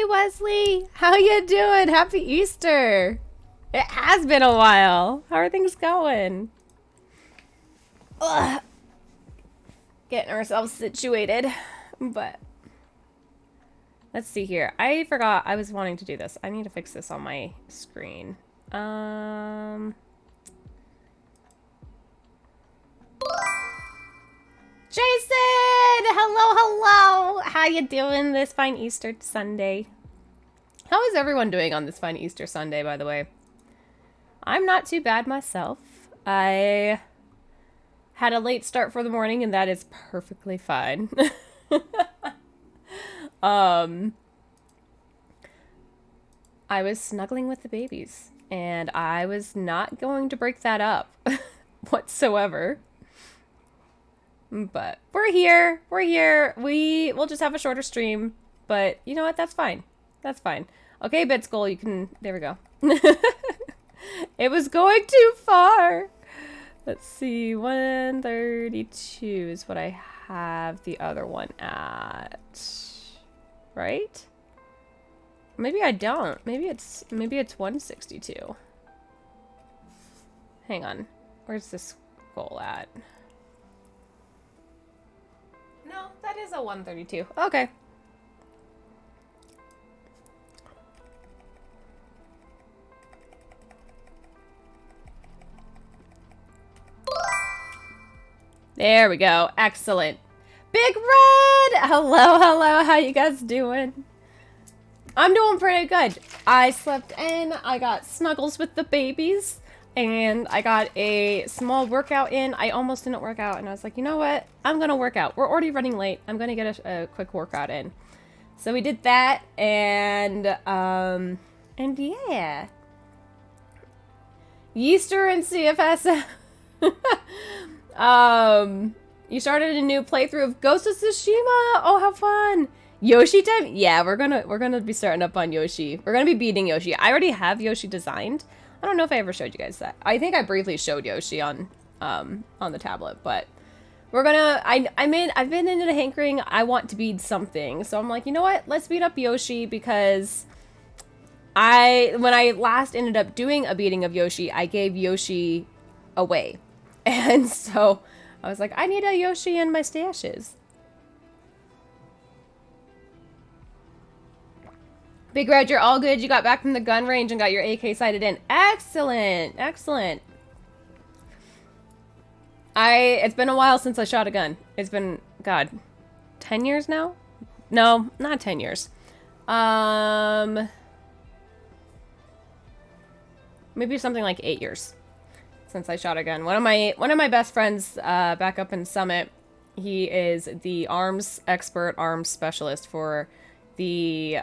Wesley. How you doing? Happy Easter. It has been a while. How are things going? Ugh. Getting ourselves situated. But let's see here. I forgot I was wanting to do this. I need to fix this on my screen. Jason! Hello, hello! How you doing this fine Easter Sunday? How is everyone doing on this fine Easter Sunday, by the way? I'm not too bad myself. I had a late start for the morning, and that is perfectly fine. I was snuggling with the babies, and I was not going to break that up whatsoever. But we're here. We're here. We'll just have a shorter stream. But you know what? That's fine. That's fine. Okay, bitsgoal, you can... There we go. It was going too far. Let's see. 132 is what I have the other one at. Right? Maybe I don't. Maybe it's 162. Hang on. Where's this goal at? No, that is a 132. Okay. There we go. Excellent. Big Red! Hello, hello. How you guys doing? I'm doing pretty good. I slept in. I got snuggles with the babies. And I got a small workout in. I almost didn't work out. And I was like, you know what? I'm going to work out. We're already running late. I'm going to get a quick workout in. So we did that. And yeah. Easter and CFS. You started a new playthrough of Ghost of Tsushima. Oh, how fun. Yoshi time? Yeah, we're gonna be starting up on Yoshi. We're gonna be beating Yoshi. I already have Yoshi designed. I don't know if I ever showed you guys that. I think I briefly showed Yoshi on the tablet, but we're gonna, I've been into the hankering. I want to beat something. So I'm like, you know what? Let's beat up Yoshi because when I last ended up doing a beating of Yoshi, I gave Yoshi away. And so I was like, I need a Yoshi in my stashes. Big Red, you're all good. You got back from the gun range and got your AK sighted in. Excellent. Excellent. It's been a while since I shot a gun. It's been, God, 10 years now? No, not 10 years. Maybe something like 8 years since I shot a gun. One of my best friends back up in Summit, he is the arms expert, arms specialist for the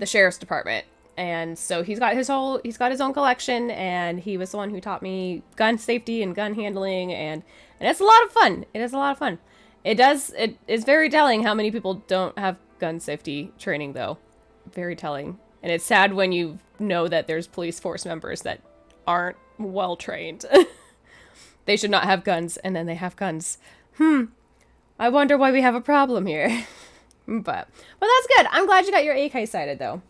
sheriff's department. And so he's got his own collection, and he was the one who taught me gun safety and gun handling, and it's a lot of fun. It is a lot of fun. It is very telling how many people don't have gun safety training, though. Very telling. And it's sad when you know that there's police force members that aren't well trained. They should not have guns, and then they have guns. I wonder why we have a problem here. But that's good. I'm glad you got your AK sighted, though.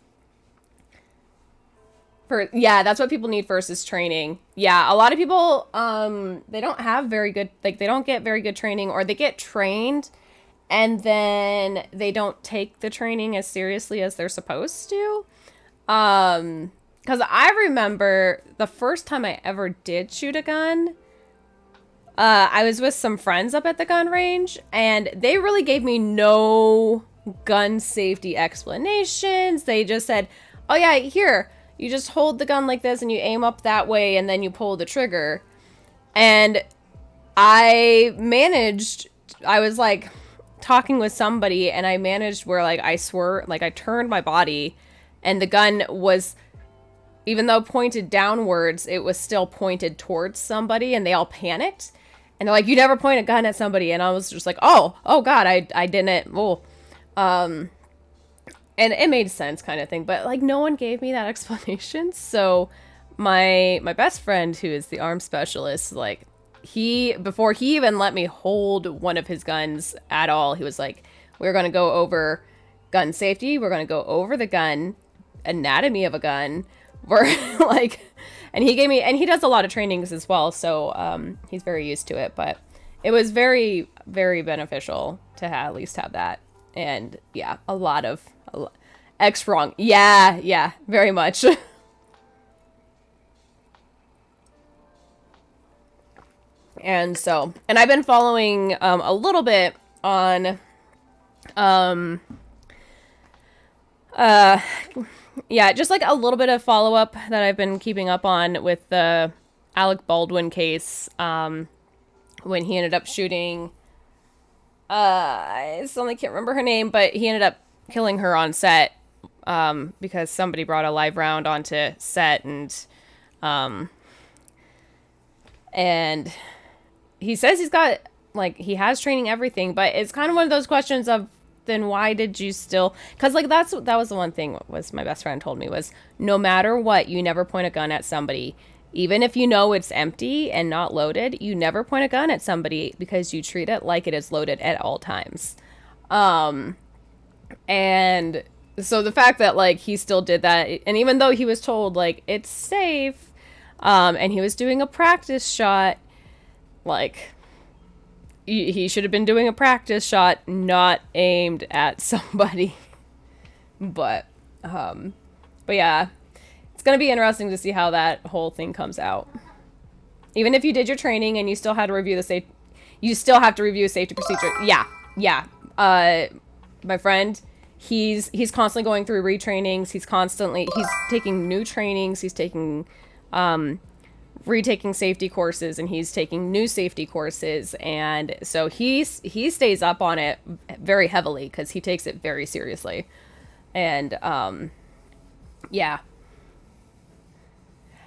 Yeah, that's what people need first is training. Yeah, a lot of people, they don't have very good, like, they don't get very good training, or they get trained, and then they don't take the training as seriously as they're supposed to. Because I remember the first time I ever did shoot a gun, I was with some friends up at the gun range, and they really gave me no gun safety explanations. They just said, oh yeah, here, you just hold the gun like this and you aim up that way and then you pull the trigger. And I was like talking with somebody, and I managed where like I turned my body, and the gun was, even though pointed downwards, it was still pointed towards somebody, and they all panicked. And they're like, you never point a gun at somebody. And I was just like, oh God, I didn't. Well, and it made sense kind of thing. But like, no one gave me that explanation. So my best friend, who is the arms specialist, like, before he even let me hold one of his guns at all, he was like, we're going to go over gun safety. We're going to go over the gun, anatomy of a gun. We're like, and he does a lot of trainings as well. So he's very used to it, but it was very, very beneficial to at least have that. And yeah, a lot of X wrong. Yeah, very much. And I've been following a little bit on yeah, just like a little bit of follow up that I've been keeping up on with the Alec Baldwin case, when he ended up shooting I suddenly can't remember her name, but he ended up killing her on set because somebody brought a live round onto set, and he says he's got, like, he has training, everything, but it's kind of one of those questions of, then why did you still, because like that was the one thing was my best friend told me was, no matter what, you never point a gun at somebody. Even if you know it's empty and not loaded, you never point a gun at somebody because you treat it like it is loaded at all times. And so the fact that, like, he still did that, and even though he was told, like, it's safe, and he was doing a practice shot, like, he should have been doing a practice shot, not aimed at somebody. But yeah, it's going to be interesting to see how that whole thing comes out. Even if you did your training and you still had to review you still have to review a safety procedure. Yeah. My friend, he's constantly going through retrainings. He's taking new trainings. He's taking, retaking safety courses, and he's taking new safety courses. And so he stays up on it very heavily because he takes it very seriously. And, yeah.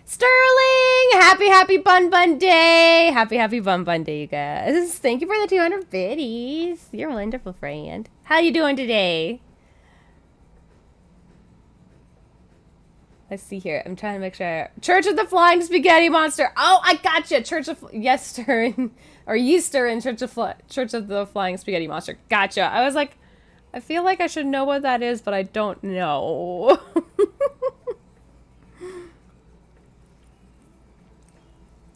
Sterling! Happy Bun Bun Day! Happy Bun Bun Day, you guys. Thank you for the 200 biddies. You're a wonderful friend. How you doing today? Let's see here. I'm trying to make sure. Church of the Flying Spaghetti Monster. Oh, I gotcha. Church of Yester or Yeaster and Church of the Flying Spaghetti Monster. Gotcha. I was like, I feel like I should know what that is, but I don't know.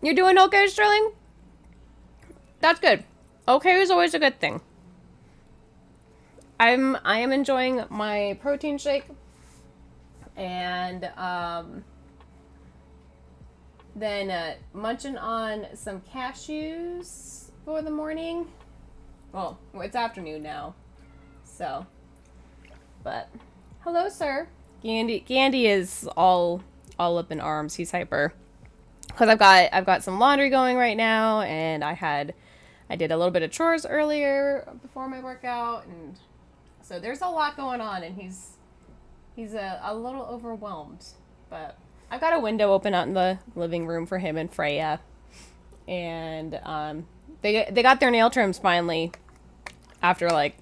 You're doing okay, Sterling? That's good. Okay is always a good thing. I am enjoying my protein shake, and then munching on some cashews for the morning. Well, it's afternoon now, so. But hello, sir. Gandy is all up in arms. He's hyper. Because I've got some laundry going right now, and I did a little bit of chores earlier before my workout, and so there's a lot going on, and he's a little overwhelmed. But I've got a window open out in the living room for him and Freya, and they got their nail trims finally after like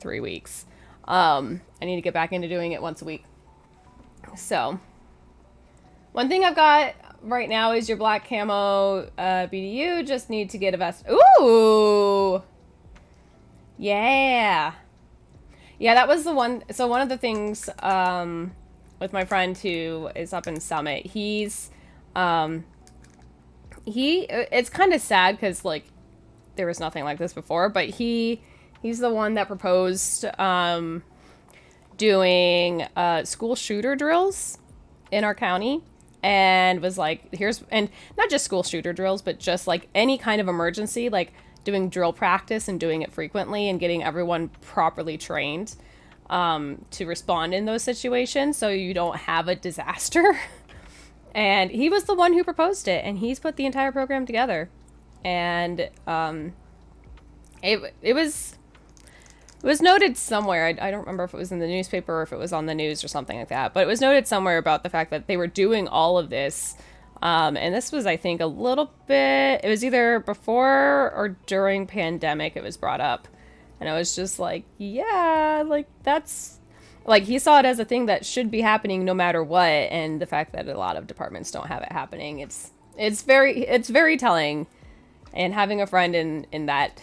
3 weeks. I need to get back into doing it once a week. So one thing I've got right now is your black camo BDU. Just need to get a vest. Ooh! Yeah. Yeah, that was the one. So one of the things with my friend who is up in Summit, it's kind of sad because, like, there was nothing like this before, but he's the one that proposed doing school shooter drills in our county. And was like, and not just school shooter drills, but just like any kind of emergency, like doing drill practice and doing it frequently and getting everyone properly trained to respond in those situations so you don't have a disaster. And he was the one who proposed it, and he's put the entire program together. And it was noted somewhere. I don't remember if it was in the newspaper or if it was on the news or something like that. But it was noted somewhere about the fact that they were doing all of this. And this was, I think, a little bit... It was either before or during pandemic it was brought up. And I was just like, yeah, like, that's... Like, he saw it as a thing that should be happening no matter what. And the fact that a lot of departments don't have it happening, it's very telling. And having a friend in that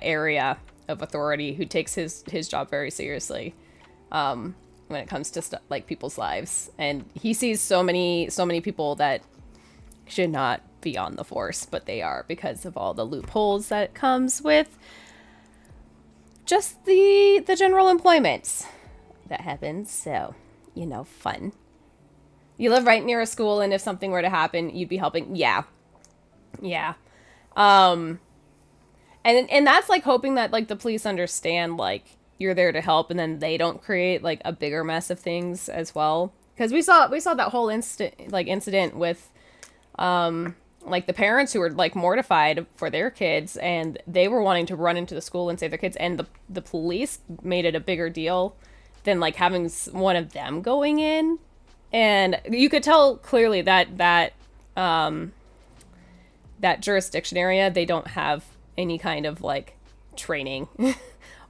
area of authority who takes his job very seriously when it comes to like people's lives. And he sees so many people that should not be on the force, but they are because of all the loopholes that it comes with just the general employment that happens. So, you know, fun. You live right near a school, and if something were to happen, you'd be helping. Yeah. And that's like hoping that like the police understand like you're there to help, and then they don't create like a bigger mess of things as well. Because we saw that whole incident with like the parents who were like mortified for their kids, and they were wanting to run into the school and save their kids, and the police made it a bigger deal than like having one of them going in. And you could tell clearly that jurisdiction area, they don't have any kind of like training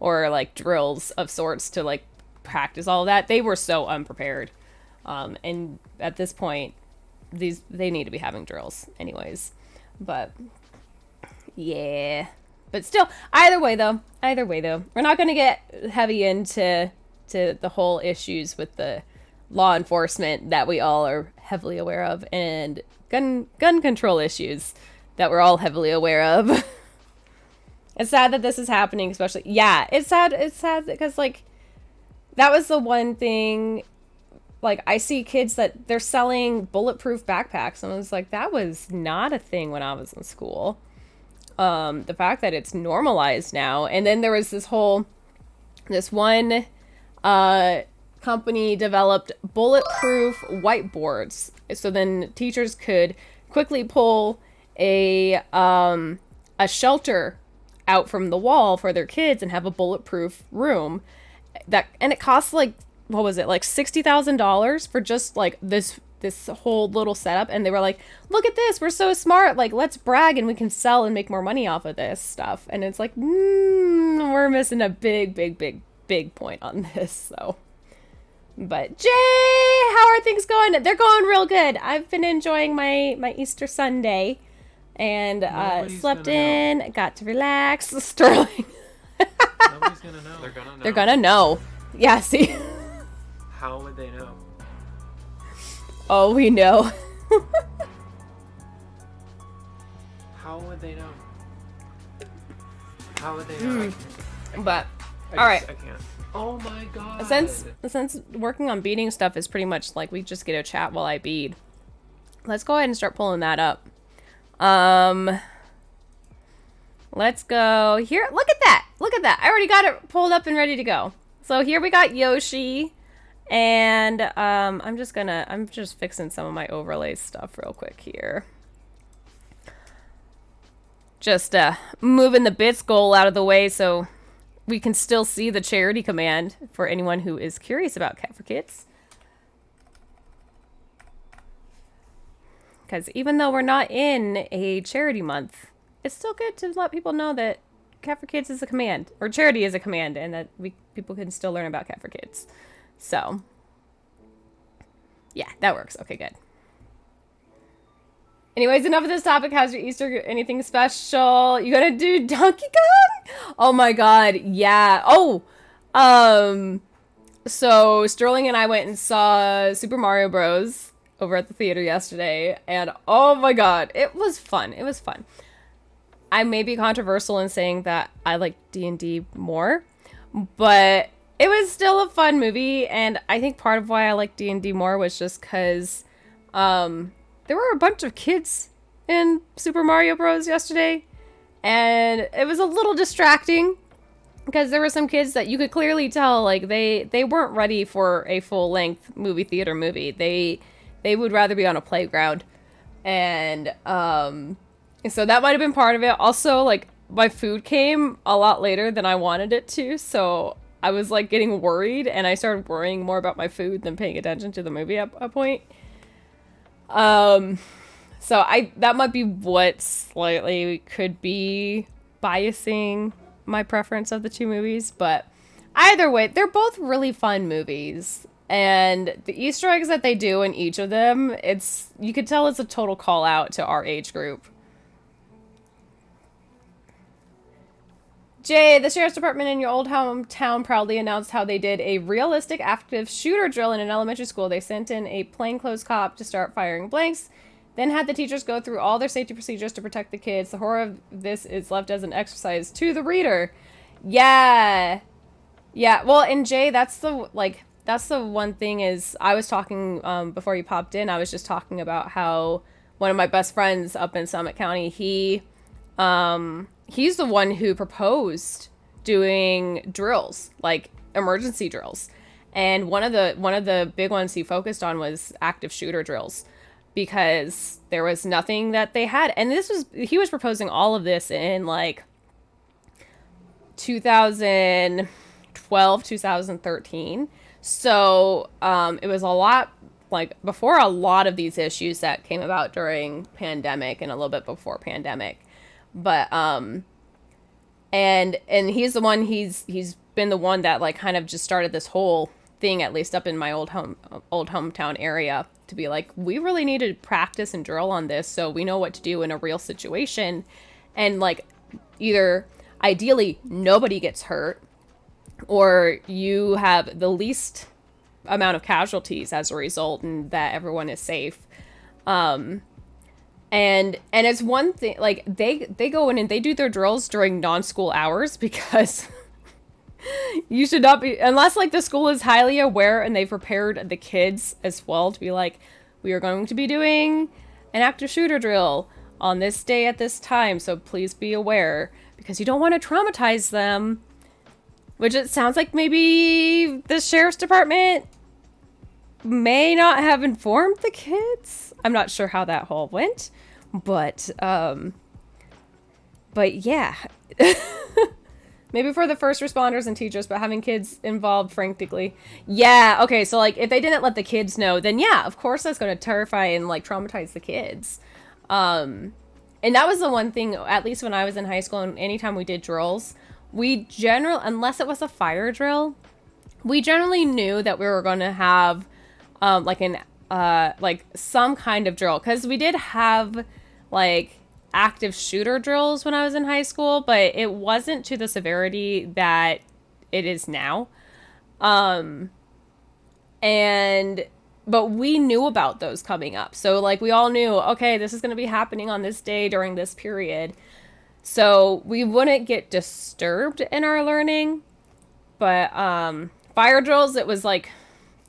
or like drills of sorts to like practice all of that. They were so unprepared. And at this point, they need to be having drills anyways. But yeah. But still, either way though, we're not going to get heavy into the whole issues with the law enforcement that we all are heavily aware of, and gun control issues that we're all heavily aware of. It's sad that this is happening, especially. Yeah, it's sad because like that was the one thing. Like, I see kids that they're selling bulletproof backpacks, and I was like, that was not a thing when I was in school. The fact that it's normalized now. And then there was this one company developed bulletproof whiteboards, so then teachers could quickly pull a shelter out from the wall for their kids and have a bulletproof room. And it costs like, what was it, like $60,000 for just like this whole little setup. And they were like, look at this, we're so smart, like let's brag and we can sell and make more money off of this stuff. And it's like, we're missing a big point on this. So, but Jay, how are things going? They're going real good. I've been enjoying my Easter Sunday, and slept in, got to relax. Sterling. Nobody's gonna know. They're gonna know. Yeah, see. How would they know? Oh, we know. How would they know? How would they know? But all right. I can't. Oh my god. Since working on beading stuff is pretty much like we just get a chat while I bead, let's go ahead and start pulling that up. Let's go here. Look at that. I already got it pulled up and ready to go. So here we got Yoshi, and I'm just fixing some of my overlay stuff real quick here. Just moving the bitsgoal out of the way so we can still see the charity command for anyone who is curious about Cat for Kids. Because even though we're not in a charity month, it's still good to let people know that Cat for Kids is a command, or charity is a command, and that people can still learn about Cat for Kids. So, yeah, that works. Okay, good. Anyways, enough of this topic. How's your Easter? Anything special? You gonna do Donkey Kong? Oh my god, yeah. Oh, so Sterling and I went and saw Super Mario Bros. Over at the theater yesterday, and oh my god, it was fun. I may be controversial in saying that I like D&D more, but it was still a fun movie, and I think part of why I like D&D more was just because there were a bunch of kids in Super Mario Bros. Yesterday, and it was a little distracting because there were some kids that you could clearly tell like they weren't ready for a full-length movie theater movie. They would rather be on a playground, and so that might have been part of it. Also, like, my food came a lot later than I wanted it to, so I was like getting worried, and I started worrying more about my food than paying attention to the movie at a point. So that might be what slightly could be biasing my preference of the two movies, but either way, they're both really fun movies. And the Easter eggs that they do in each of them, you could tell it's a total call out to our age group. Jay, the sheriff's department in your old hometown proudly announced how they did a realistic active shooter drill in an elementary school. They sent in a plainclothes cop to start firing blanks, then had the teachers go through all their safety procedures to protect the kids. The horror of this is left as an exercise to the reader. Yeah. Yeah, well, and Jay, that's the one thing is I was talking before you popped in. I was just talking about how one of my best friends up in Summit County, he's the one who proposed doing drills, like emergency drills. And one of the big ones he focused on was active shooter drills because there was nothing that they had. And he was proposing all of this in like 2012, 2013. So it was a lot like before a lot of these issues that came about during pandemic and a little bit before pandemic. But and he's the one he's been the one that like kind of just started this whole thing, at least up in my old hometown area, to be like, we really need to practice and drill on this so we know what to do in a real situation. And like either ideally nobody gets hurt or you have the least amount of casualties as a result and that everyone is safe. And it's one thing, like they go in and they do their drills during non-school hours because you should not be, unless like the school is highly aware and they've prepared the kids as well to be like, we are going to be doing an active shooter drill on this day at this time. So please be aware because you don't want to traumatize them, which it sounds like maybe the sheriff's department may not have informed the kids. I'm not sure how that whole went, but yeah. Maybe for the first responders and teachers, but having kids involved frantically. Yeah, okay, so like if they didn't let the kids know, then yeah, of course that's going to terrify and like traumatize the kids. And that was the one thing, at least when I was in high school and anytime we did drills, unless it was a fire drill, we generally knew that we were going to have like some kind of drill, because we did have like active shooter drills when I was in high school, but it wasn't to the severity that it is now. But we knew about those coming up. So like we all knew, okay, this is going to be happening on this day during this period. So we wouldn't get disturbed in our learning. But fire drills,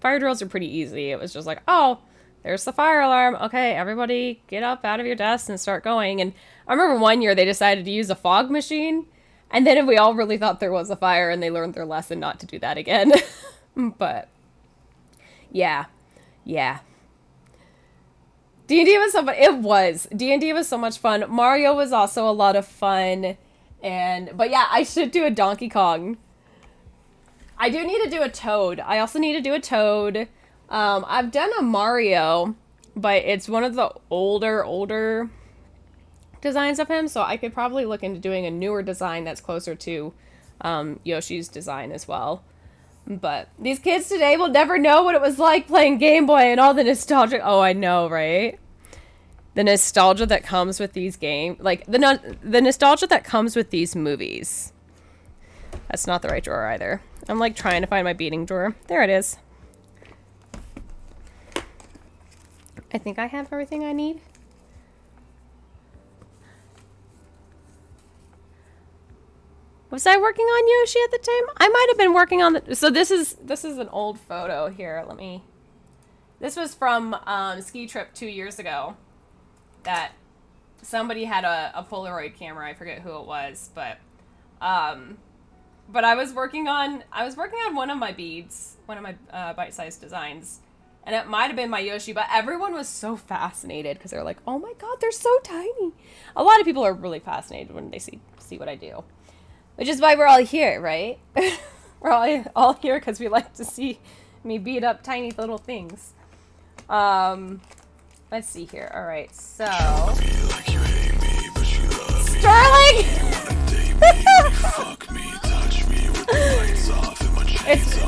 fire drills are pretty easy. It was just like, oh, there's the fire alarm. Okay, everybody get up out of your desks and start going. And I remember one year they decided to use a fog machine. And then we all really thought there was a fire and they learned their lesson not to do that again. But yeah. D&D was so fun. It was. D&D was so much fun. Mario was also a lot of fun. But yeah, I should do a Donkey Kong. I do need to do a Toad. I also need to do a Toad. I've done a Mario, but it's one of the older designs of him, so I could probably look into doing a newer design that's closer to Yoshi's design as well. But these kids today will never know what it was like playing Game Boy and all the nostalgia. Oh, I know, right? The nostalgia that comes with these games, like the nostalgia that comes with these movies. That's not the right drawer either. I'm like trying to find my beading drawer. There it is. I think I have everything I need. Was I working on Yoshi at the time? I might have been working on the... So this is an old photo here. This was from ski trip 2 years ago. That somebody had a Polaroid camera. I forget who it was, but I was working on one of my beads, one of my bite-sized designs. And it might have been my Yoshi, but everyone was so fascinated because they're like, oh my god, they're so tiny. A lot of people are really fascinated when they see what I do. Which is why we're all here, right? We're all here because we like to see me beat up tiny little things. Let's see here. All right, so... Sterling!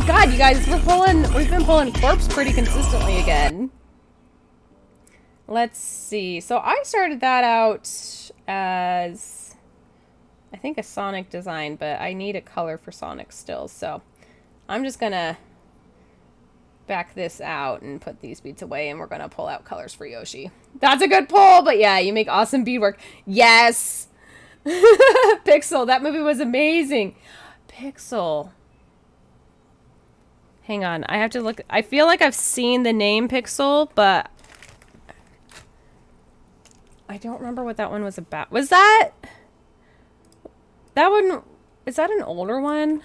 God, you guys, we've been pulling corpse pretty consistently again. Let's see. So I started that out as I think a Sonic design, but I need a color for Sonic still. So I'm just going to back this out and put these beads away, and we're going to pull out colors for Yoshi. That's a good pull, but yeah, you make awesome beadwork. Yes! Pixel, that movie was amazing. Pixel. Hang on, I have to look. I feel like I've seen the name Pixel, but I don't remember what that one was about. Was that one? Is that an older one?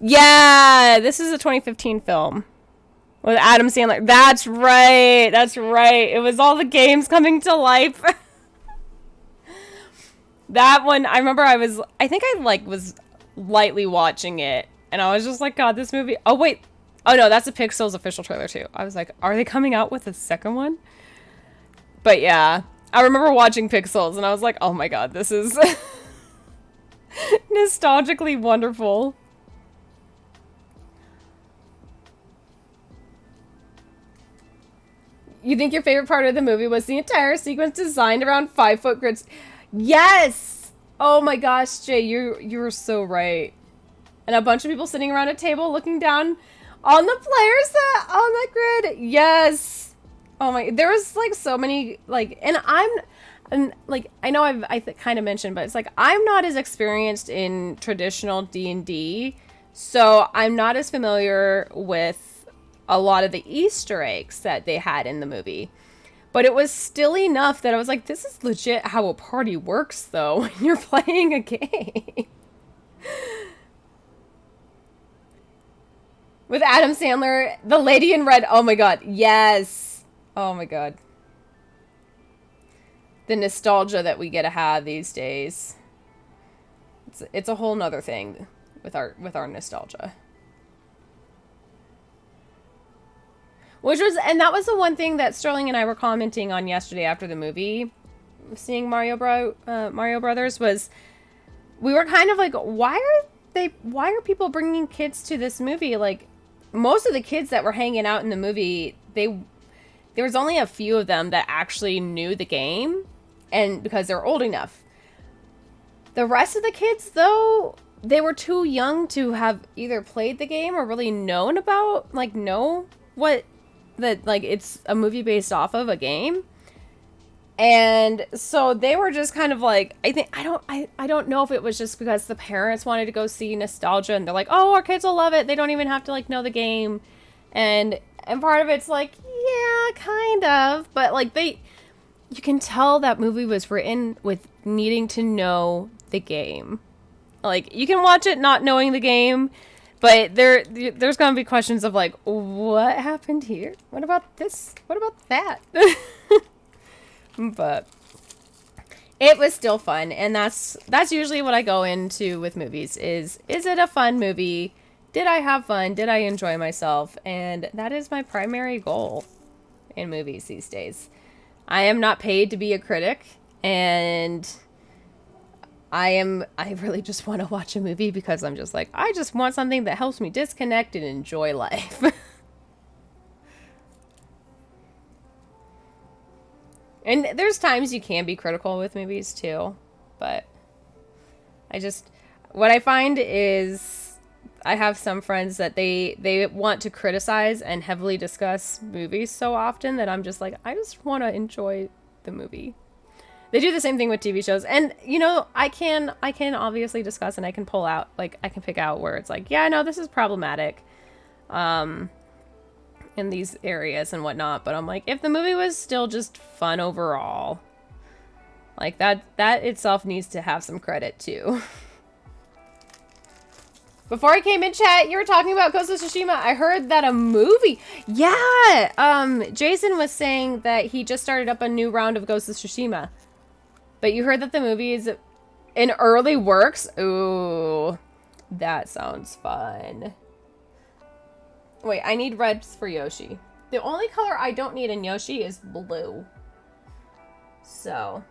Yeah, this is a 2015 film with Adam Sandler. That's right. That's right. It was all the games coming to life. That one, I remember I think I was lightly watching it, and I was just like, God, this movie. Oh, wait. Oh, no, that's a Pixel's official trailer, too. I was like, are they coming out with a second one? But yeah, I remember watching Pixels, and I was like, oh my God, this is nostalgically wonderful. You think your favorite part of the movie was the entire sequence designed around 5-foot grids? Yes! Oh my gosh, Jay, you were so right. And a bunch of people sitting around a table looking down on the players on the grid. Yes! Oh my, there was like so many, like, and I know I kind of mentioned, but it's like, I'm not as experienced in traditional D&D, so I'm not as familiar with a lot of the Easter eggs that they had in the movie. But it was still enough that I was like, this is legit how a party works, though, when you're playing a game. With Adam Sandler, the lady in red. Oh my God. Yes. Oh my God. The nostalgia that we get to have these days. It's a whole nother thing with our nostalgia. And that was the one thing that Sterling and I were commenting on yesterday after the movie, seeing Mario Brothers, was we were kind of like, why are people bringing kids to this movie? Like, most of the kids that were hanging out in the movie, there was only a few of them that actually knew the game, and because they're old enough. The rest of the kids, though, they were too young to have either played the game or really know what that, like, it's a movie based off of a game. And so they were just kind of like, I don't know if it was just because the parents wanted to go see nostalgia, and they're like, oh, our kids will love it, they don't even have to like know the game. And part of it's like, yeah, kind of, but like you can tell that movie was written with needing to know the game. Like, you can watch it not knowing the game, but there's going to be questions of like, what happened here? What about this? What about that? But it was still fun, and that's usually what I go into with movies is it a fun movie? Did I have fun? Did I enjoy myself? And that is my primary goal in movies these days. I am not paid to be a critic, and I really just want to watch a movie because I'm just like, I just want something that helps me disconnect and enjoy life. And there's times you can be critical with movies too, but what I find is I have some friends that they want to criticize and heavily discuss movies so often that I'm just like, I just want to enjoy the movie. They do the same thing with TV shows, and you know, I can obviously discuss, and I can pull out, like, I can pick out where it's like, yeah, no, this is problematic in these areas and whatnot, but I'm like, if the movie was still just fun overall, like, that itself needs to have some credit too. Before I came in, chat, you were talking about Ghost of Tsushima. I heard that a movie, yeah, Jason was saying that he just started up a new round of Ghost of Tsushima. But you heard that the movie is in early works? Ooh, that sounds fun. Wait, I need reds for Yoshi. The only color I don't need in Yoshi is blue. So,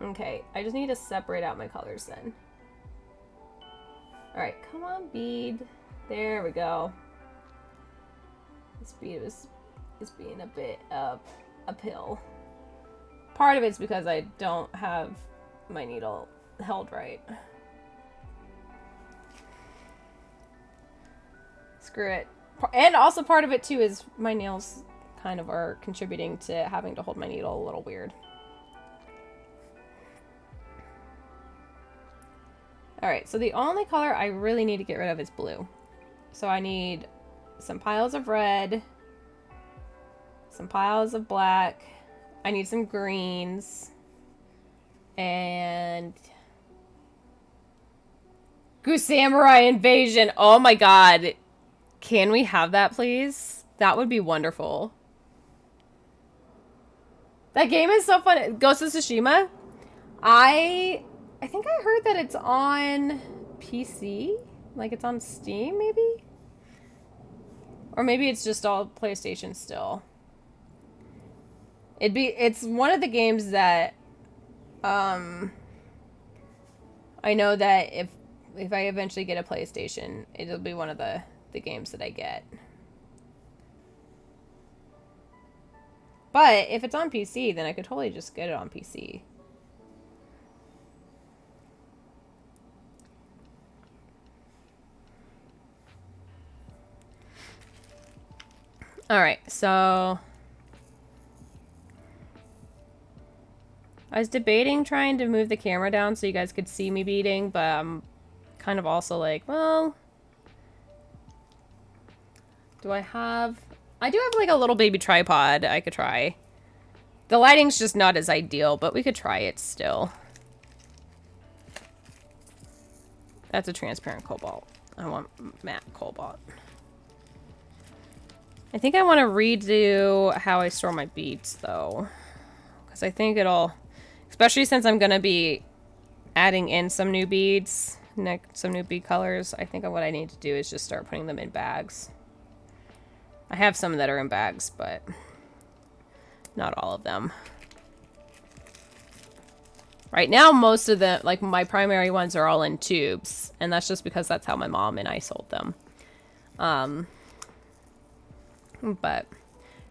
okay, I just need to separate out my colors then. Alright, come on, bead. There we go. This bead is being a bit uphill. Part of it's because I don't have my needle held right. Screw it. And also part of it too is my nails kind of are contributing to having to hold my needle a little weird. Alright, so the only color I really need to get rid of is blue. So I need some piles of red, some piles of black, I need some greens, and Goose Samurai Invasion. Oh my god. Can we have that, please? That would be wonderful. That game is so fun. Ghost of Tsushima. I think I heard that it's on PC. Like it's on Steam, maybe? Or maybe it's just all PlayStation still. It's one of the games that I know that if I eventually get a PlayStation, it'll be one of the games that I get. But if it's on PC, then I could totally just get it on PC. Alright, so I was debating trying to move the camera down so you guys could see me beading, but I'm kind of also like, well, do I have... I do have like a little baby tripod I could try. The lighting's just not as ideal, but we could try it still. That's a transparent cobalt. I want matte cobalt. I think I want to redo how I store my beads though. Because I think it'll... Especially since I'm going to be adding in some new beads, some new bead colors, I think what I need to do is just start putting them in bags. I have some that are in bags, but not all of them. Right now, most of them, like my primary ones, are all in tubes, and that's just because that's how my mom and I sold them. But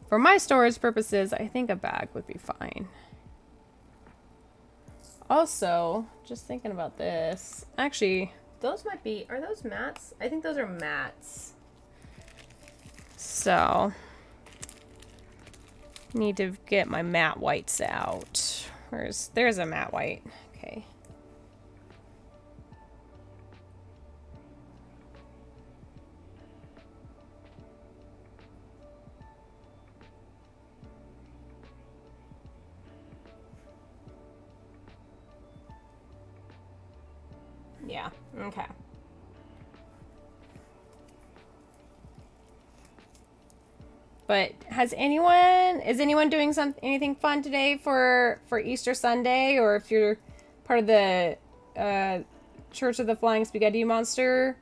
for my storage purposes, I think a bag would be fine. Also, just thinking about this. Actually, those might be... Are those mats? I think those are mats. So, need to get my matte whites out. There's a matte white. Okay. Yeah, okay. But is anyone doing anything fun today for Easter Sunday? Or if you're part of the Church of the Flying Spaghetti Monster,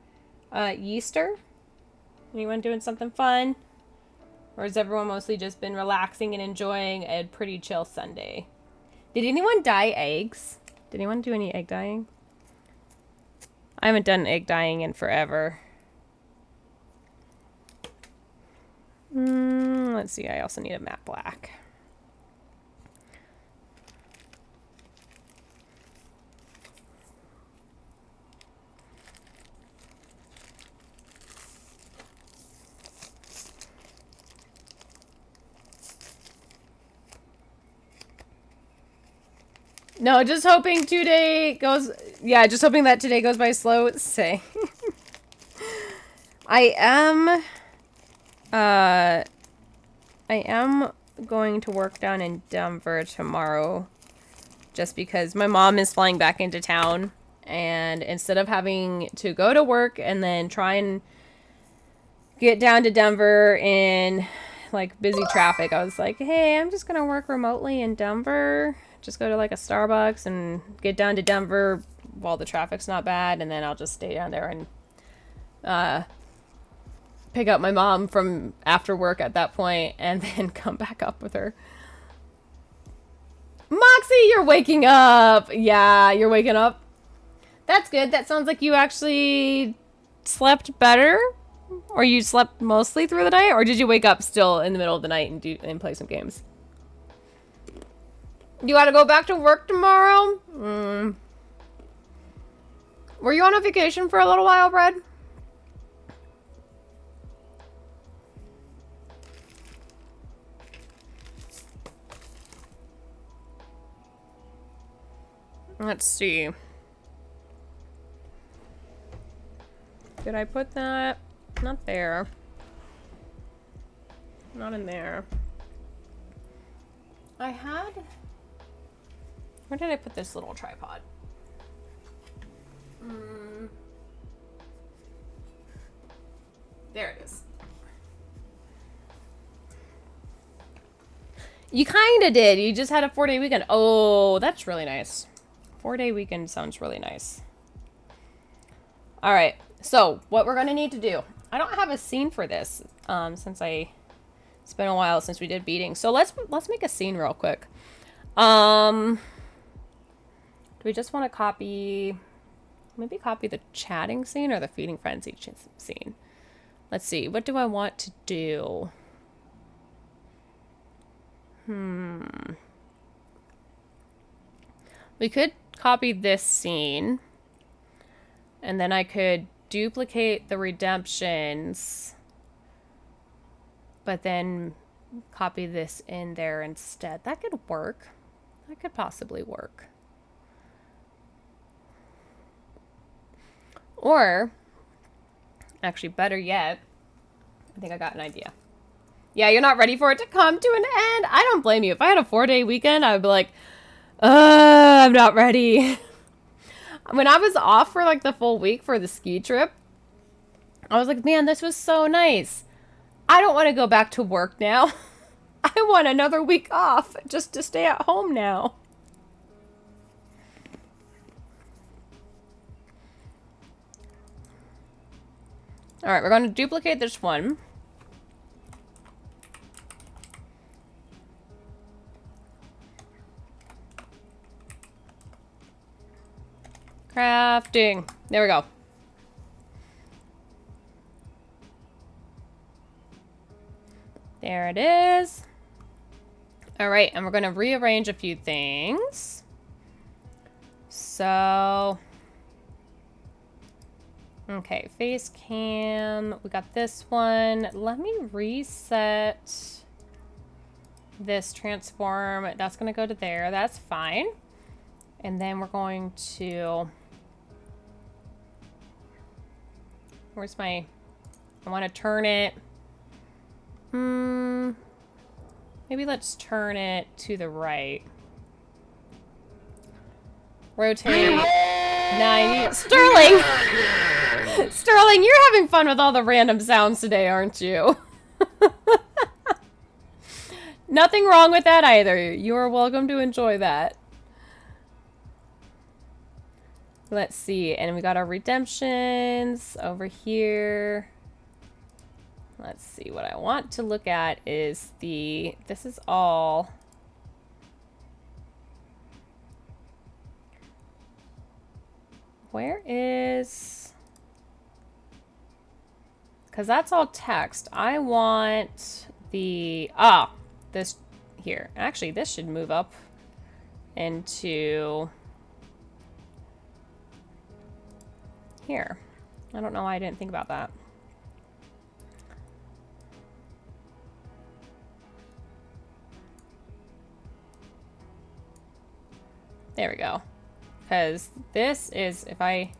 Easter? Anyone doing something fun? Or has everyone mostly just been relaxing and enjoying a pretty chill Sunday? Did anyone dye eggs? Did anyone do any egg dyeing? I haven't done egg dyeing in forever. Let's see, I also need a matte black. No, just hoping today goes... Yeah, just hoping that today goes by slow. Say. I am going to work down in Denver tomorrow just because my mom is flying back into town, and instead of having to go to work and then try and get down to Denver in like busy traffic, I was like, hey, I'm just gonna work remotely in Denver. Just go to like a Starbucks and get down to Denver while the traffic's not bad, and then I'll just stay down there and pick up my mom from after work at that point and then come back up with her. Moxie, you're waking up. Yeah, you're waking up. That's good. That sounds like you actually slept better, or you slept mostly through the night, or did you wake up still in the middle of the night and play some games? You gotta go back to work tomorrow? Were you on a vacation for a little while, Brad? Let's see. Did I put that? Not there. Not in there. I had... Where did I put this little tripod? There it is. You kind of did. You just had a 4-day weekend. Oh, that's really nice. 4-day weekend sounds really nice. All right. So what we're going to need to do. I don't have a scene for this since it's been a while since we did beading. So let's make a scene real quick. Do we just want to copy... Maybe copy the chatting scene or the feeding frenzy scene. Let's see. What do I want to do? We could copy this scene. And then I could duplicate the redemptions. But then copy this in there instead. That could work. That could possibly work. Or, actually better yet, I think I got an idea. Yeah, you're not ready for it to come to an end. I don't blame you. If I had a 4-day weekend, I would be like, I'm not ready. When I was off for like the full week for the ski trip, I was like, man, this was so nice. I don't want to go back to work now. I want another week off just to stay at home now. All right, we're going to duplicate this one. Crafting. There we go. There it is. All right, and we're going to rearrange a few things. So... Okay, face cam. We got this one. Let me reset this transform. That's going to go to there. That's fine. And then we're going to... Where's my... I want to turn it... Maybe let's turn it to the right. Rotate 90. Sterling! Sterling, you're having fun with all the random sounds today, aren't you? Nothing wrong with that either. You are welcome to enjoy that. Let's see. And we got our redemptions over here. Let's see. What I want to look at is the... This is all... Where is... Because that's all text. I want the... Ah! This here. Actually, this should move up into... Here. I don't know why I didn't think about that. There we go. Because this is, if I...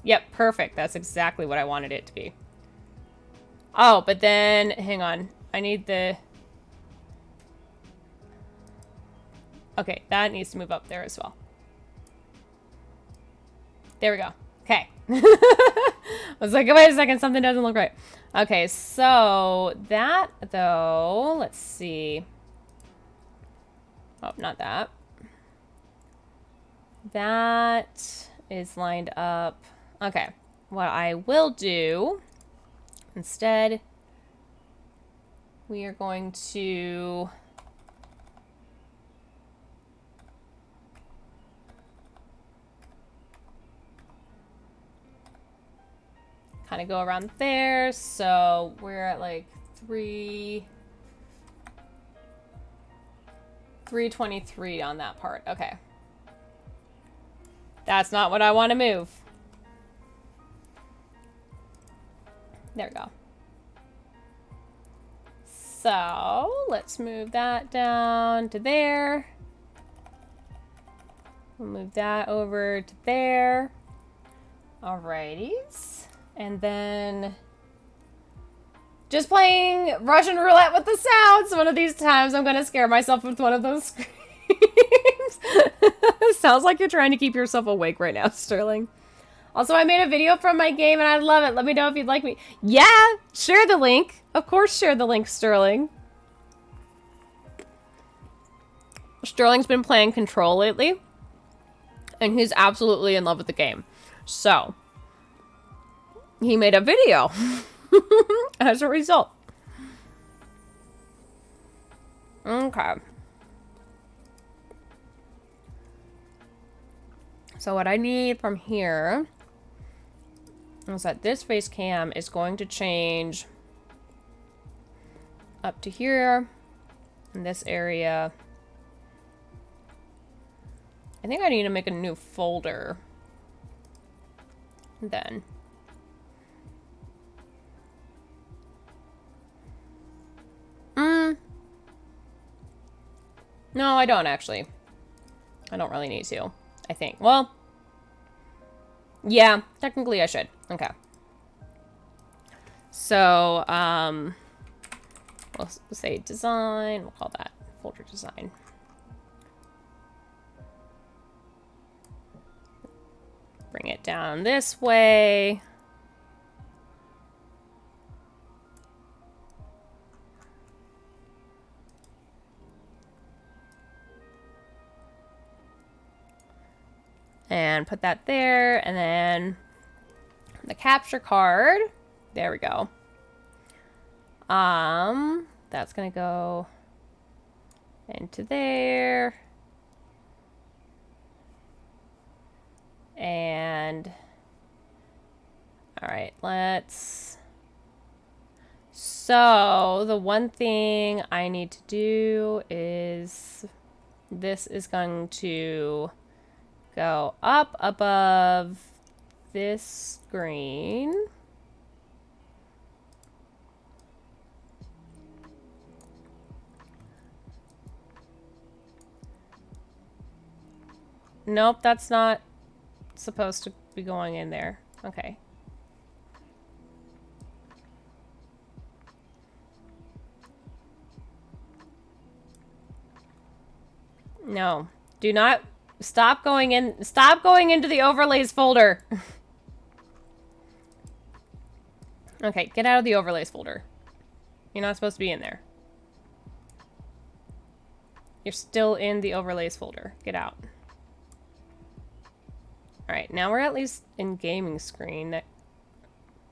Yep, perfect. That's exactly what I wanted it to be. Oh, but then, hang on. I need the... Okay, that needs to move up there as well. There we go. Okay. I was like, wait a second, something doesn't look right. Okay, so that, though, let's see. Oh, not that. That is lined up. Okay, what I will do, instead, we are going to... kind of go around there, so we're at like 323 on that part. Okay. That's not what I want to move. There we go. So let's move that down to there. We'll move that over to there. Alrighties. And then just playing Russian roulette with the sounds. One of these times I'm going to scare myself with one of those screams. Sounds like you're trying to keep yourself awake right now, Sterling. Also, I made a video from my game and I love it. Let me know if you'd like me. Yeah, share the link. Of course, share the link, Sterling. Sterling's been playing Control lately, and he's absolutely in love with the game. So, he made a video as a result. Okay. So what I need from here is that this face cam is going to change up to here in this area. I think I need to make a new folder then. No, I don't actually. I don't really need to, I think. Well, yeah, technically I should. Okay. So, we'll say design. We'll call that folder design. Bring it down this way. And put that there, and then the capture card. There we go. That's gonna go into there. And all right, let's. So the one thing I need to do is this is going to go up above this screen. Nope, that's not supposed to be going in there. Okay. No, do not. Stop going in. Stop going into the overlays folder. Okay, get out of the overlays folder. You're not supposed to be in there. You're still in the overlays folder. Get out. All right, now we're at least in gaming screen. That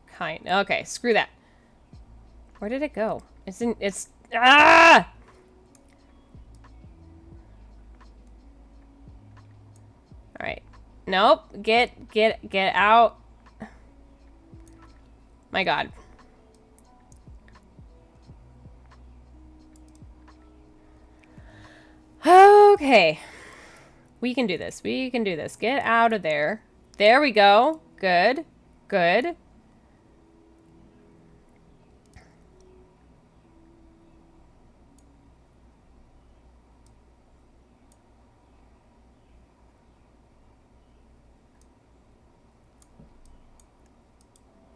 kind. Okay, screw that. Where did it go? It's in. It's. Ah! All right. Nope. Get out. My God. Okay. We can do this. We can do this. Get out of there. There we go. Good. Good.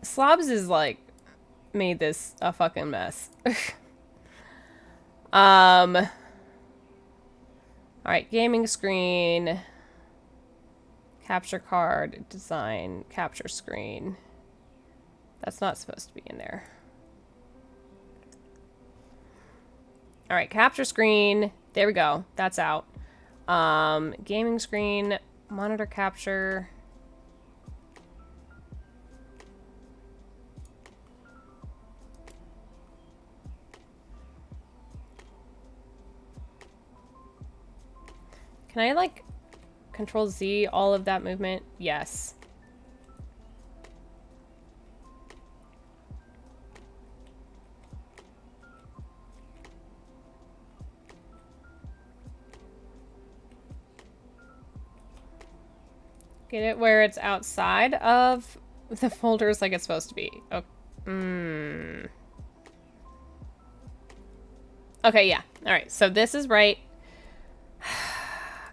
Slobs is like made this a fucking mess. All right, gaming screen, capture card, design, capture screen. That's not supposed to be in there. All right, capture screen. There we go. That's out. Gaming screen, monitor capture. Can I, like, Control Z all of that movement? Yes. Get it where it's outside of the folders like it's supposed to be. Okay. Okay, yeah. All right, so this is right.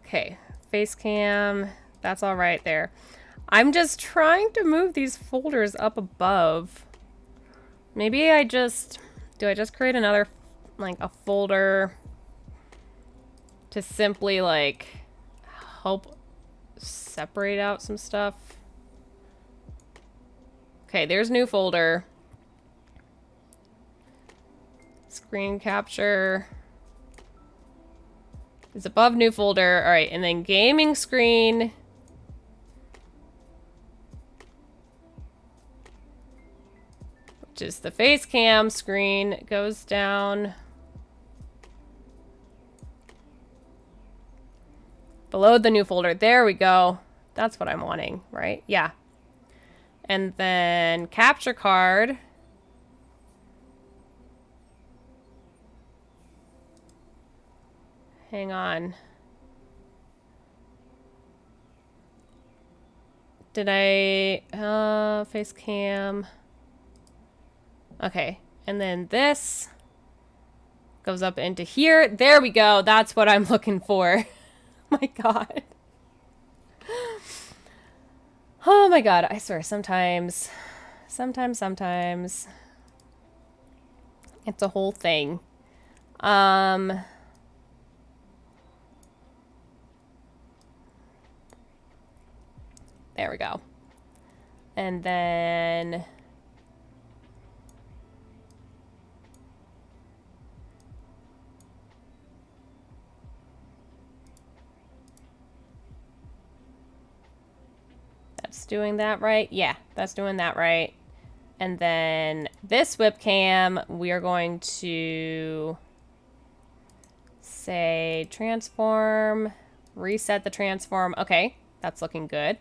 Okay, face cam. That's all right there. I'm just trying to move these folders up above. Maybe I just... Do I just create another, like, a folder to simply, like, help separate out some stuff? Okay, there's new folder. Screen capture is above new folder. All right, and then gaming screen. Which is the face cam screen, goes down below the new folder. There we go. That's what I'm wanting, right? Yeah. And then capture card. Hang on. Did I, face cam. Okay, and then this goes up into here. There we go. That's what I'm looking for. My God. Oh my God. I swear, sometimes it's a whole thing. There we go. And then that's doing that right. Yeah, that's doing that right. And then this webcam, we are going to say transform, reset the transform. Okay, that's looking good.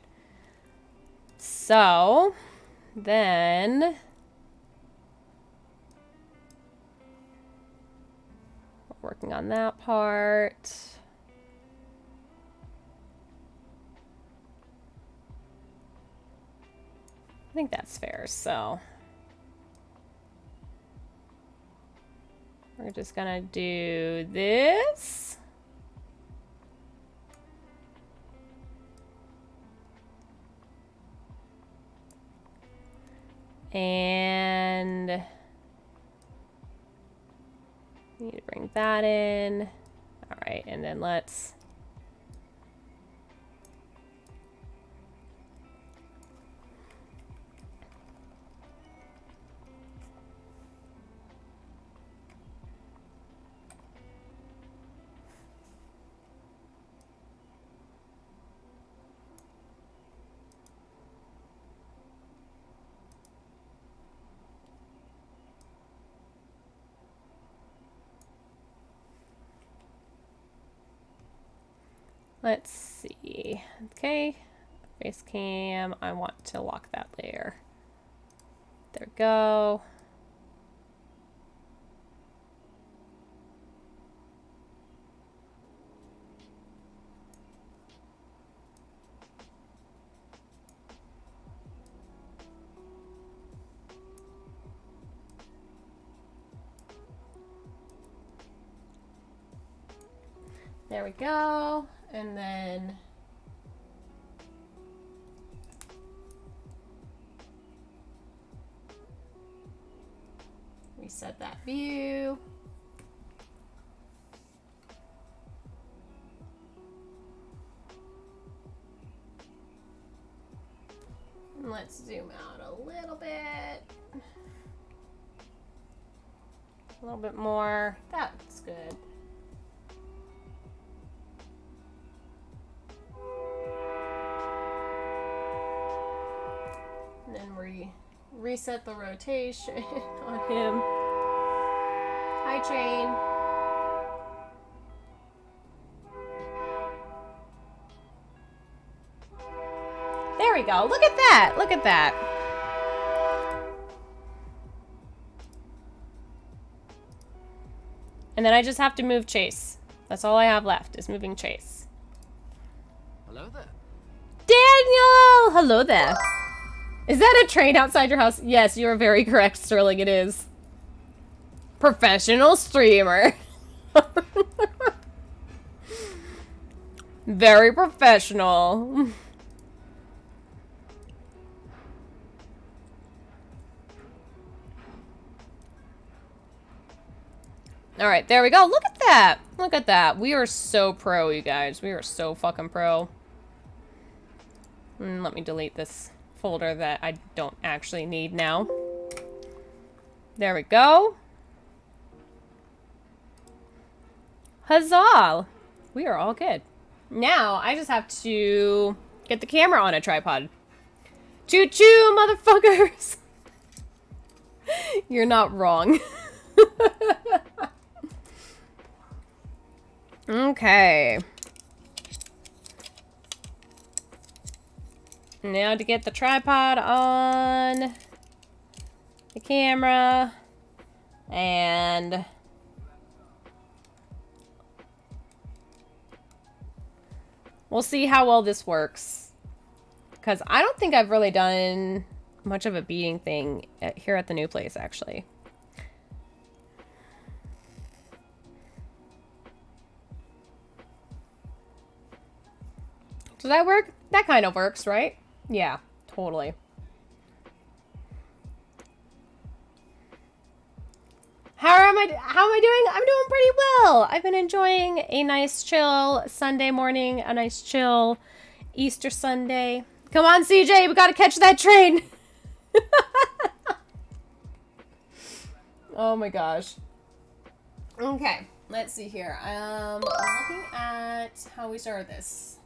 So then working on that part. I think that's fair, so we're just gonna do this. And need to bring that in. All right, and then let's see. Okay, face cam. I want to lock that layer. There we go. There we go. And then reset that view. And let's zoom out a little bit. A little bit more. That's good. And then reset the rotation on him. Hi, Train. There we go. Look at that. Look at that. And then I just have to move Chase. That's all I have left is moving Chase. Hello there. Daniel! Hello there. Is that a train outside your house? Yes, you are very correct, Sterling. It is. Professional streamer. Very professional. All right, there we go. Look at that. Look at that. We are so pro, you guys. We are so fucking pro. Let me delete this folder that I don't actually need now. There we go. Huzzah! We are all good. Now, I just have to get the camera on a tripod. Choo-choo, motherfuckers! You're not wrong. Okay. Now to get the tripod on the camera. And we'll see how well this works. Because I don't think I've really done much of a beading thing here at the new place, actually. Does that work? That kind of works, right? Yeah, totally. How am I doing? I'm doing pretty well. I've been enjoying a nice chill Sunday morning, a nice chill Easter Sunday. Come on, CJ, we gotta catch that train. Oh my gosh. Okay, let's see here. I'm looking at how we started this.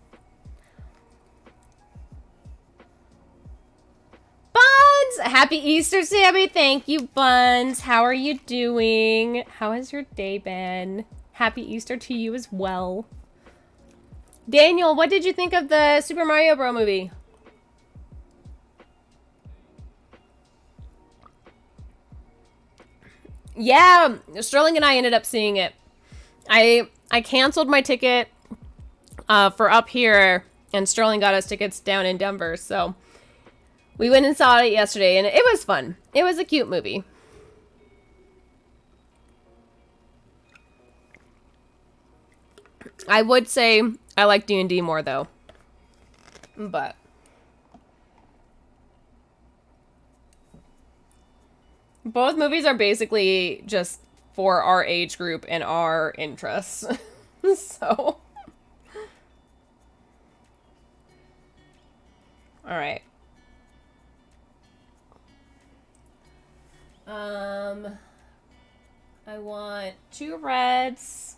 Buns! Happy Easter, Sammy. Thank you, Buns. How are you doing? How has your day been? Happy Easter to you as well. Daniel, what did you think of the Super Mario Bros. Movie? Yeah, Sterling and I ended up seeing it. I canceled my ticket for up here, and Sterling got us tickets down in Denver, so we went and saw it yesterday, and it was fun. It was a cute movie. I would say I like D&D more, though. But both movies are basically just for our age group and our interests. So. All right. I want 2 reds.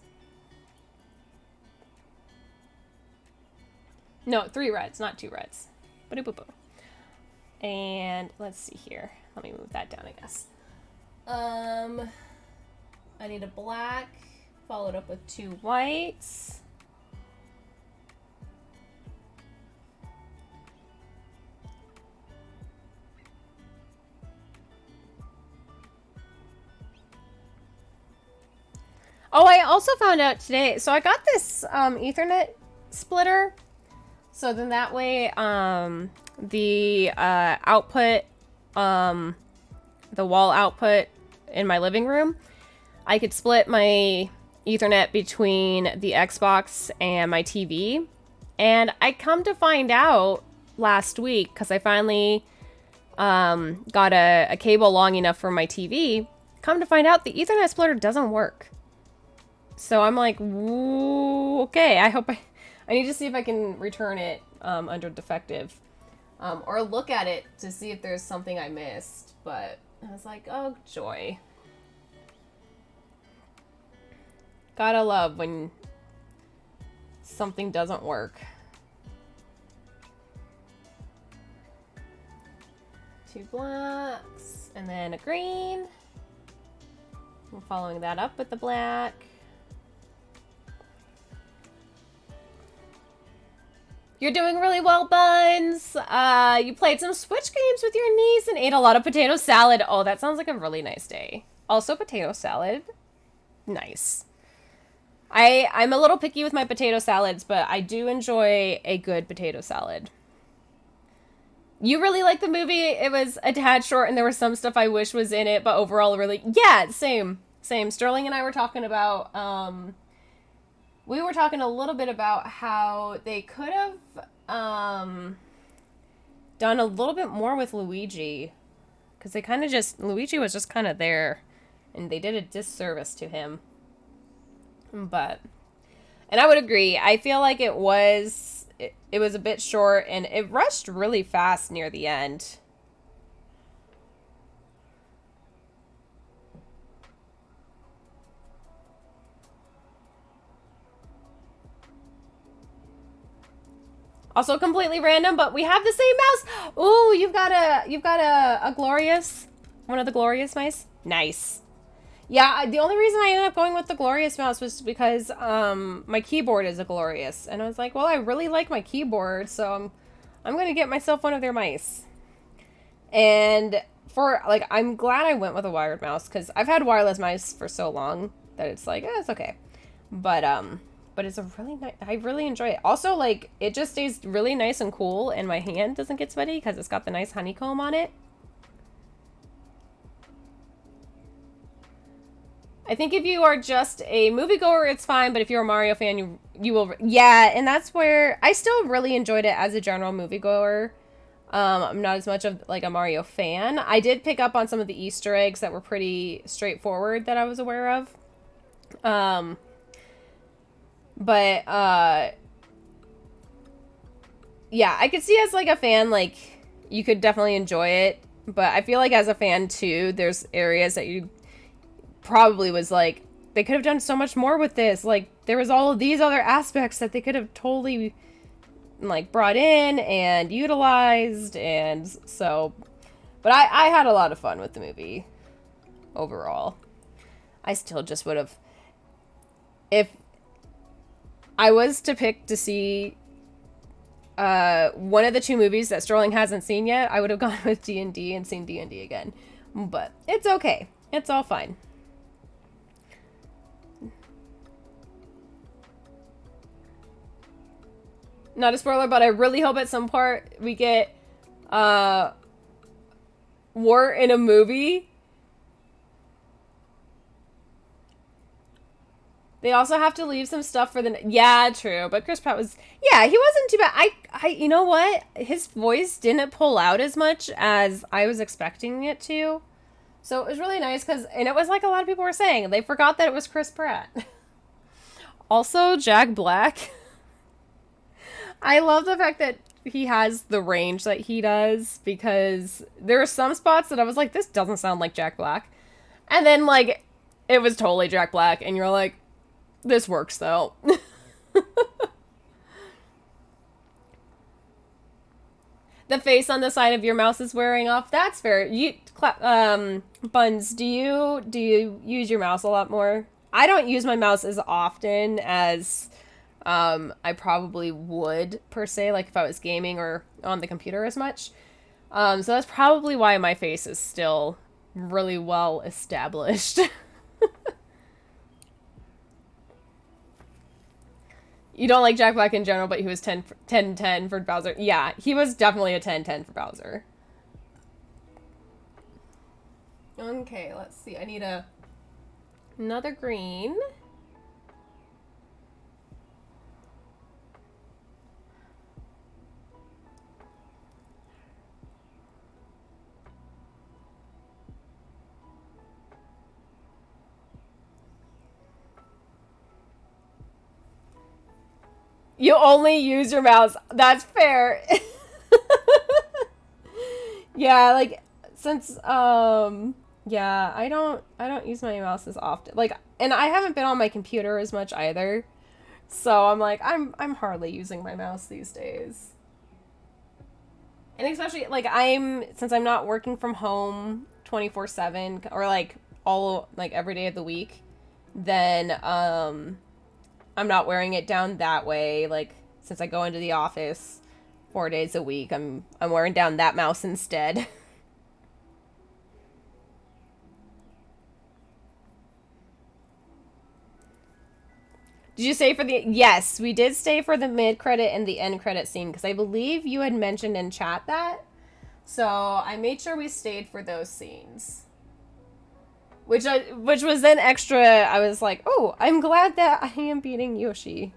No, 3 reds, not 2 reds. Ba-do-boo-boo. And let's see here. Let me move that down, I guess. I need a black, followed up with 2 whites. Oh, I also found out today, so I got this Ethernet splitter. So then that way the output, the wall output in my living room, I could split my Ethernet between the Xbox and my TV. And I come to find out last week, because I finally got a cable long enough for my TV, come to find out the Ethernet splitter doesn't work. So I'm like, woo, okay, I need to see if I can return it under defective. Or look at it to see if there's something I missed. But I was like, oh, joy. Gotta love when something doesn't work. 2 blacks, and then a green. I'm following that up with the black. You're doing really well, Buns. You played some Switch games with your niece and ate a lot of potato salad. Oh, that sounds like a really nice day. Also, potato salad. Nice. I'm a little picky with my potato salads, but I do enjoy a good potato salad. You really liked the movie. It was a tad short, and there was some stuff I wish was in it, but overall, really, yeah, same, same. Sterling and I were talking about. We were talking a little bit about how they could have done a little bit more with Luigi, because they kind of just Luigi was just kind of there, and they did a disservice to him. But, and I would agree. I feel like it was a bit short, and it rushed really fast near the end. Also completely random, but we have the same mouse. Ooh, you've got a glorious, one of the glorious mice. Nice. Yeah, the only reason I ended up going with the glorious mouse was because my keyboard is a glorious, and I was like, well, I really like my keyboard, so I'm gonna get myself one of their mice. And for like, I'm glad I went with a wired mouse because I've had wireless mice for so long that it's like, it's okay. But it's a really nice, I really enjoy it. Also, like, it just stays really nice and cool, and my hand doesn't get sweaty because it's got the nice honeycomb on it. I think if you are just a moviegoer, it's fine, but if you're a Mario fan, you will, yeah, and that's where, I still really enjoyed it as a general moviegoer. I'm not as much of, like, a Mario fan. I did pick up on some of the Easter eggs that were pretty straightforward that I was aware of. But, yeah, I could see as, like, a fan, like, you could definitely enjoy it. But I feel like as a fan, too, there's areas that you probably was like, they could have done so much more with this. Like, there was all of these other aspects that they could have totally, like, brought in and utilized. And so, but I had a lot of fun with the movie overall. I still just would have, if I was to pick to see one of the two movies that Sterling hasn't seen yet, I would have gone with D&D and seen D&D again. But it's okay. It's all fine. Not a spoiler, but I really hope at some part we get war in a movie. They also have to leave some stuff for the... Yeah, true. But Chris Pratt was... Yeah, he wasn't too bad. You know what? His voice didn't pull out as much as I was expecting it to. So it was really nice because... And it was like a lot of people were saying. They forgot that it was Chris Pratt. Also, Jack Black. I love the fact that he has the range that he does. Because there are some spots that I was like, this doesn't sound like Jack Black. And then, like, it was totally Jack Black. And you're like... This works, though. The face on the side of your mouse is wearing off. That's fair. Buns, do you use your mouse a lot more? I don't use my mouse as often as I probably would, per se, like if I was gaming or on the computer as much. So that's probably why my face is still really well established. You don't like Jack Black in general, but he was 10-10 for Bowser. Yeah, he was definitely a 10-10 for Bowser. Okay, let's see. I need another green. You only use your mouse. That's fair. Yeah, like since yeah, I don't use my mouse as often. Like, and I haven't been on my computer as much either. So I'm like I'm hardly using my mouse these days. And especially like since I'm not working from home 24/7 or like every day of the week, then I'm not wearing it down that way. Like, since I go into the office 4 days a week, I'm wearing down that mouse instead. Did you stay for the... Yes, we did stay for the mid-credit and the end credit scene, because I believe you had mentioned in chat that. So I made sure we stayed for those scenes. Which was then extra, I was like, oh, I'm glad that I am beating Yoshi.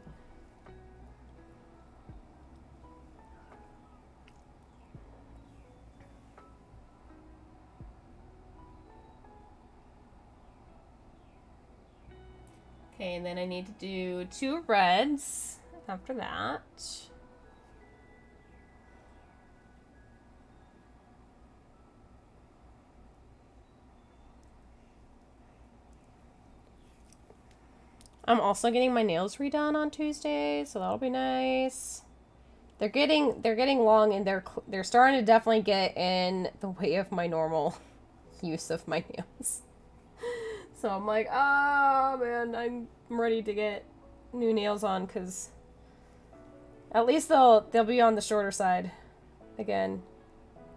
Okay, and then I need to do 2 reds after that. I'm also getting my nails redone on Tuesday, so that'll be nice. They're getting long, and they're starting to definitely get in the way of my normal use of my nails. So I'm like, oh man, I'm ready to get new nails on, because at least they'll be on the shorter side again.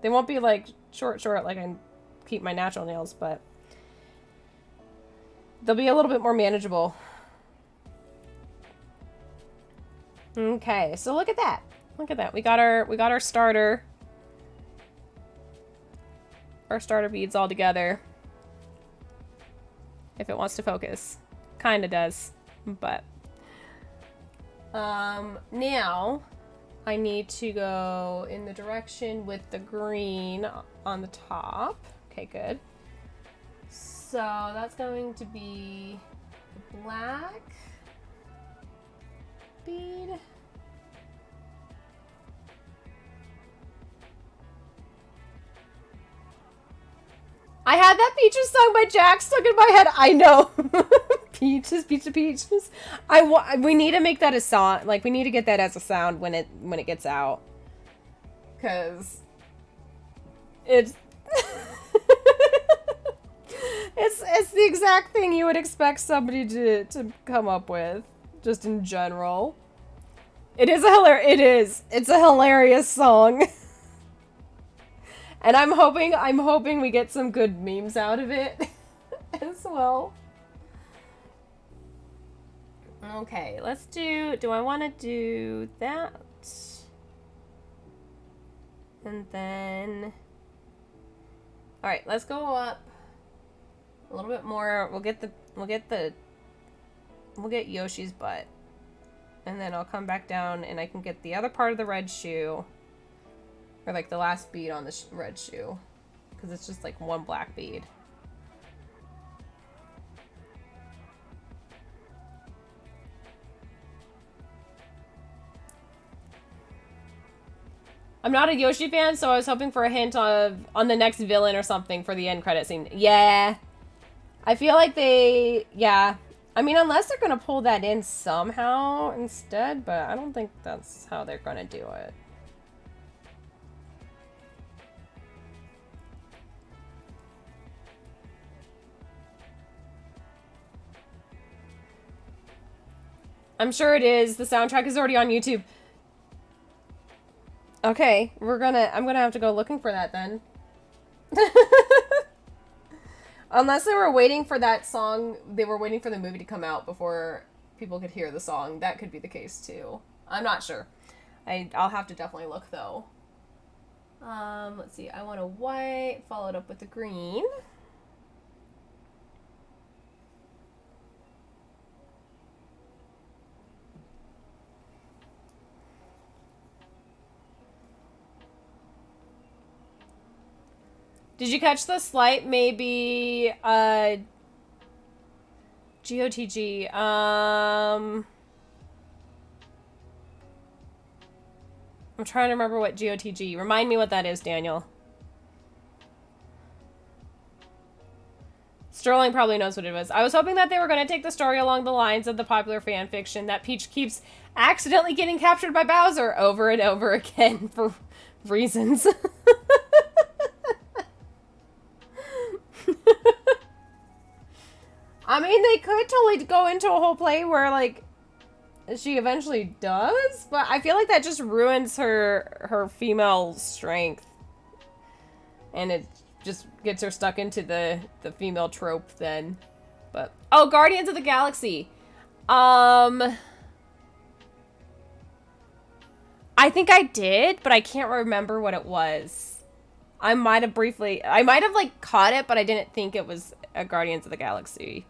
They won't be like short like I keep my natural nails, but they'll be a little bit more manageable. Okay, so look at that. Look at that. We got our starter. Our starter beads all together. If it wants to focus. Kinda does. But now I need to go in the direction with the green on the top. Okay, good. So that's going to be the black bead. I had that Peaches song by Jack stuck in my head. I know. Peaches, peaches. We need to make that a song. Like, we need to get that as a sound when it gets out. Cause it's it's the exact thing you would expect somebody to come up with, just in general. It's a hilarious song. And I'm hoping we get some good memes out of it as well. Okay, let's do I want to do that? And then, all right, let's go up a little bit more. We'll get Yoshi's butt. And then I'll come back down and I can get the other part of the red shoe. Or like the last bead on the red shoe. Because it's just like one black bead. I'm not a Yoshi fan, so I was hoping for a hint on the next villain or something for the end credit scene. Yeah. I feel like yeah. I mean, unless they're going to pull that in somehow instead, but I don't think that's how they're going to do it. I'm sure it is. The soundtrack is already on YouTube. Okay, I'm gonna have to go looking for that then. Unless they were waiting for that song, they were waiting for the movie to come out before people could hear the song. That could be the case too. I'm not sure. I'll have to definitely look though. Let's see. I want a white, followed up with the green. Did you catch the slight maybe GOTG? I'm trying to remember what GOTG. Remind me what that is, Daniel. Sterling probably knows what it was. I was hoping that they were going to take the story along the lines of the popular fan fiction that Peach keeps accidentally getting captured by Bowser over and over again for reasons. I mean, they could totally go into a whole play where, like, she eventually does, but I feel like that just ruins her female strength. And it just gets her stuck into the female trope then. But, oh, Guardians of the Galaxy. I think I did, but I can't remember what it was. I might have like caught it, but I didn't think it was a Guardians of the Galaxy.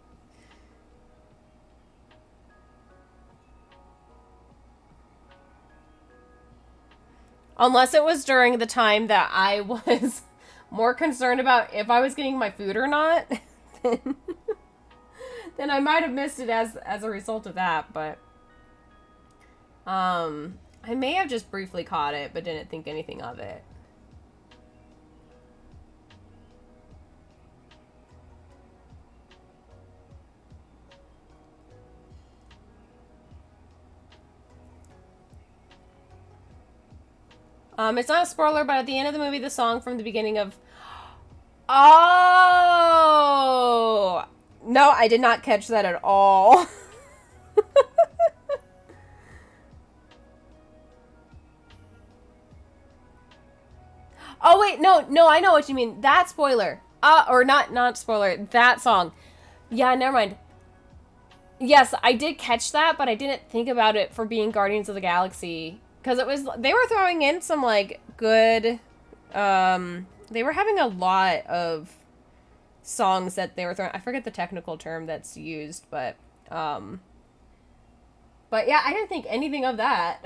Unless it was during the time that I was more concerned about if I was getting my food or not, then, then I might have missed it as a result of that, but I may have just briefly caught it but didn't think anything of it. It's not a spoiler, but at the end of the movie, the song from the beginning of... Oh! No, I did not catch that at all. Oh, wait, no, I know what you mean. That spoiler. Or not spoiler, that song. Yeah, never mind. Yes, I did catch that, but I didn't think about it for being Guardians of the Galaxy. Because they were throwing in some, like, good, they were having a lot of songs that they were throwing. I forget the technical term that's used, but yeah, I didn't think anything of that.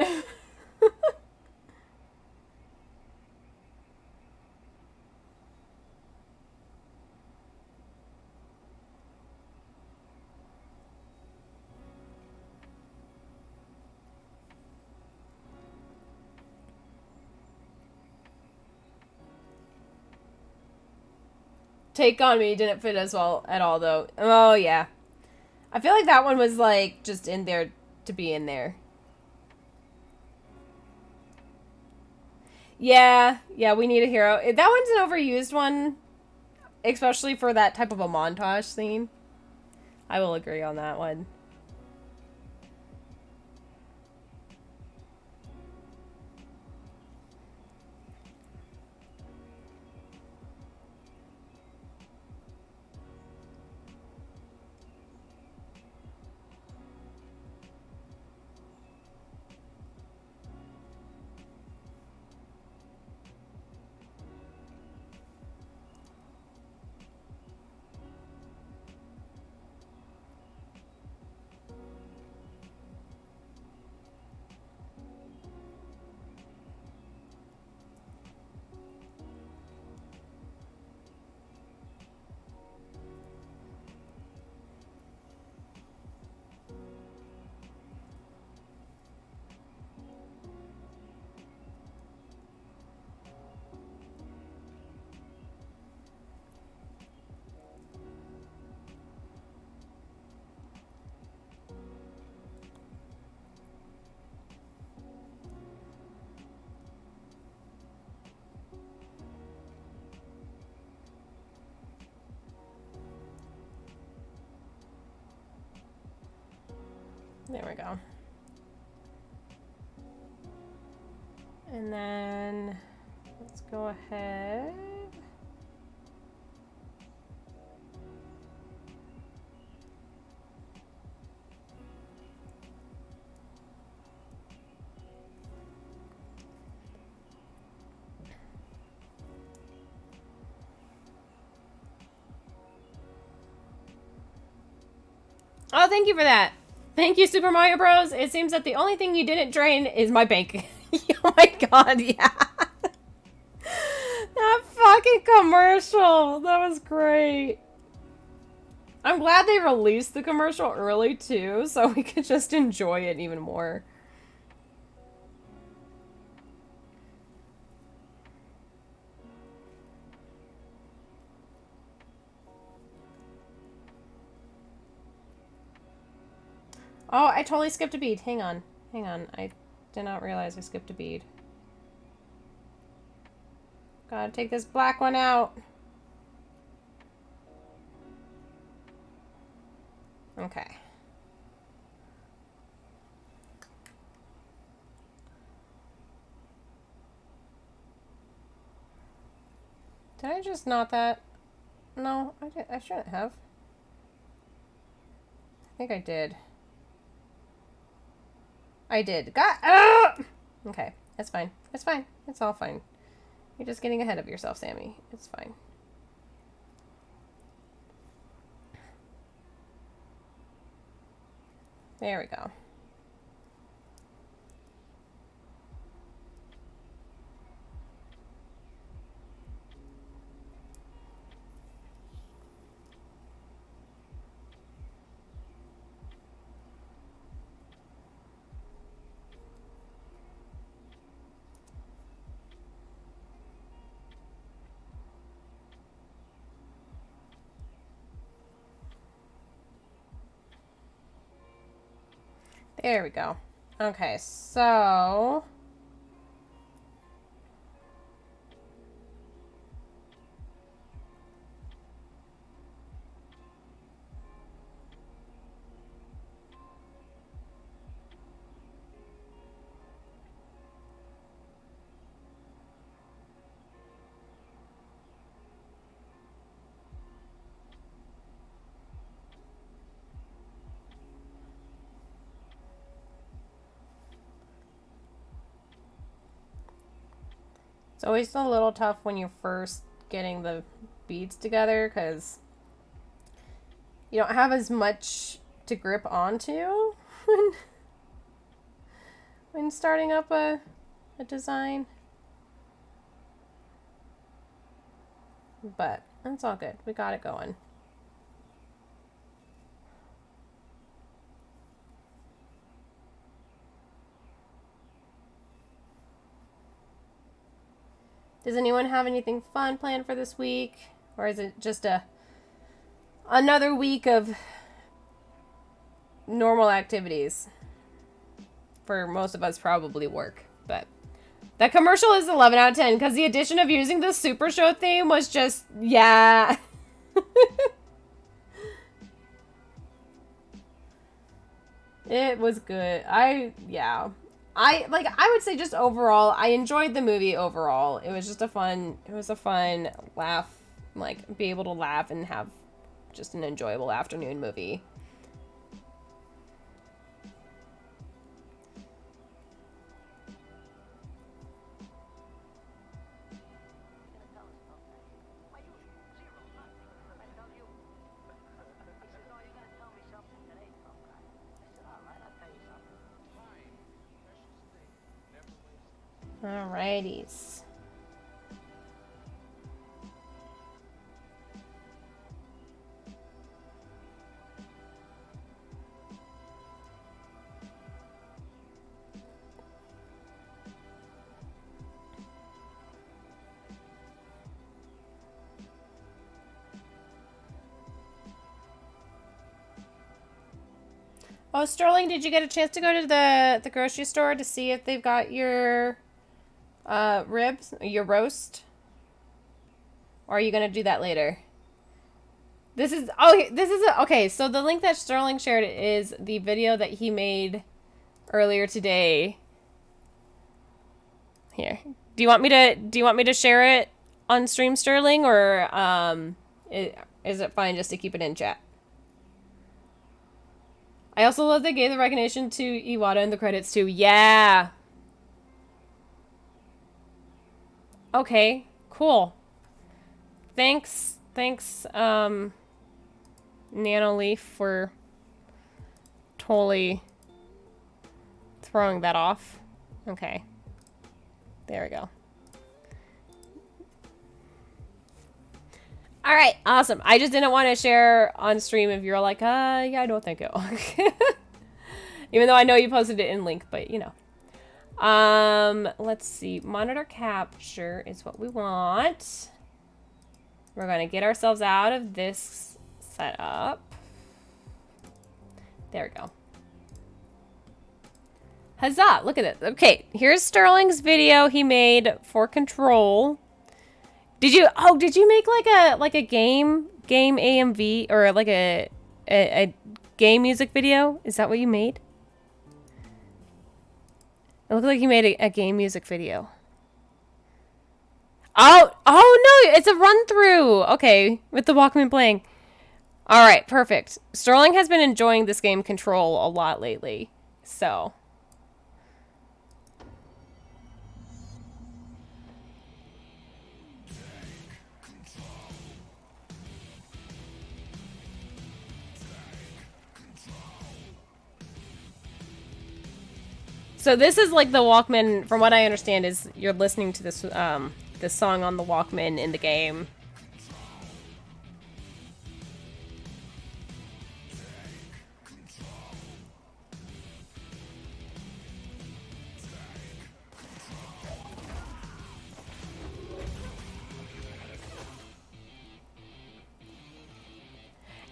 Take On Me didn't fit as well at all, though. Oh, yeah. I feel like that one was, like, just in there to be in there. Yeah, We Need a Hero. That one's an overused one, especially for that type of a montage scene. I will agree on that one. There we go. And then let's go ahead. Oh, thank you for that. Thank you, Super Mario Bros. It seems that the only thing you didn't drain is my bank. Oh my god, yeah. That fucking commercial. That was great. I'm glad they released the commercial early, too, so we could just enjoy it even more. Oh, I totally skipped a bead. Hang on. I did not realize I skipped a bead. Gotta take this black one out. Okay. Did I just knot that? No, I shouldn't have. I think I did. I did. Okay, that's fine. It's fine. It's all fine. You're just getting ahead of yourself, Sammy. It's fine. There we go. There we go. Okay, so... It's always a little tough when you're first getting the beads together because you don't have as much to grip onto when starting up a design. But that's all good. We got it going. Does anyone have anything fun planned for this week? Or is it just another week of normal activities? For most of us, probably work. But that commercial is 11 out of 10 because the addition of using the Super Show theme was just, yeah. It was good. Yeah. I would say just overall, I enjoyed the movie overall. It was a fun laugh, like be able to laugh and have just an enjoyable afternoon movie. Alrighties. Oh, Sterling, did you get a chance to go to the grocery store to see if they've got your ribs, your roast? Or are you gonna do that later? Okay, so the link that Sterling shared is the video that he made earlier today. Here. Do you want me to share it on stream, Sterling, or is it fine just to keep it in chat? I also love they gave the recognition to Iwata in the credits too. Yeah. Okay, cool. Thanks, Nanoleaf for totally throwing that off. Okay. There we go. All right, awesome. I just didn't want to share on stream if you're like, yeah, I don't think it. Even though I know you posted it in link, but you know. Let's see. Monitor capture is what we want. We're going to get ourselves out of this setup. There we go. Huzzah! Look at it. Okay, here's Sterling's video he made for Control. Did you make like a game AMV or like a game music video? Is that what you made? It looked like you made a game music video. Oh no, it's a run through. Okay, with the Walkman playing. All right, perfect. Sterling has been enjoying this game Control a lot lately, so. So this is like the Walkman, from what I understand, is you're listening to this this song on the Walkman in the game.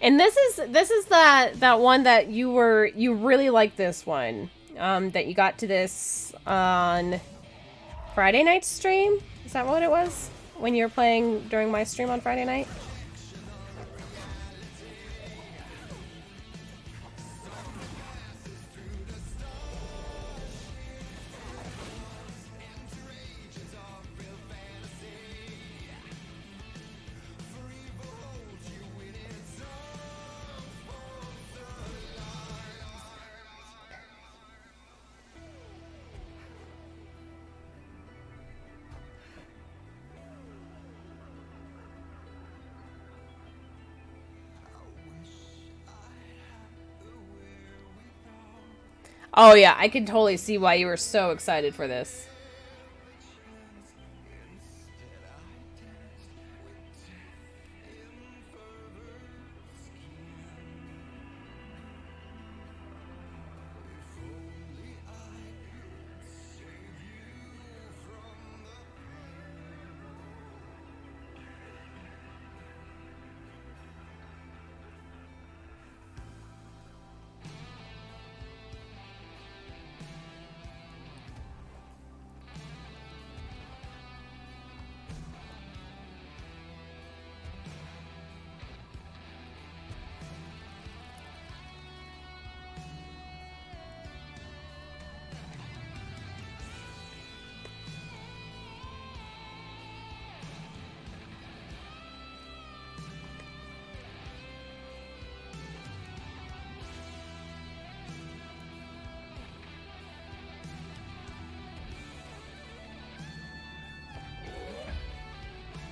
And this is that one that you really liked this one. That you got to this on Friday night stream? Is that what it was? When you were playing during my stream on Friday night? Oh yeah, I can totally see why you were so excited for this.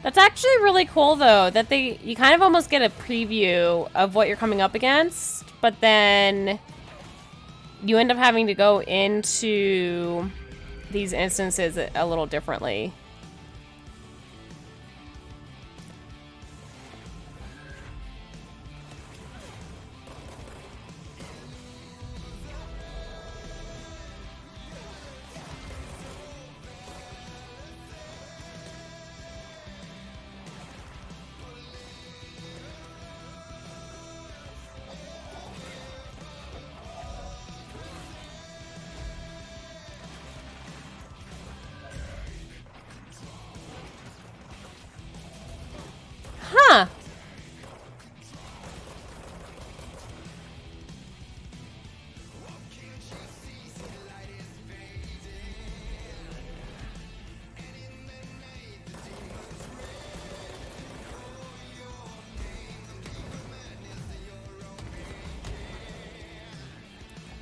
That's actually really cool, though, that you kind of almost get a preview of what you're coming up against, but then you end up having to go into these instances a little differently. Huh.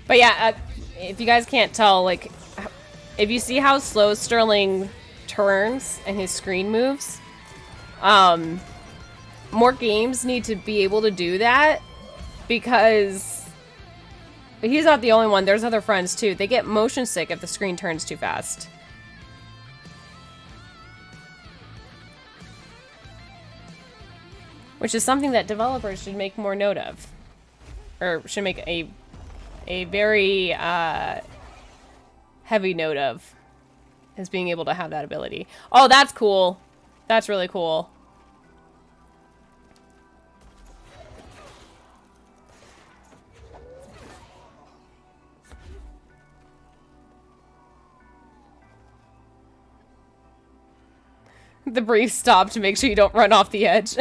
But yeah, if you guys can't tell, like, if you see how slow Sterling turns and his screen moves, more games need to be able to do that, because he's not the only one. There's other friends too. They get motion sick if the screen turns too fast. Which is something that developers should make more note of. Or should make a very heavy note of, is being able to have that ability. Oh, that's cool. That's really cool. The brief stop to make sure you don't run off the edge.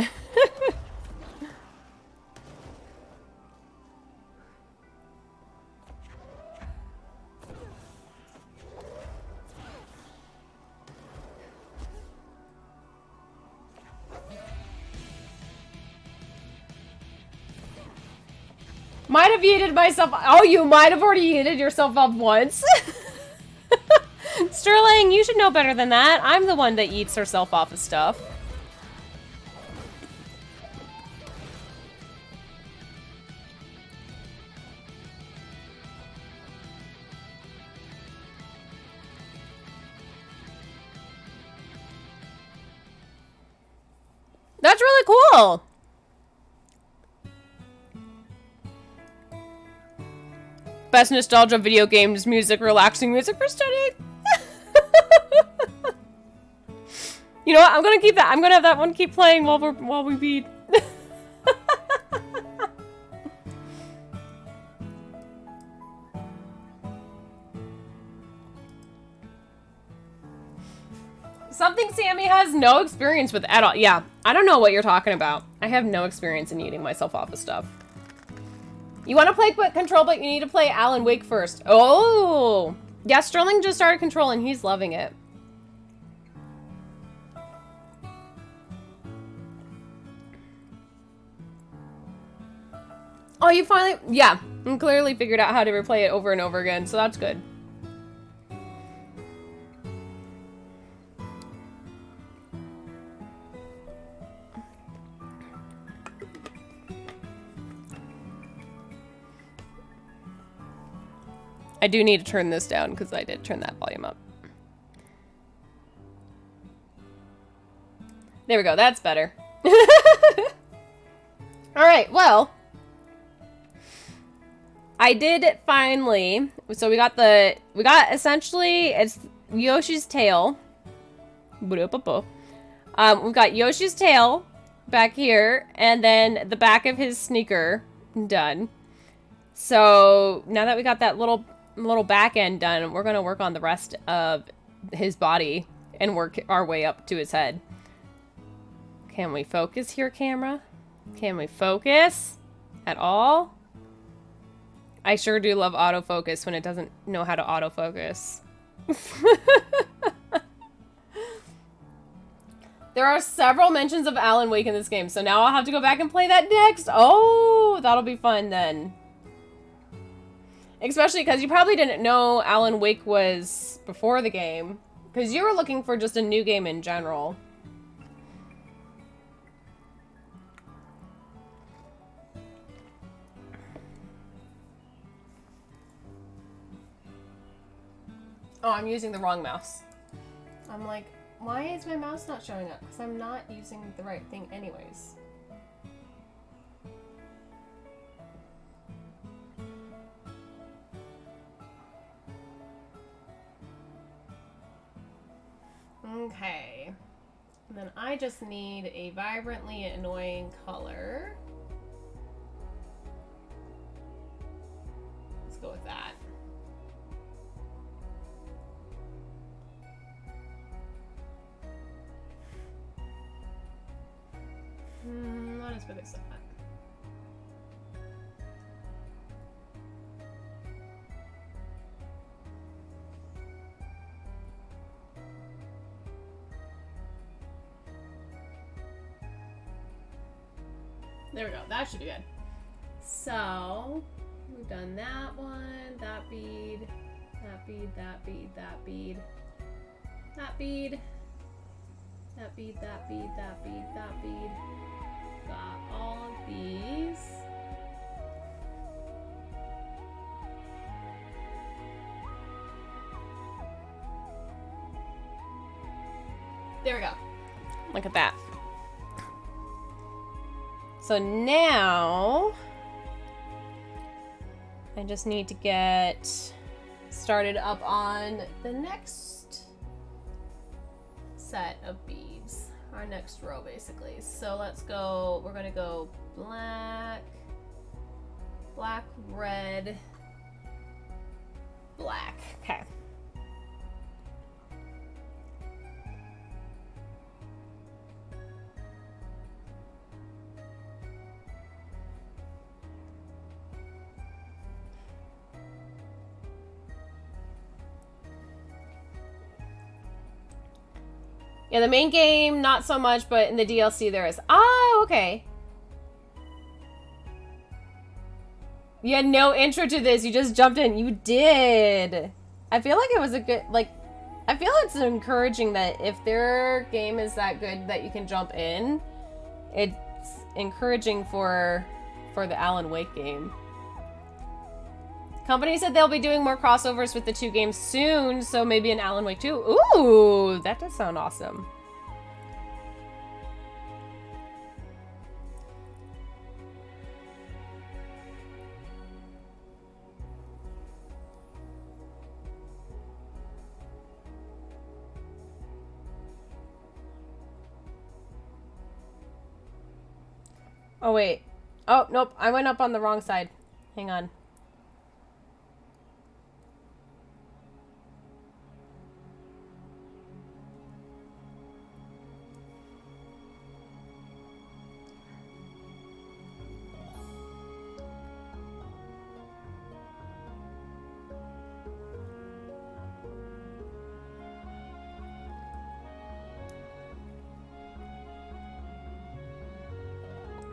Might have yeeted myself. Oh, you might have already yeeted yourself up once. Sterling, you should know better than that. I'm the one that eats herself off of stuff. That's really cool. Best nostalgia video games, music, relaxing music for studying. You know what? I'm gonna keep that. I'm gonna have that one keep playing while we bead. Something Sammy has no experience with at all. Yeah, I don't know what you're talking about. I have no experience in eating myself off of stuff. You want to play Quick Control, but you need to play Alan Wake first. Oh! Yeah, Sterling just started Control and he's loving it. Oh, you finally... Yeah, you clearly figured out how to replay it over and over again, so that's good. I do need to turn this down because I did turn that volume up. There we go. That's better. All right. Well, I did finally. So we got essentially it's Yoshi's tail. We've got Yoshi's tail back here, and then the back of his sneaker done. So now that we got that little back end done, we're gonna work on the rest of his body and work our way up to his head. Can we focus here, camera? Can we focus at all? I sure do love autofocus when it doesn't know how to autofocus. There are several mentions of Alan Wake in this game, so now I'll have to go back and play that next. Oh, that'll be fun then. Especially because you probably didn't know Alan Wake was before the game. Because you were looking for just a new game in general. Oh, I'm using the wrong mouse. I'm like, why is my mouse not showing up? Because I'm not using the right thing anyways. Okay. And then I just need a vibrantly annoying color. Let's go with that. Not as big as that. There we go. That should be good. So, we've done that one, that bead, that bead, that bead, that bead, that bead, that bead, that bead, that bead, that bead. Got all of these. There we go. Look at that. So now I just need to get started up on the next set of beads, our next row basically. So let's go, we're gonna go black, black, red, black. Okay. Yeah, the main game, not so much, but in the DLC there is. Oh, okay. You had no intro to this, you just jumped in. You did. I feel like it was a good, like, I feel it's encouraging that if their game is that good that you can jump in, it's encouraging for the Alan Wake game. Company said they'll be doing more crossovers with the two games soon, so maybe an Alan Wake 2. Ooh, that does sound awesome. Oh, wait. Oh, nope. I went up on the wrong side. Hang on.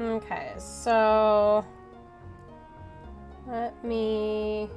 Okay, so let me...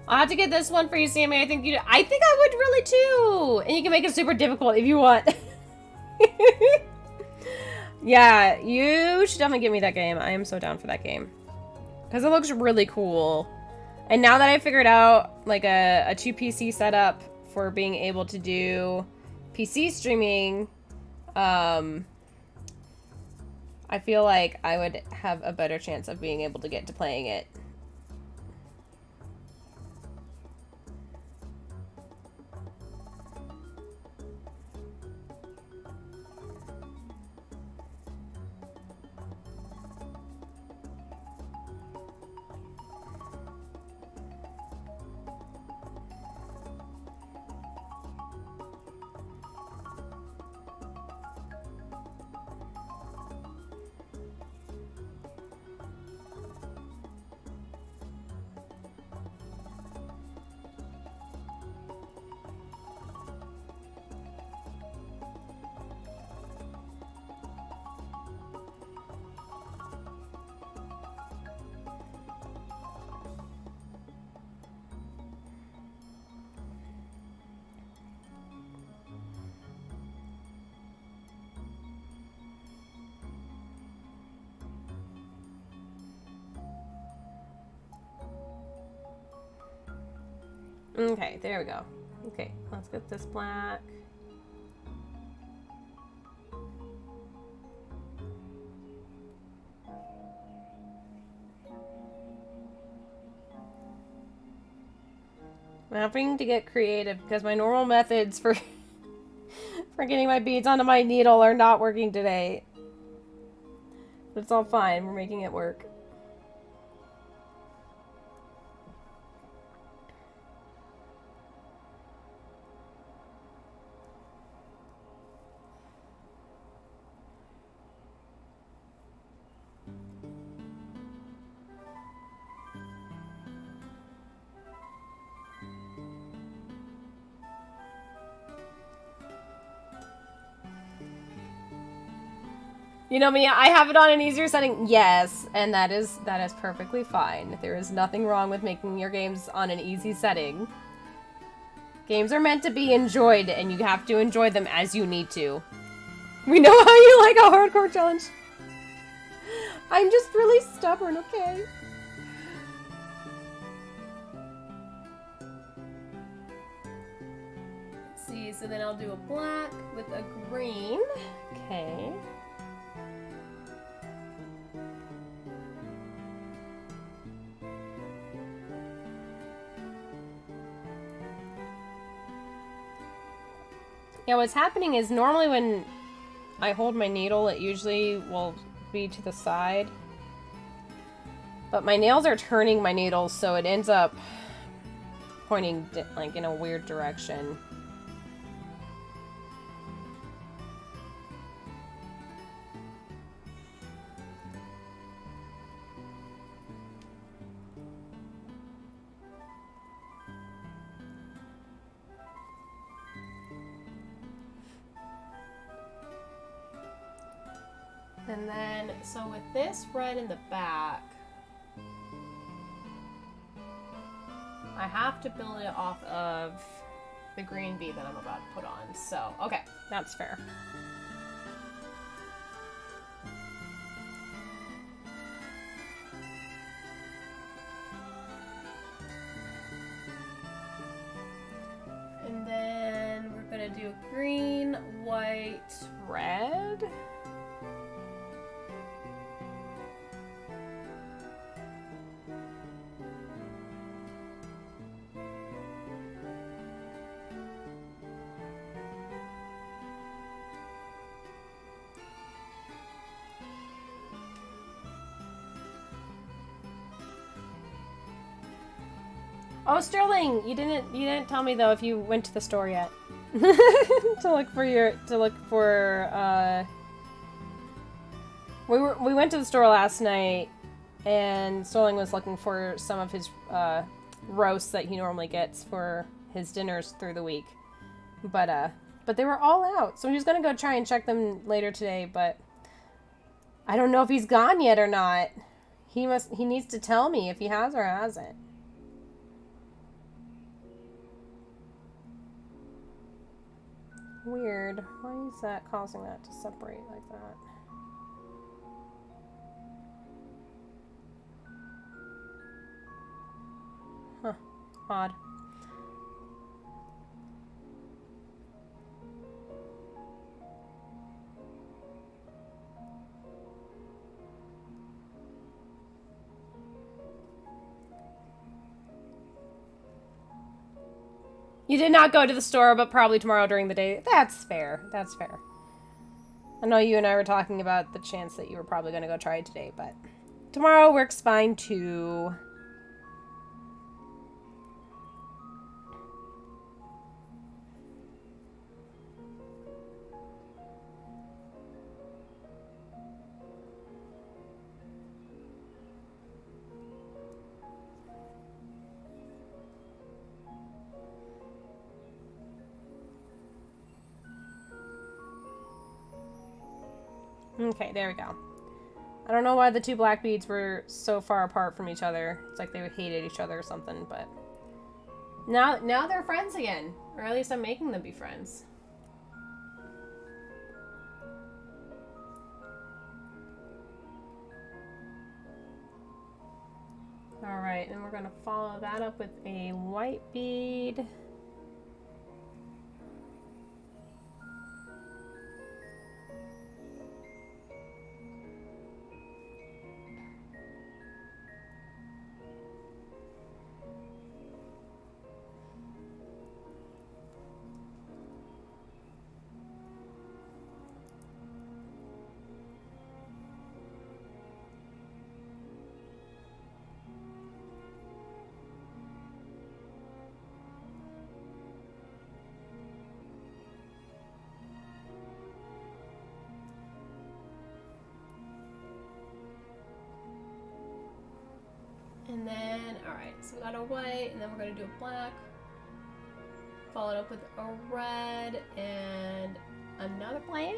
I'll have to get this one for you, Sammy. I think I would really too. And you can make it super difficult if you want. Yeah, you should definitely give me that game. I am so down for that game. Because it looks really cool. And now that I figured out like a 2 PC setup for being able to do PC streaming, I feel like I would have a better chance of being able to get to playing it. Okay, there we go. Okay, let's get this black. I'm having to get creative because my normal methods for for getting my beads onto my needle are not working today. But it's all fine. We're making it work. You know me, I have it on an easier setting. Yes, and that is perfectly fine. There is nothing wrong with making your games on an easy setting. Games are meant to be enjoyed, and you have to enjoy them as you need to. We know how you like a hardcore challenge. I'm just really stubborn, okay? Let's see, so then I'll do a black with a green. Okay. Yeah, what's happening is normally when I hold my needle, it usually will be to the side. But my nails are turning my needles, so it ends up pointing like in a weird direction. And then, so with this red in the back, I have to build it off of the green bead that I'm about to put on. So, okay, that's fair. And then we're gonna do green, white, red. Oh, Sterling, you didn't tell me though if you went to the store yet to look for we went to the store last night and Sterling was looking for some of his roasts that he normally gets for his dinners through the week. But they were all out. So he was going to go try and check them later today, but I don't know if he's gone yet or not. He needs to tell me if he has or hasn't. Weird. Why is that causing that to separate like that? Huh. Odd. You did not go to the store, but probably tomorrow during the day. That's fair. That's fair. I know you and I were talking about the chance that you were probably going to go try it today, but tomorrow works fine too. Okay, there we go. I don't know why the two black beads were so far apart from each other. It's like they hated each other or something, but now they're friends again. Or at least I'm making them be friends. Alright, and we're going to follow that up with a white bead. And then, alright, so we got a white, and then we're going to do a black. Followed up with a red, and another black.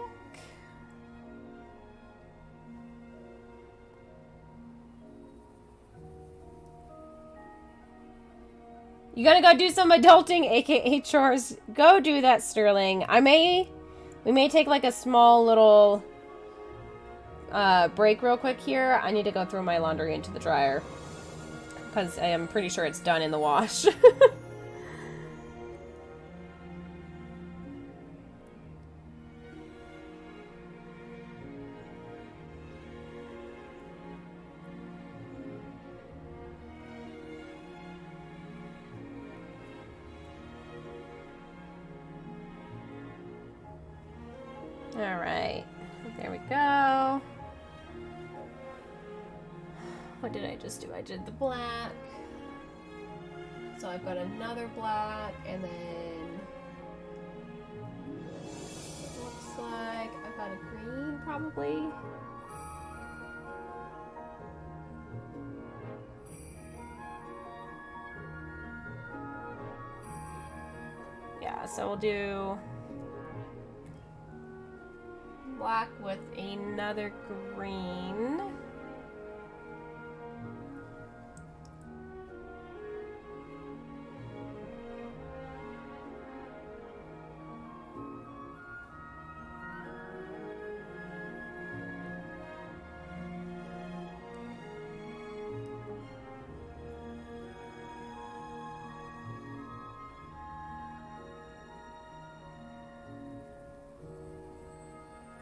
You gotta go do some adulting, aka chores. Go do that, Sterling. We may take like a small little break real quick here. I need to go throw my laundry into the dryer. Because I am pretty sure it's done in the wash. Alright. There we go. What did I just do? I did the black. So I've got another black, and then it looks like I've got a green probably. Yeah, so we'll do black with another green.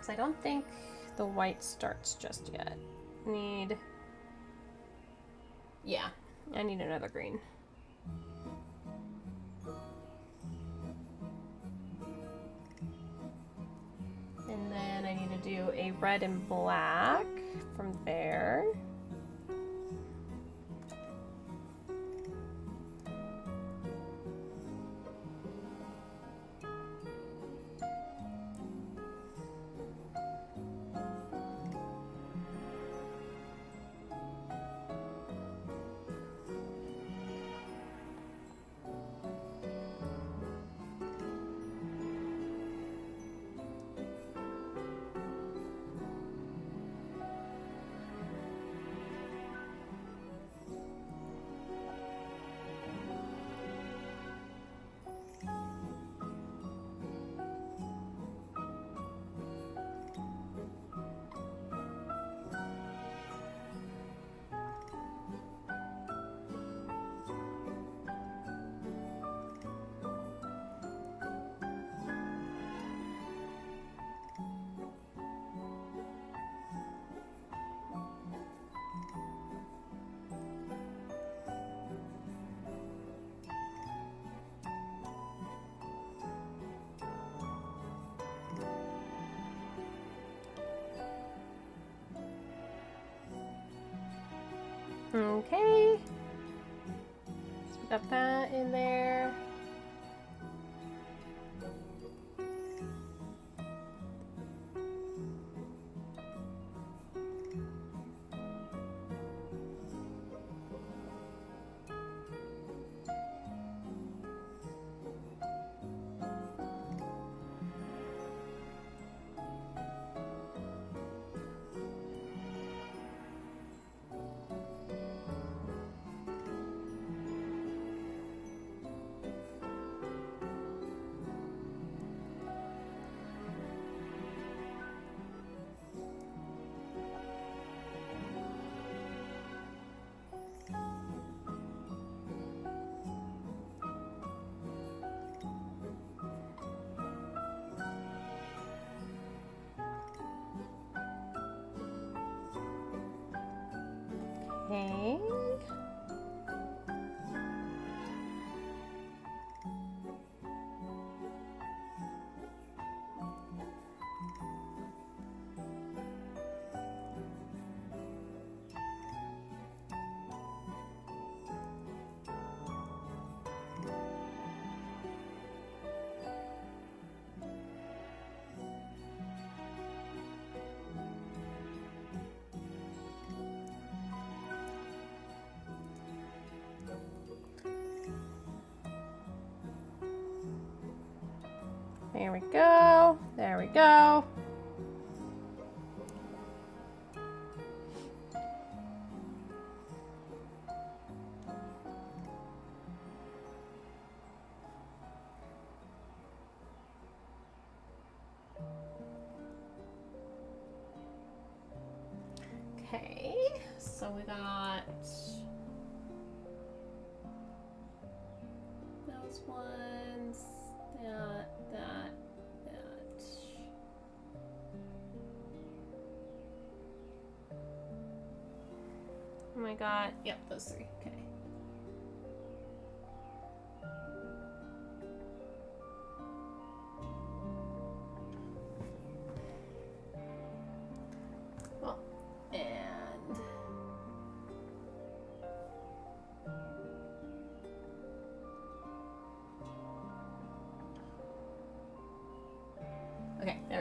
I don't think the white starts just yet. Yeah, I need another green. And then I need to do a red and black from there. Okay. So we got that in there. Okay. There we go. There we go. Okay, so we got those ones, that. Oh my god, yep, those three, okay.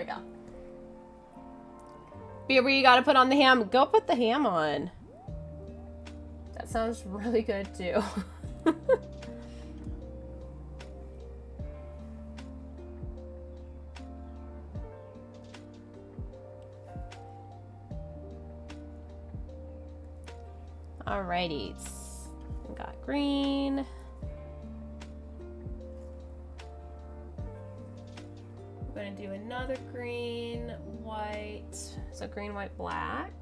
Sorry, Val. Beaver, you gotta put on the ham. Go put the ham on. That sounds really good too. Alrighty. We got green. We're gonna do another green, white. So green, white, black.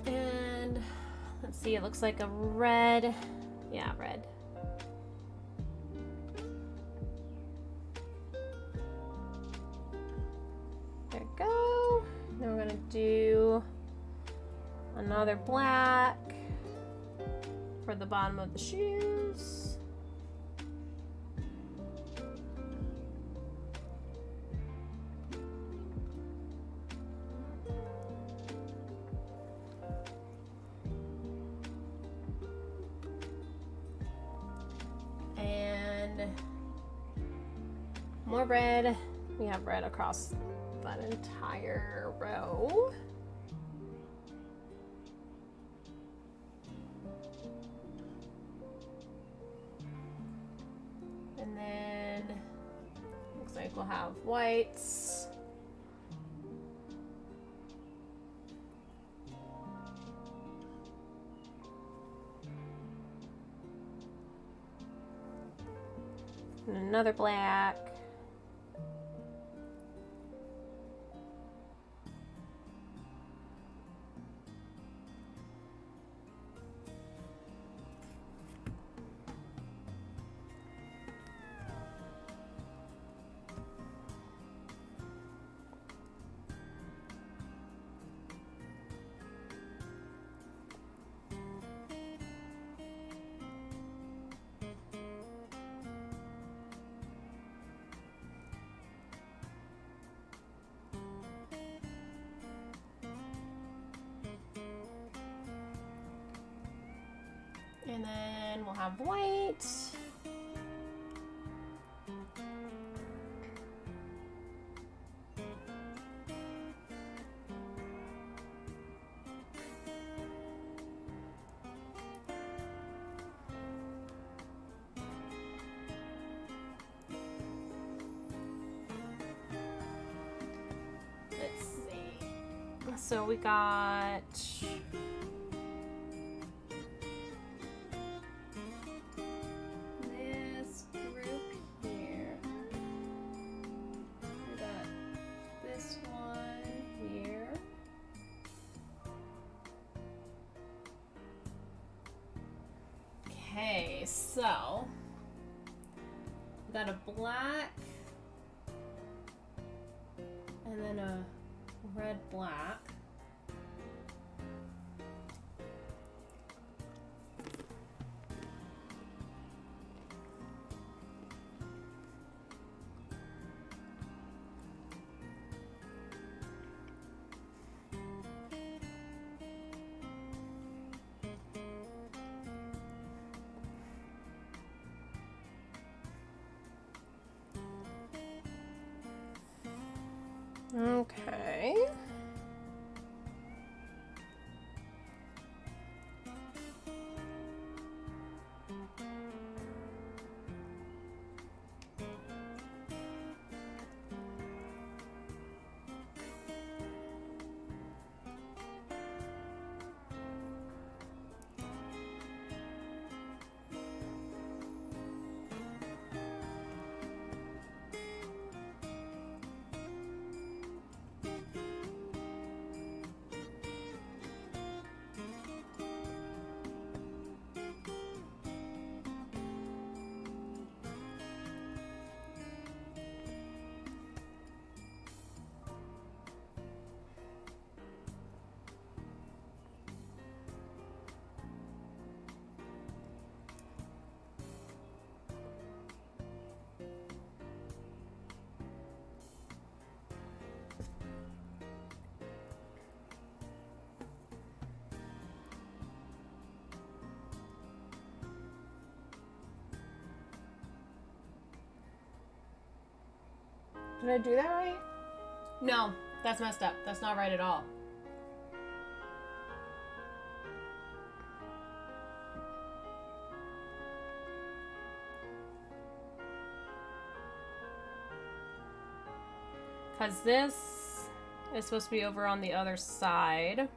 And let's see, it looks like a red. Yeah, red. There we go. Then we're gonna do another black for the bottom of the shoes. And more red. We have red across that entire row. And then looks like we'll have whites. And another black. And then we'll have white. Let's see. So we got this group here. We got this one here. Okay, so we got a black and then a red black. Okay. Did I do that right? No, that's messed up. That's not right at all. Because this is supposed to be over on the other side.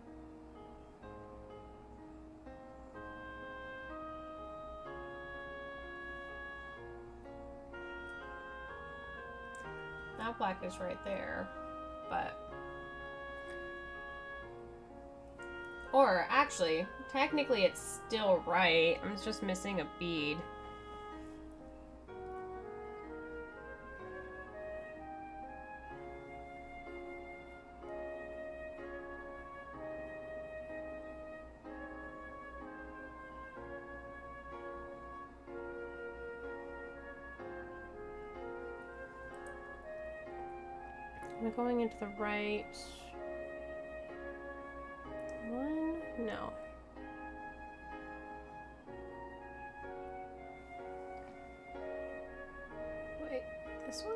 That black is right there, but... Or, actually, technically it's still right. I'm just missing a bead. Am I going into the right one? No. Wait, this one?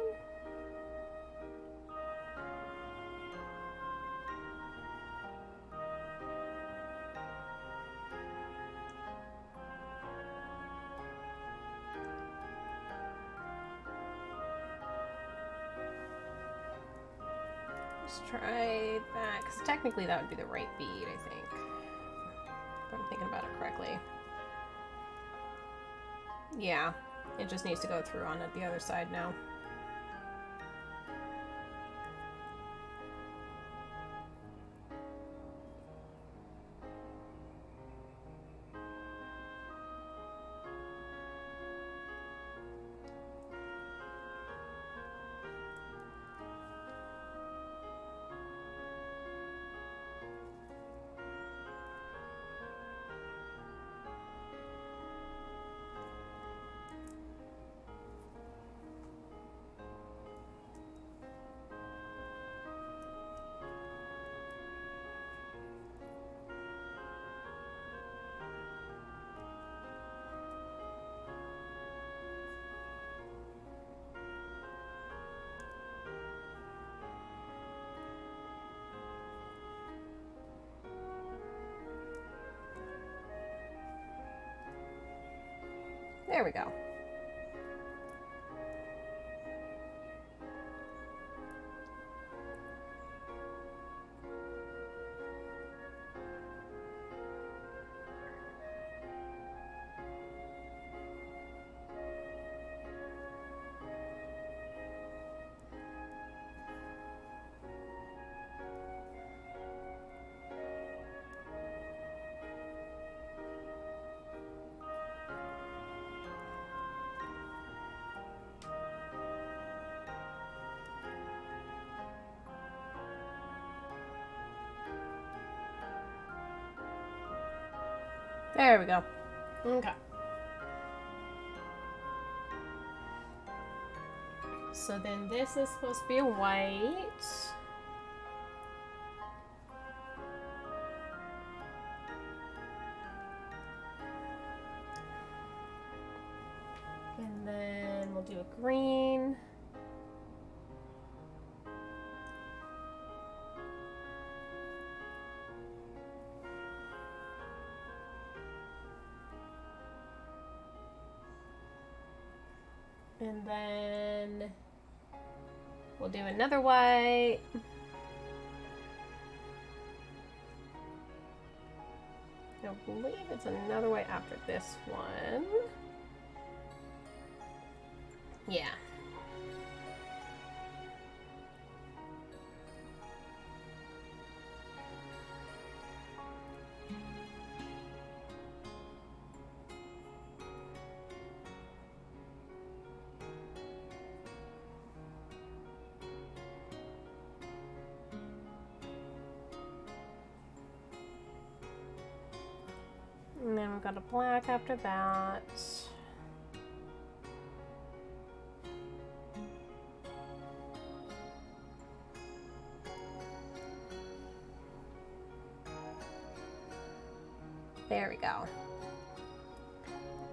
Let's try that, because technically that would be the right bead, I think. If I'm thinking about it correctly. Yeah, it just needs to go through on the other side now. There we go. There we go. Okay. So then this is supposed to be a white. And then we'll do a green. And then we'll do another white. I believe it's another white after this one. Yeah. And then we've got a black after that. There we go.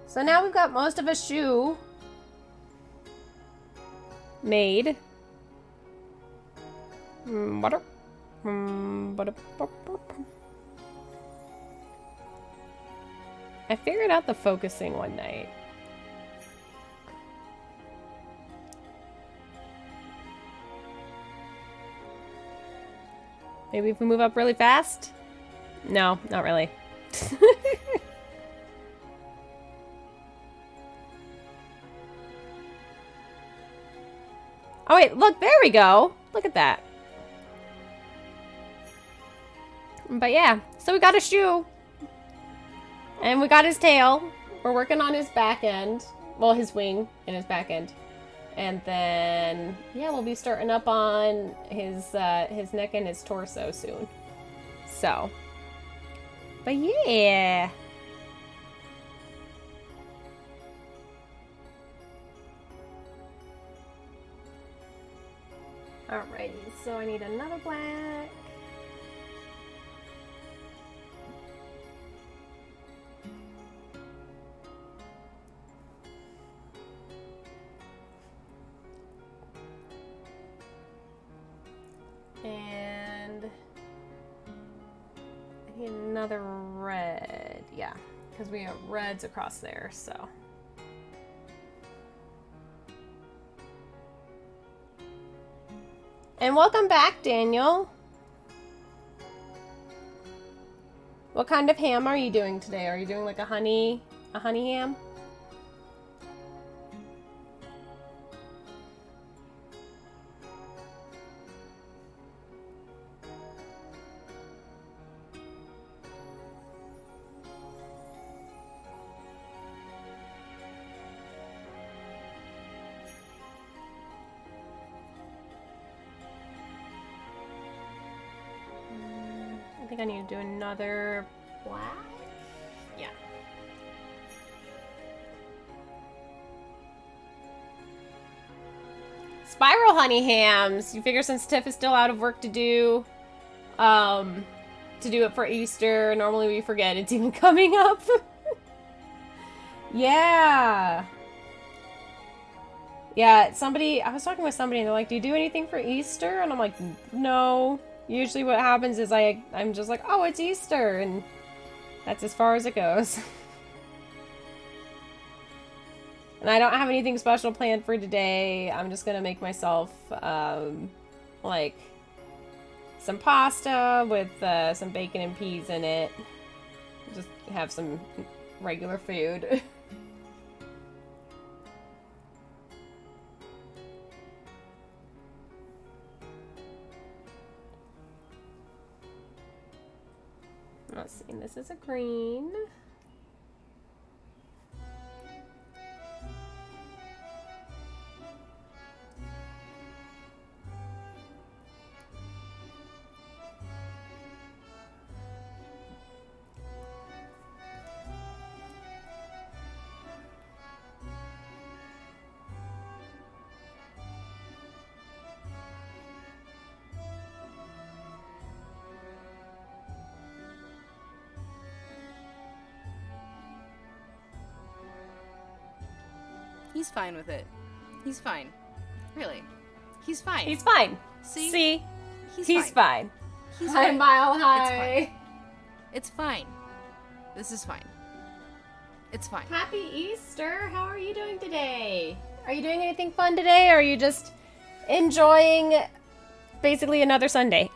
So now we've got most of a shoe made. Butter. I figured out the focusing one night. Maybe if we move up really fast? No, not really. Oh wait, look, there we go. Look at that. But yeah, so we got a shoe. And we got his tail. We're working on his back end. Well, his wing and his back end. And then, yeah, we'll be starting up on his neck and his torso soon. So, but yeah. Alrighty, so I need another black. And I need another red. Yeah, because we have reds across there, so. And welcome back, Daniel. What kind of ham are you doing today? Are you doing like a honey ham? I think I need to do another black. Yeah. Spiral honey hams. You figure since Tiff is still out of work to do it for Easter. Normally we forget it's even coming up. Yeah. Yeah, I was talking with somebody and they're like, do you do anything for Easter? And I'm like, no. Usually what happens is I'm just like, oh, it's Easter, and that's as far as it goes. And I don't have anything special planned for today. I'm just gonna make myself, like, some pasta with some bacon and peas in it. Just have some regular food. Let's see, this is a green. He's fine with it. He's fine. Really. He's fine. He's fine. See? He's fine. He's Hi, fine. Mile High. It's fine. This is fine. It's fine. Happy Easter. How are you doing today? Are you doing anything fun today, or are you just enjoying basically another Sunday?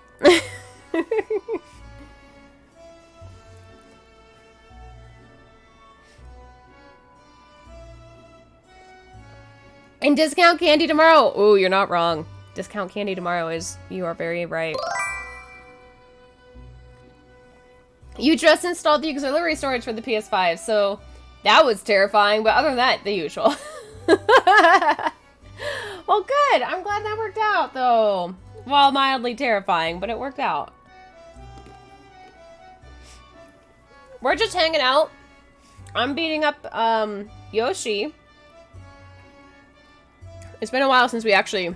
And discount candy tomorrow. Ooh, you're not wrong. Discount candy tomorrow you are very right. You just installed the auxiliary storage for the PS5, so that was terrifying, but other than that, the usual. Well, good. I'm glad that worked out, though. Well, mildly terrifying, but it worked out. We're just hanging out. I'm beating up, Yoshi. It's been a while since we actually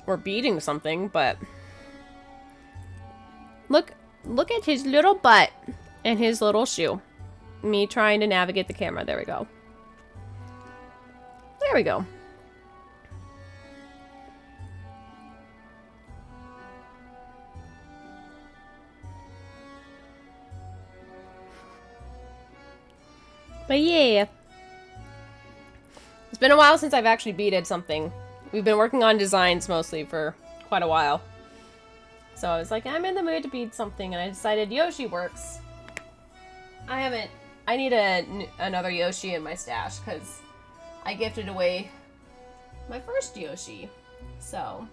were beating something, but look at his little butt and his little shoe. Me trying to navigate the camera. There we go. There we go. But yeah. It's been a while since I've actually beaded something. We've been working on designs mostly for quite a while. So I was like, I'm in the mood to bead something, and I decided Yoshi works. I need another Yoshi in my stash, because I gifted away my first Yoshi. So...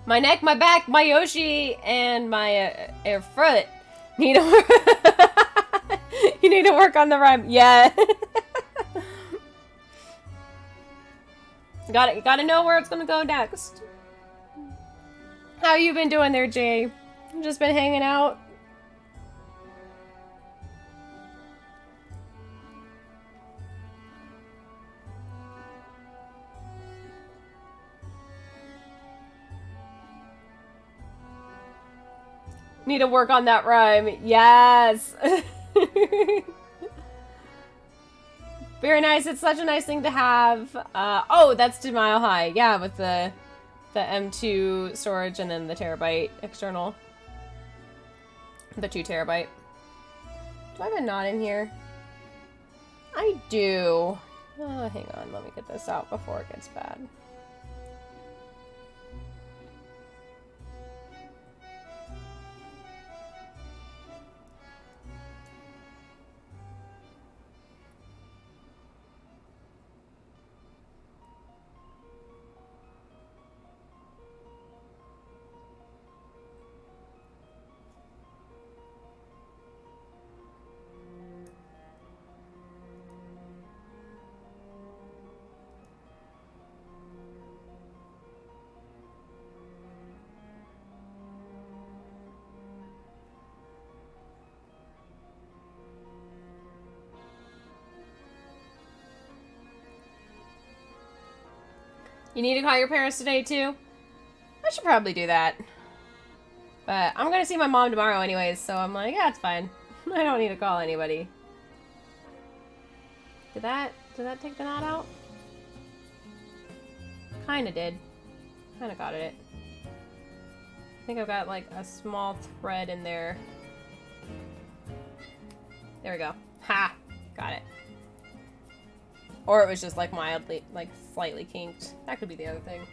my neck, my back, my Yoshi, and my foot need to work. You need to work on the rhyme. Yeah. Gotta know where it's gonna go next. How you been doing there, Jay? Just been hanging out? Need to work on that rhyme. Yes. Very nice. It's such a nice thing to have. Oh, that's to Mile High. Yeah, with the M2 storage and then the terabyte external. The 2 terabyte. Do I have a knot in here? I do. Oh, hang on. Let me get this out before it gets bad. You need to call your parents today, too? I should probably do that. But I'm gonna see my mom tomorrow anyways, so I'm like, yeah, it's fine. I don't need to call anybody. Did that take the knot out? Kinda did. Kinda got it. I think I've got, like, a small thread in there. There we go. Ha! Got it. Or it was just, like, mildly, like, slightly kinked. That could be the other thing.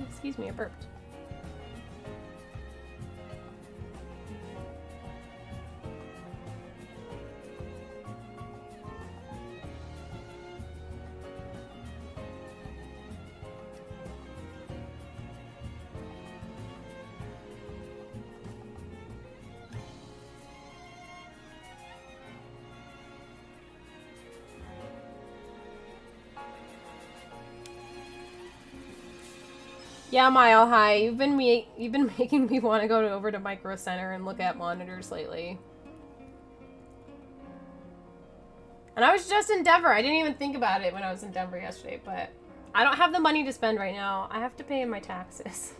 Excuse me, I burped. Yeah, Mile High, you've been making me want to go over to Micro Center and look at monitors lately. And I was just in Denver. I didn't even think about it when I was in Denver yesterday, but I don't have the money to spend right now. I have to pay my taxes.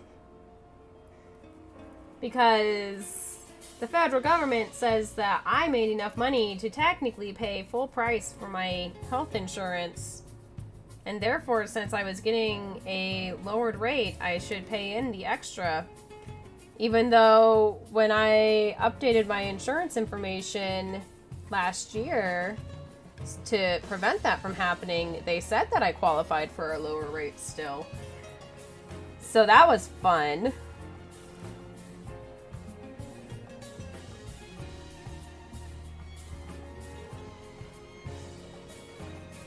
Because the federal government says that I made enough money to technically pay full price for my health insurance. And therefore, since I was getting a lowered rate, I should pay in the extra. Even though when I updated my insurance information last year to prevent that from happening, they said that I qualified for a lower rate still. So that was fun.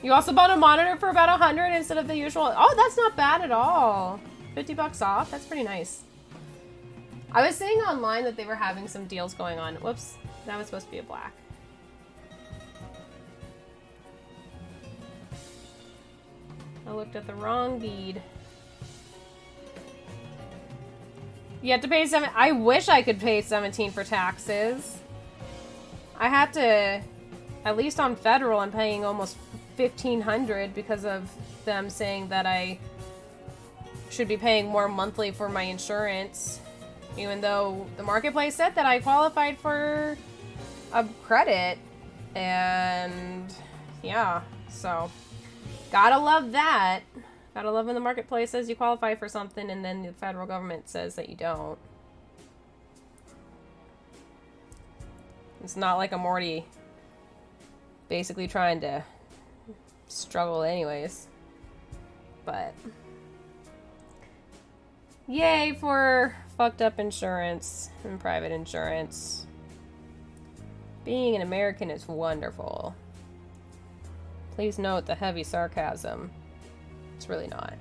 You also bought a monitor for about 100 instead of the usual. Oh, that's not bad at all. 50 bucks off. That's pretty nice. I was seeing online that they were having some deals going on. Whoops. That was supposed to be a black. I looked at the wrong bead. You have to pay I wish I could pay 17 for taxes. I had to, at least on federal, I'm paying almost $1,500 because of them saying that I should be paying more monthly for my insurance, even though the marketplace said that I qualified for a credit. And yeah, so gotta love that. Gotta love when the marketplace says you qualify for something and then the federal government says that you don't. It's not like I'm already basically trying to struggle anyways. But yay for fucked up insurance and private insurance. Being an American is wonderful. Please note the heavy sarcasm. It's really not.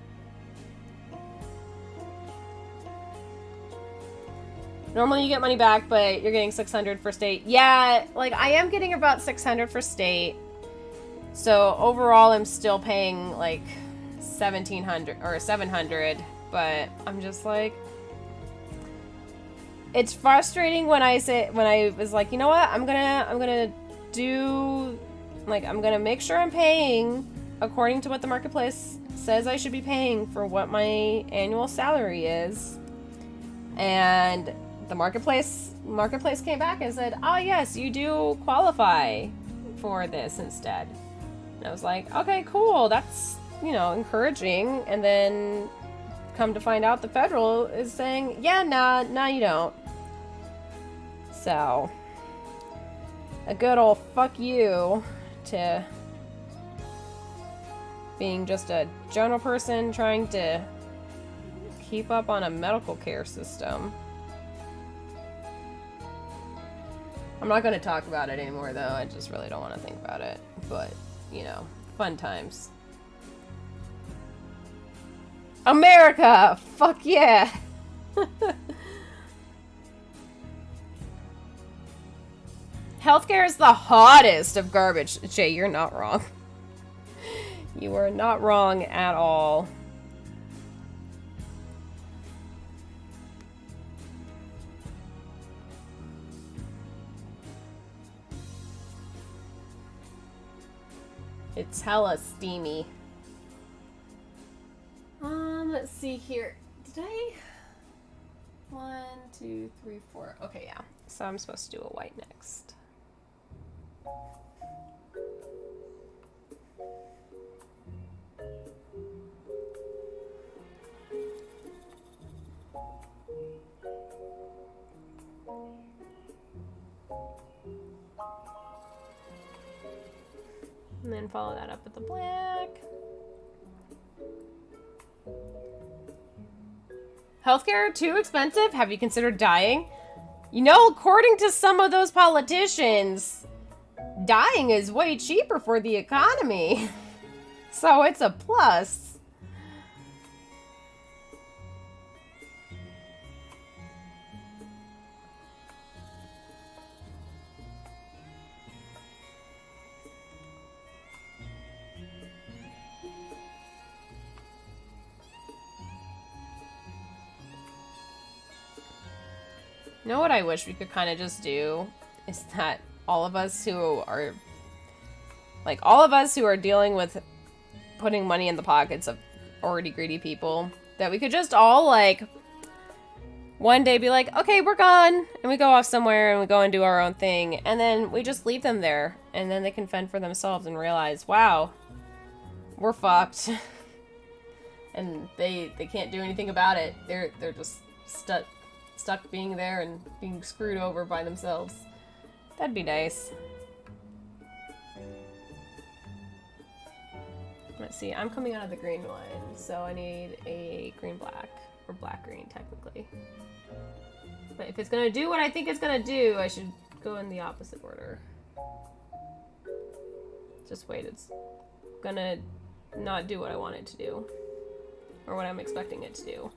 Normally you get money back, but you're getting $600 for state. Yeah, like I am getting about $600 for state. So overall I'm still paying like $1,700 or $700, but I'm just like, it's frustrating when I was like, you know what, I'm gonna do, like, I'm gonna make sure I'm paying according to what the marketplace says I should be paying for what my annual salary is. And the marketplace came back and said, oh yes, you do qualify for this instead. And I was like, okay, cool, that's, you know, encouraging. And then come to find out the federal is saying, yeah, nah, you don't. So, a good old fuck you to being just a general person trying to keep up on a medical care system. I'm not going to talk about it anymore, though. I just really don't want to think about it. But, you know, fun times. America! Fuck yeah! Healthcare is the hottest of garbage. Jay, you're not wrong. You are not wrong at all. It's hella steamy. Let's see here. Did I? 1, 2, 3, 4. Okay, yeah. So I'm supposed to do a white next. And then follow that up with the black. Healthcare too expensive? Have you considered dying? You know, according to some of those politicians, dying is way cheaper for the economy. So it's a plus. You know what I wish we could kind of just do is that all of us who are dealing with putting money in the pockets of already greedy people, that we could just all like one day be like, okay, we're gone, and we go off somewhere and we go and do our own thing, and then we just leave them there, and then they can fend for themselves and realize, wow, we're fucked. And they can't do anything about it. They're just stuck being there and being screwed over by themselves. That'd be nice. Let's see, I'm coming out of the green one, so I need a green-black, or black-green, technically. But if it's gonna do what I think it's gonna do, I should go in the opposite order. Just wait, it's gonna not do what I want it to do. Or what I'm expecting it to do.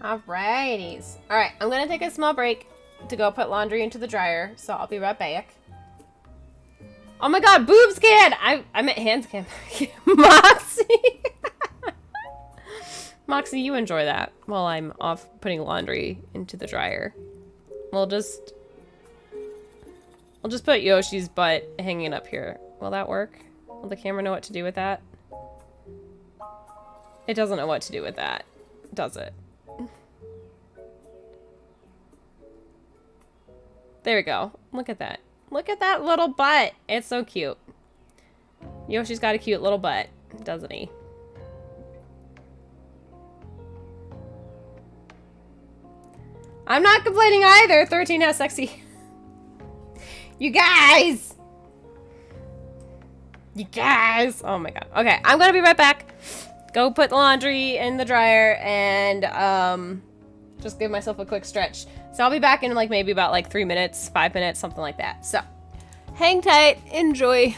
Alrighties. Alright, I'm gonna take a small break to go put laundry into the dryer, so I'll be right back. Oh my god, boobs can! I meant hands can. Moxie! Moxie, you enjoy that while I'm off putting laundry into the dryer. We'll just put Yoshi's butt hanging up here. Will that work? Will the camera know what to do with that? It doesn't know what to do with that, does it? There we go. Look at that. Look at that little butt. It's so cute. Yoshi's got a cute little butt, doesn't he? I'm not complaining either. 13 has sexy. You guys! You guys! Oh my god. Okay, I'm gonna be right back. Go put the laundry in the dryer and just give myself a quick stretch. So I'll be back in like maybe about like 3 minutes, 5 minutes, something like that. So hang tight, enjoy.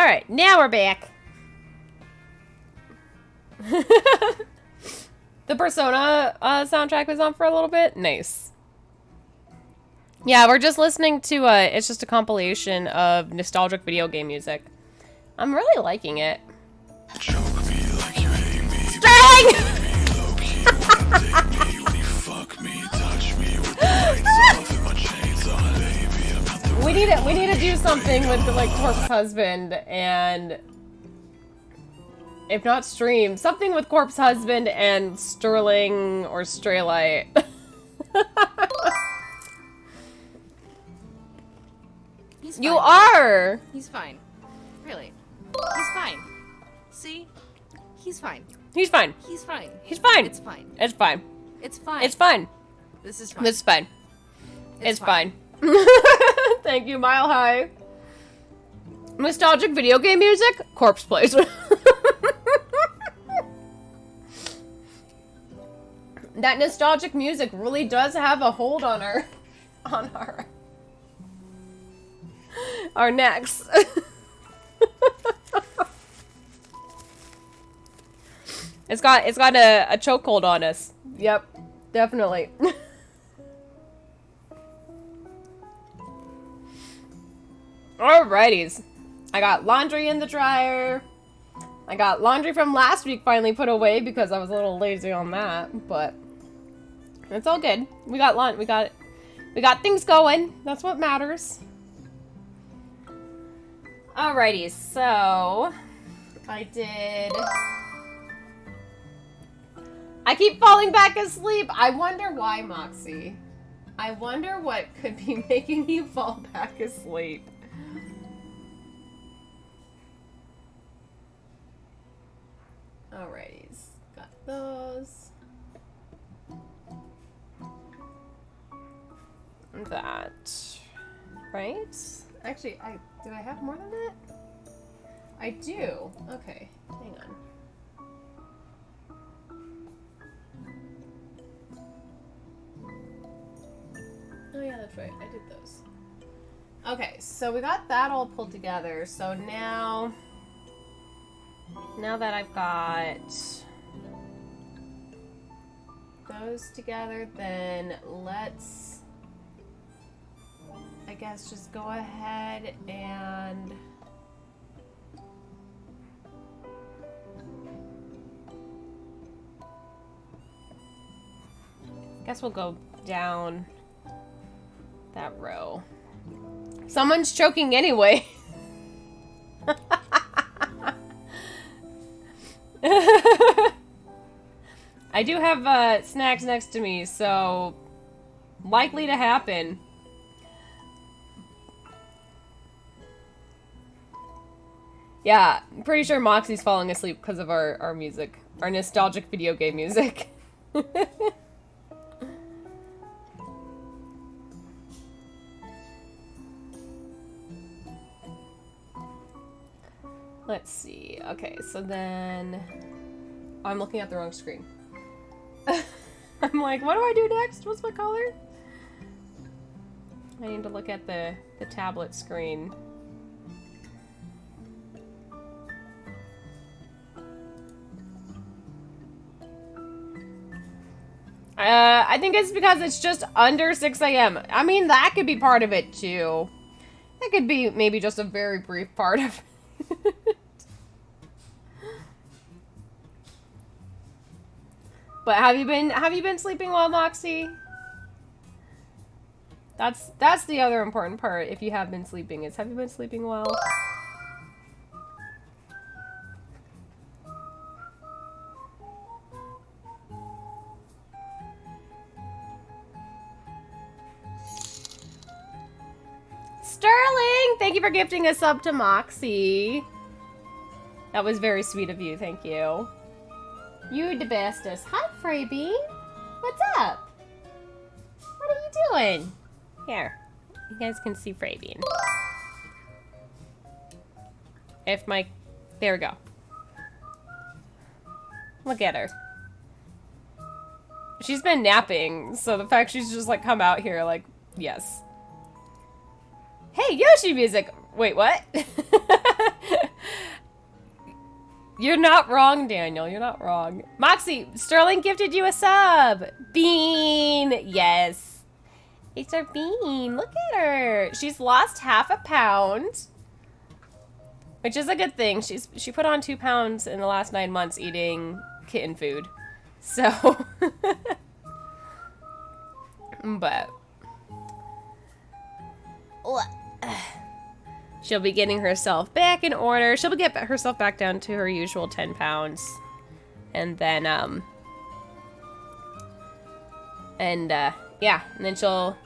Alright, now we're back. The Persona soundtrack was on for a little bit. Nice. Yeah, we're just listening to, it's just a compilation of nostalgic video game music. I'm really liking it. Choke me like you hate me. String! Me low-key when you fuck me, touch me with the lights off and my chains on, baby. I'm not the We need to do something with like Corpse Husband and if not stream, something with Corpse Husband and Sterling or Straylight. He's fine. You are! He's fine. Really. He's fine. See? He's fine. He's fine. He's fine. He's fine. It's fine. It's fine. It's fine. It's fine. This is fine. This is fine. It's fine. Thank you, Mile High. Nostalgic video game music? Corpse plays. That nostalgic music really does have a hold on our necks. It's got a chokehold on us. Yep, definitely. Alrighties. I got laundry in the dryer. I got laundry from last week finally put away because I was a little lazy on that, but it's all good. We got things going. That's what matters. Alrighty, so I keep falling back asleep. I wonder why, Moxie. I wonder what could be making you fall back asleep. Alrighties, got those. That, right? Actually, did I have more than that? I do. Okay, hang on. Oh yeah, that's right. I did those. Okay, so we got that all pulled together. So now that I've got those together, then let's, I guess, just go ahead and I guess we'll go down that row. Someone's choking anyway. I do have snacks next to me, so likely to happen. Yeah, I'm pretty sure Moxie's falling asleep because of our music. Our nostalgic video game music. Let's see. Okay, so then I'm looking at the wrong screen. I'm like, what do I do next? What's my color? I need to look at the tablet screen. I think it's because it's just under 6 a.m. I mean, that could be part of it too. That could be maybe just a very brief part of it. But have you been sleeping well, Moxie? That's the other important part. If you have been sleeping, is have you been sleeping well? Sterling, thank you for gifting a sub to Moxie. That was very sweet of you. Thank you. You the bestest. Hi, Freybean. What's up? What are you doing? Here, you guys can see Freybean. There we go. Look at her. She's been napping, so the fact she's just like come out here, like, yes. Hey, Yoshi music! Wait, what? You're not wrong, Daniel. You're not wrong. Moxie, Sterling gifted you a sub. Bean. Yes. It's our Bean. Look at her. She's lost half a pound, which is a good thing. She put on 2 pounds in the last 9 months eating kitten food. So, but she'll be getting herself back in order. She'll get herself back down to her usual 10 pounds. And then, yeah. And then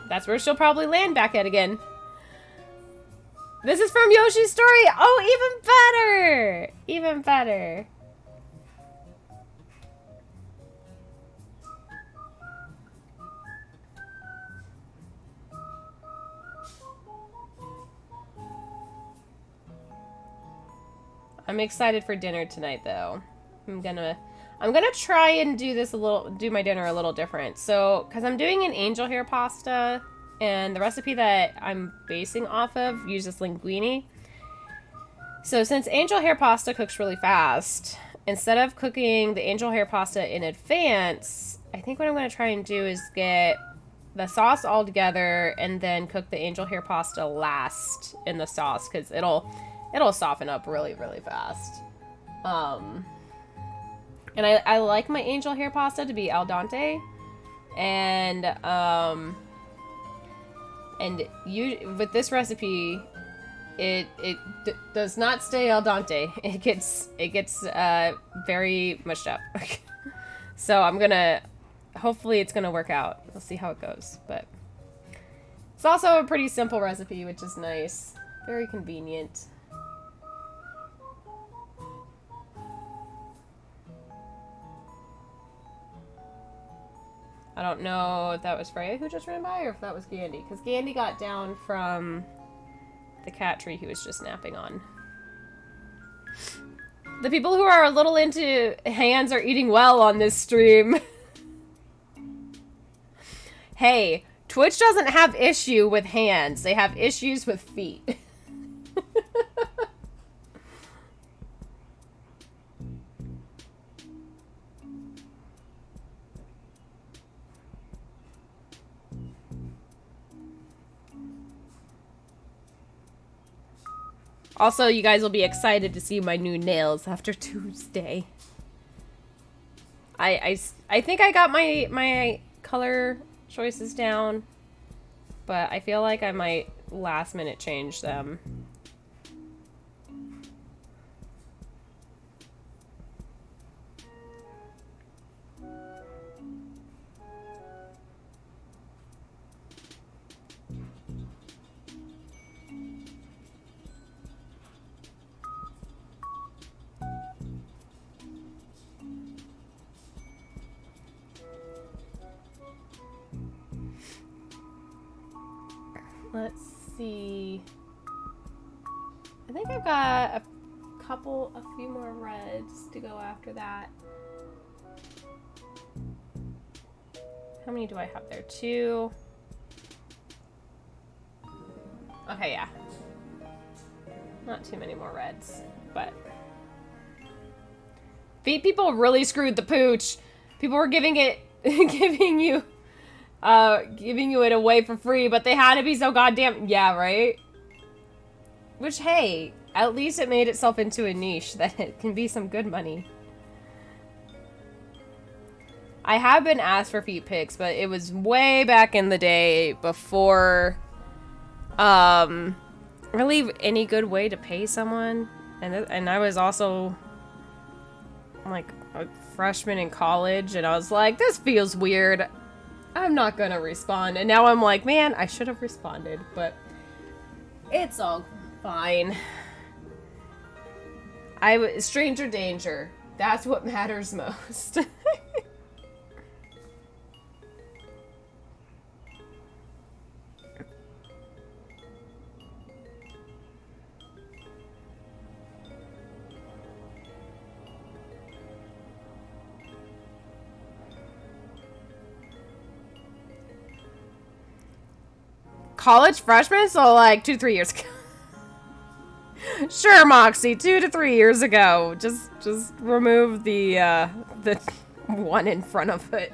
that's where she'll probably land back at again. This is from Yoshi's story. Oh, even better. Even better. I'm excited for dinner tonight, though. I'm gonna try and do my dinner a little different. So, because I'm doing an angel hair pasta, and the recipe that I'm basing off of uses linguine. So, since angel hair pasta cooks really fast, instead of cooking the angel hair pasta in advance, I think what I'm gonna try and do is get the sauce all together and then cook the angel hair pasta last in the sauce, because it'll soften up really, really fast. And I like my angel hair pasta to be al dente, and with this recipe, it does not stay al dente. It gets very mushed up. So hopefully it's gonna work out. We'll see how it goes, but it's also a pretty simple recipe, which is nice, very convenient. I don't know if that was Freya who just ran by or if that was Gandhi, because Gandhi got down from the cat tree he was just napping on. The people who are a little into hands are eating well on this stream. Hey, Twitch doesn't have issue with hands. They have issues with feet. Also, you guys will be excited to see my new nails after Tuesday. I think I got my color choices down, but I feel like I might last minute change them. Let's see. I think I've got a few more reds to go after that. How many do I have there? 2. Okay, yeah. Not too many more reds, but people really screwed the pooch. People were giving you it away for free, but they had to be so goddamn, yeah, right? Which, hey, at least it made itself into a niche that it can be some good money. I have been asked for feet pics, but it was way back in the day before, really any good way to pay someone. And I was also, like, a freshman in college, and I was like, this feels weird. I'm not gonna respond. And now I'm like, man, I should have responded, but it's all fine. Stranger danger. That's what matters most. College freshman, so like 2-3 years ago. Sure, Moxie, 2 to 3 years ago. Just remove the one in front of it.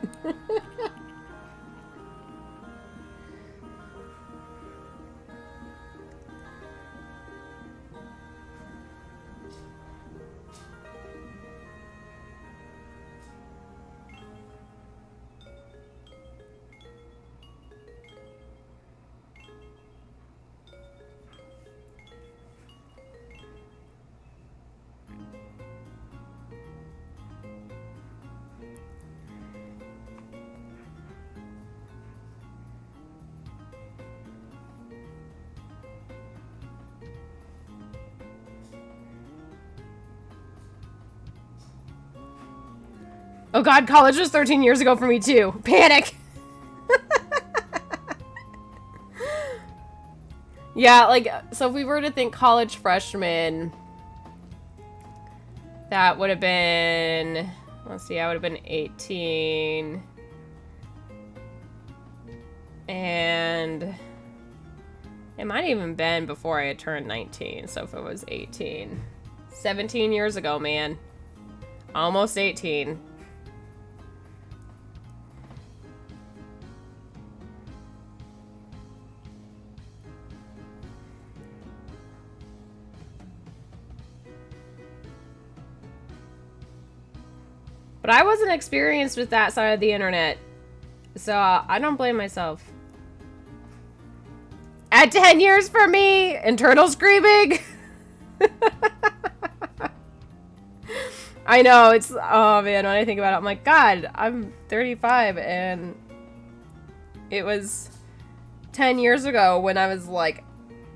Oh god, college was 13 years ago for me too. Panic! Yeah, like, so if we were to think college freshman, that would have been, let's see, I would have been 18. And it might have even been before I had turned 19, so if it was 18. 17 years ago, man. Almost 18. But I wasn't experienced with that side of the internet, so I don't blame myself. At 10 years for me, and turtle screaming. I know, it's, oh man, when I think about it, I'm like, God, I'm 35, and it was 10 years ago when I was like,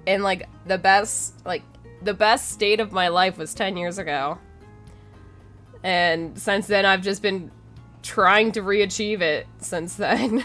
in like the best state of my life was 10 years ago. And since then, I've just been trying to re-achieve it since then.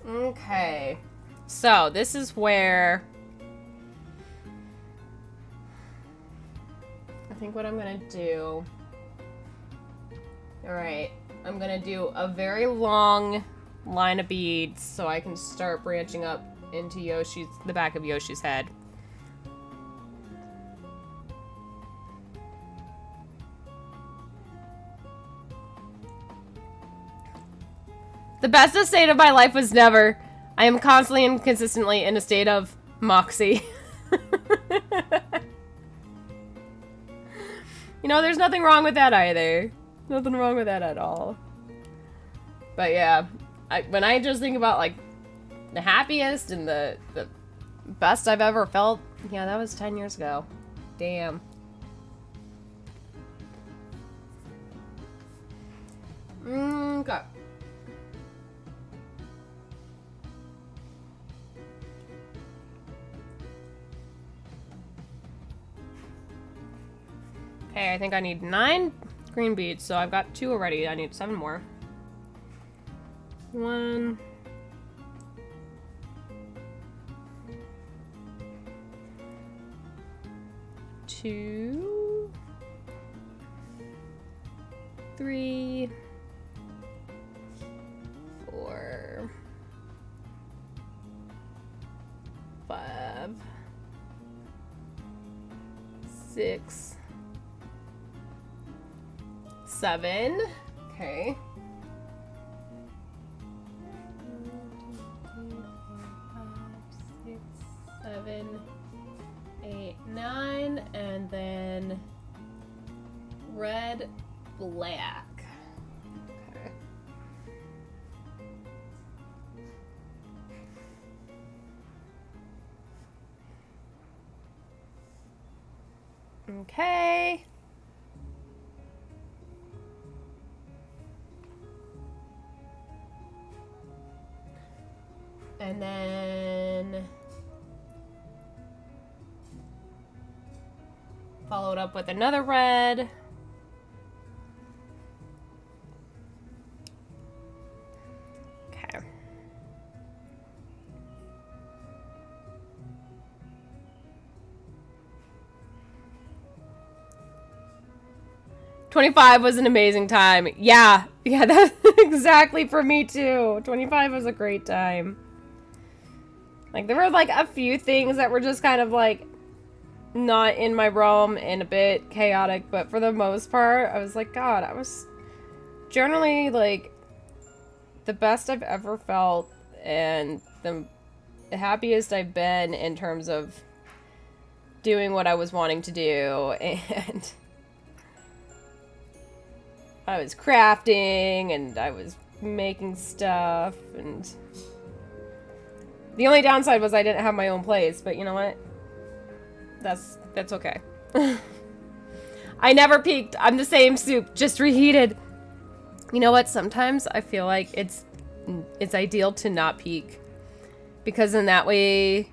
Okay. So, this is where I think what I'm gonna do. Alright, I'm gonna do a very long line of beads so I can start branching up into the back of Yoshi's head. The best state of my life was never. I am constantly and consistently in a state of moxie. You know, there's nothing wrong with that either. Nothing wrong with that at all. But yeah, when I just think about like the happiest and the best I've ever felt, yeah, that was 10 years ago. Damn. Okay. Okay, I think I need 9 green beads, so I've got 2 already. I need 7 more. 1. 2. 3. 4. 5. 6. 7. Okay. 7, 8, 9, and then red, black. Okay. Okay. And then followed up with another red. 25 was an amazing time. Yeah, that's exactly for me too. 25 was a great time. Like, there were like a few things that were just kind of like not in my realm and a bit chaotic, but for the most part, I was like, God, I was generally like the best I've ever felt and the happiest I've been in terms of doing what I was wanting to do, and I was crafting and I was making stuff, and the only downside was I didn't have my own place, but you know what? That's okay. I never peaked. I'm the same soup, just reheated. You know what? Sometimes I feel like it's ideal to not peak, because in that way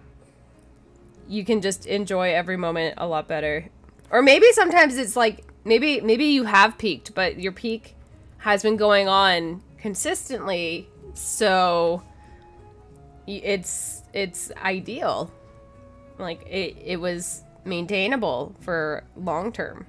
you can just enjoy every moment a lot better. Or maybe sometimes it's like maybe you have peaked, but your peak has been going on consistently, so it's ideal. Like it was maintainable for long term.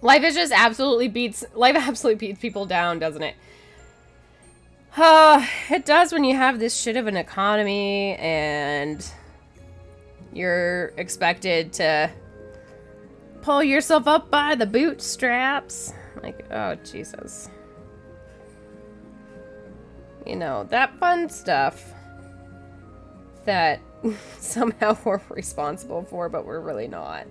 Life absolutely beats people down, doesn't it? It does when you have this shit of an economy and you're expected to pull yourself up by the bootstraps. Like, oh, Jesus. You know, that fun stuff that somehow we're responsible for, but we're really not.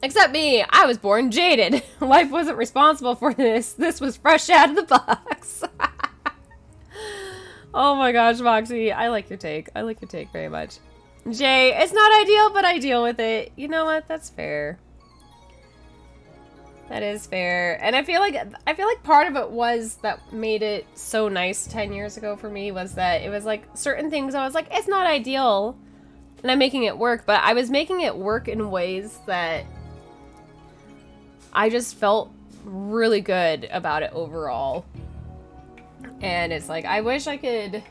Except me, I was born jaded. Life wasn't responsible for this. This was fresh out of the box. Oh my gosh, Moxie, I like your take. I like your take very much. Jay, it's not ideal, but I deal with it. You know what? That's fair. That is fair. And I feel like part of it was that made it so nice 10 years ago for me was that it was like certain things I was like, it's not ideal. And I'm making it work, but I was making it work in ways that I just felt really good about it overall. And it's like, I wish I could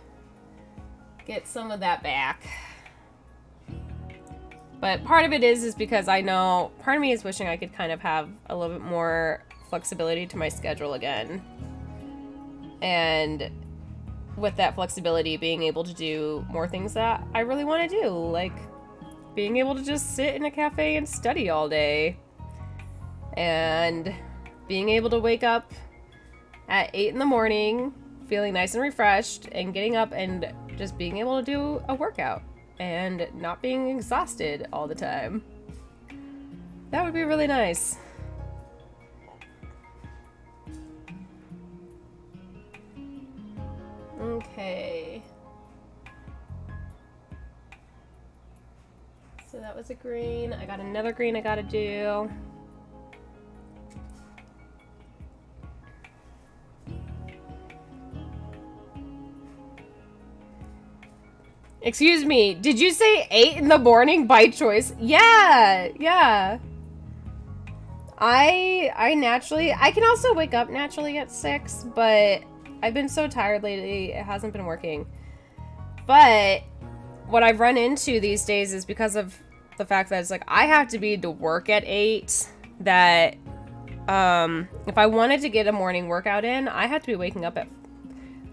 get some of that back. But part of it is because I know, part of me is wishing I could kind of have a little bit more flexibility to my schedule again. And with that flexibility, being able to do more things that I really want to do, like being able to just sit in a cafe and study all day. And being able to wake up at 8 in the morning, feeling nice and refreshed, and getting up and just being able to do a workout and not being exhausted all the time. That would be really nice. Okay. So that was a green. I got another green I gotta do. Excuse me, did you say 8 in the morning by choice? Yeah. I naturally, I can also wake up naturally at 6, but I've been so tired lately, it hasn't been working. But what I've run into these days is because of the fact that it's like, I have to be to work at 8, that if I wanted to get a morning workout in, I had to be waking up at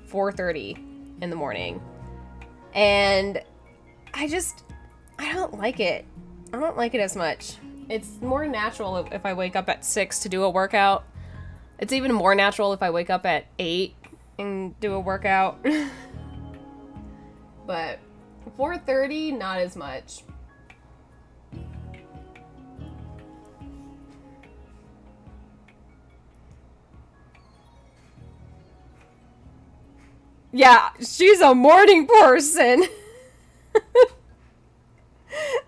4:30 in the morning. And I don't like it. I don't like it as much. It's more natural if I wake up at 6 to do a workout. It's even more natural if I wake up at 8 and do a workout. But 4:30, not as much. Yeah, she's a morning person.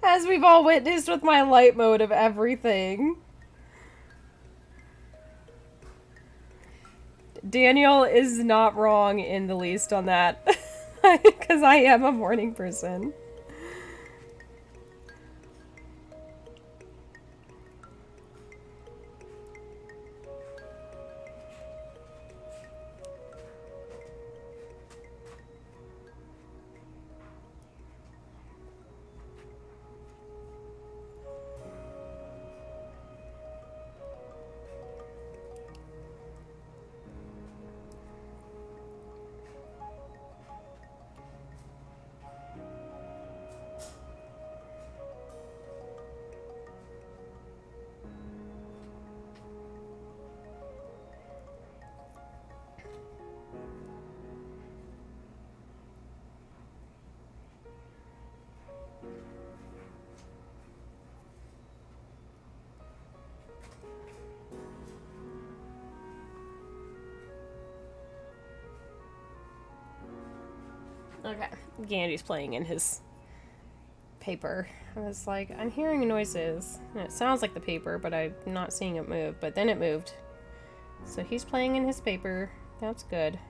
As we've all witnessed with my light mode of everything. Daniel is not wrong in the least on that. Because I am a morning person. Okay, Gandy's playing in his paper. I was like, I'm hearing noises. And it sounds like the paper, but I'm not seeing it move. But then it moved. So he's playing in his paper. That's good.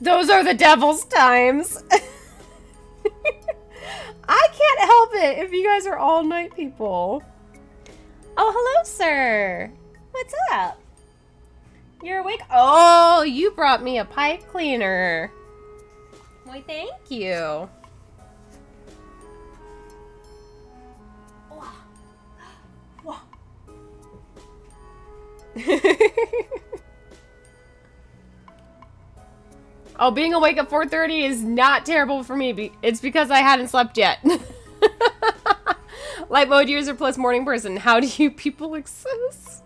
Those are the devil's times. I can't help it if you guys are all night people. Oh, hello, sir. What's up? You're awake? Oh, you brought me a pipe cleaner. Why, thank you. Oh, being awake at 4:30 is not terrible for me. It's because I hadn't slept yet. Light mode user plus morning person. How do you people exist?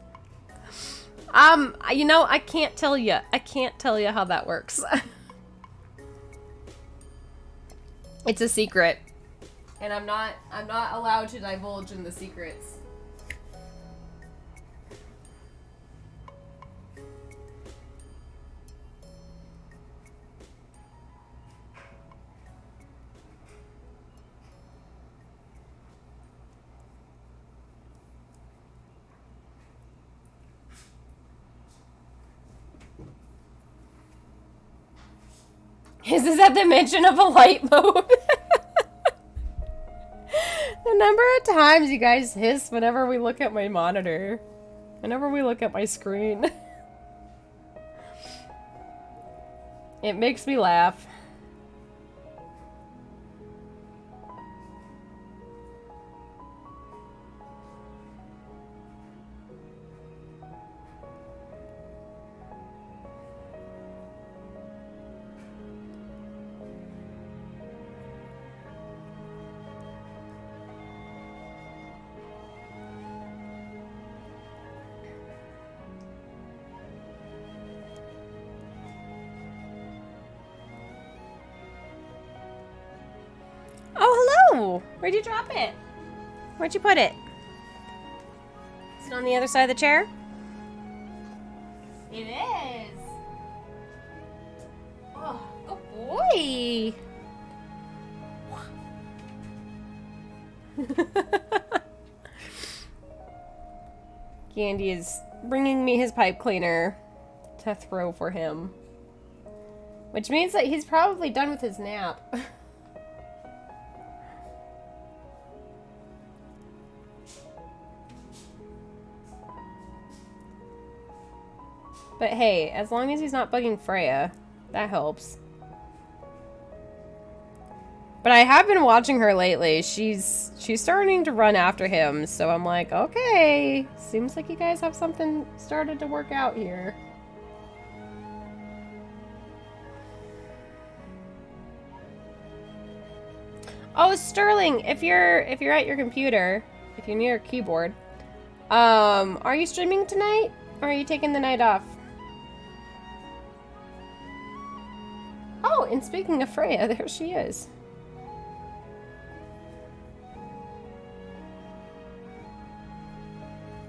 You know, I can't tell you. I can't tell you how that works. It's a secret. And I'm not allowed to divulge in the secrets. Is this at the mention of a light mode? The number of times you guys hiss whenever we look at my monitor. Whenever we look at my screen. It makes me laugh. Where'd you drop it? Where'd you put it? Is it on the other side of the chair? It is. Oh, good boy. Candy is bringing me his pipe cleaner to throw for him. Which means that he's probably done with his nap. But hey, as long as he's not bugging Freya, that helps. But I have been watching her lately. She's starting to run after him, so I'm like, okay, seems like you guys have something started to work out here. Oh, Sterling, if you're at your computer, if you're near your keyboard, are you streaming tonight, or are you taking the night off? Oh, and speaking of Freya, there she is.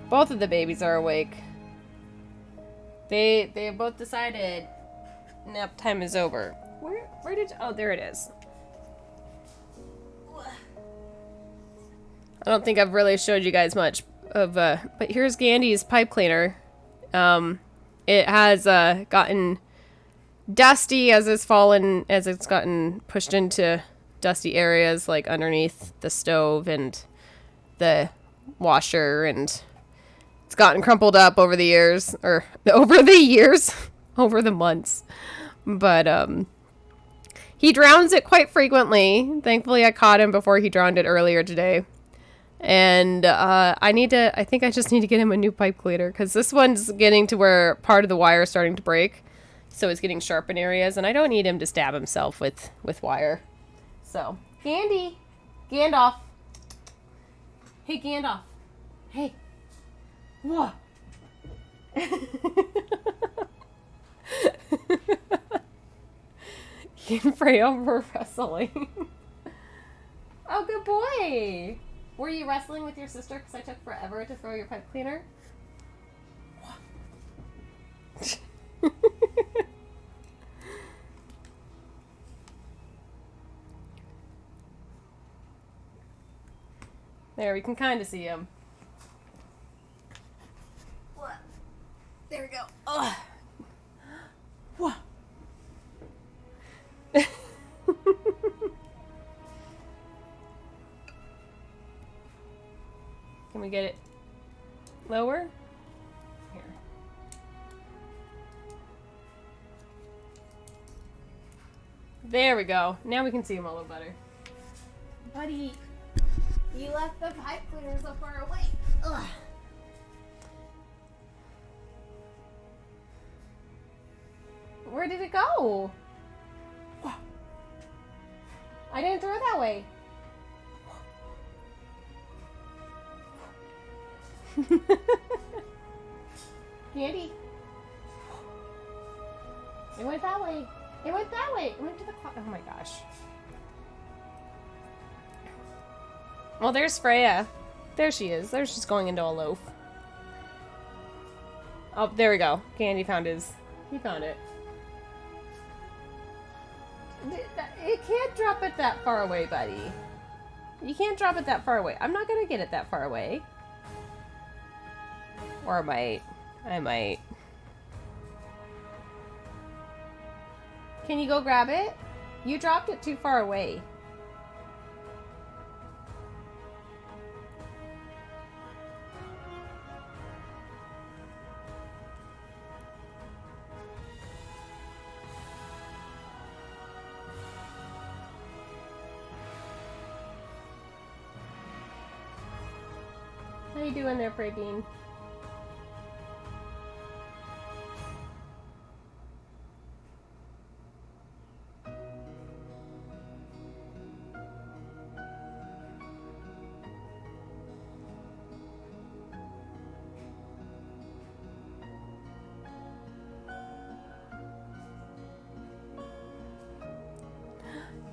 Both of the babies are awake. They have both decided nap time is over. Where did, oh, there it is. I don't think I've really showed you guys much of, but here's Gandy's pipe cleaner. It has, gotten dusty as it's gotten pushed into dusty areas, like underneath the stove and the washer, and it's gotten crumpled up over the years, or over the months. But, he drowns it quite frequently. Thankfully, I caught him before he drowned it earlier today. And I think I just need to get him a new pipe cleaner, because this one's getting to where part of the wire is starting to break. So it's getting sharp in areas, and I don't need him to stab himself with wire. So, Gandy! Gandalf! Hey, Gandalf! Hey! What? He and Freya were wrestling. Oh, good boy! Were you wrestling with your sister because I took forever to throw your pipe cleaner? There, we can kind of see him. What? There we go. Ugh. What? Can we get it lower? Here. There we go. Now we can see him a little better. Buddy, you left the pipe cleaner so far away. Ugh. Where did it go? I didn't throw it that way. Candy. It went that way. It went that way. It went to the closet. Oh my gosh. Well, there's Freya. There she is. There's just going into a loaf. Oh, there we go. Candy found his. He found it. You can't drop it that far away, buddy. You can't drop it that far away. I'm not gonna get it that far away. Or I might. I might. Can you go grab it? You dropped it too far away. How you doing there, Prey Bean?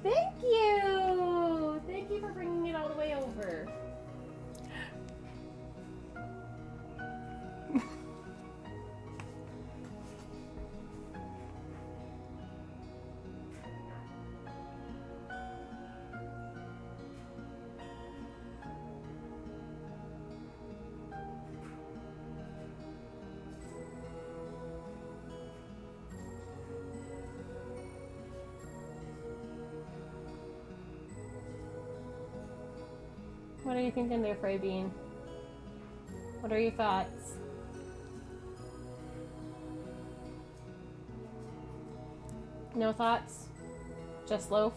Thank you! Thank you for bringing it all the way over. What are you thinking there, Frey Bean? What are your thoughts? No thoughts? Just loaf?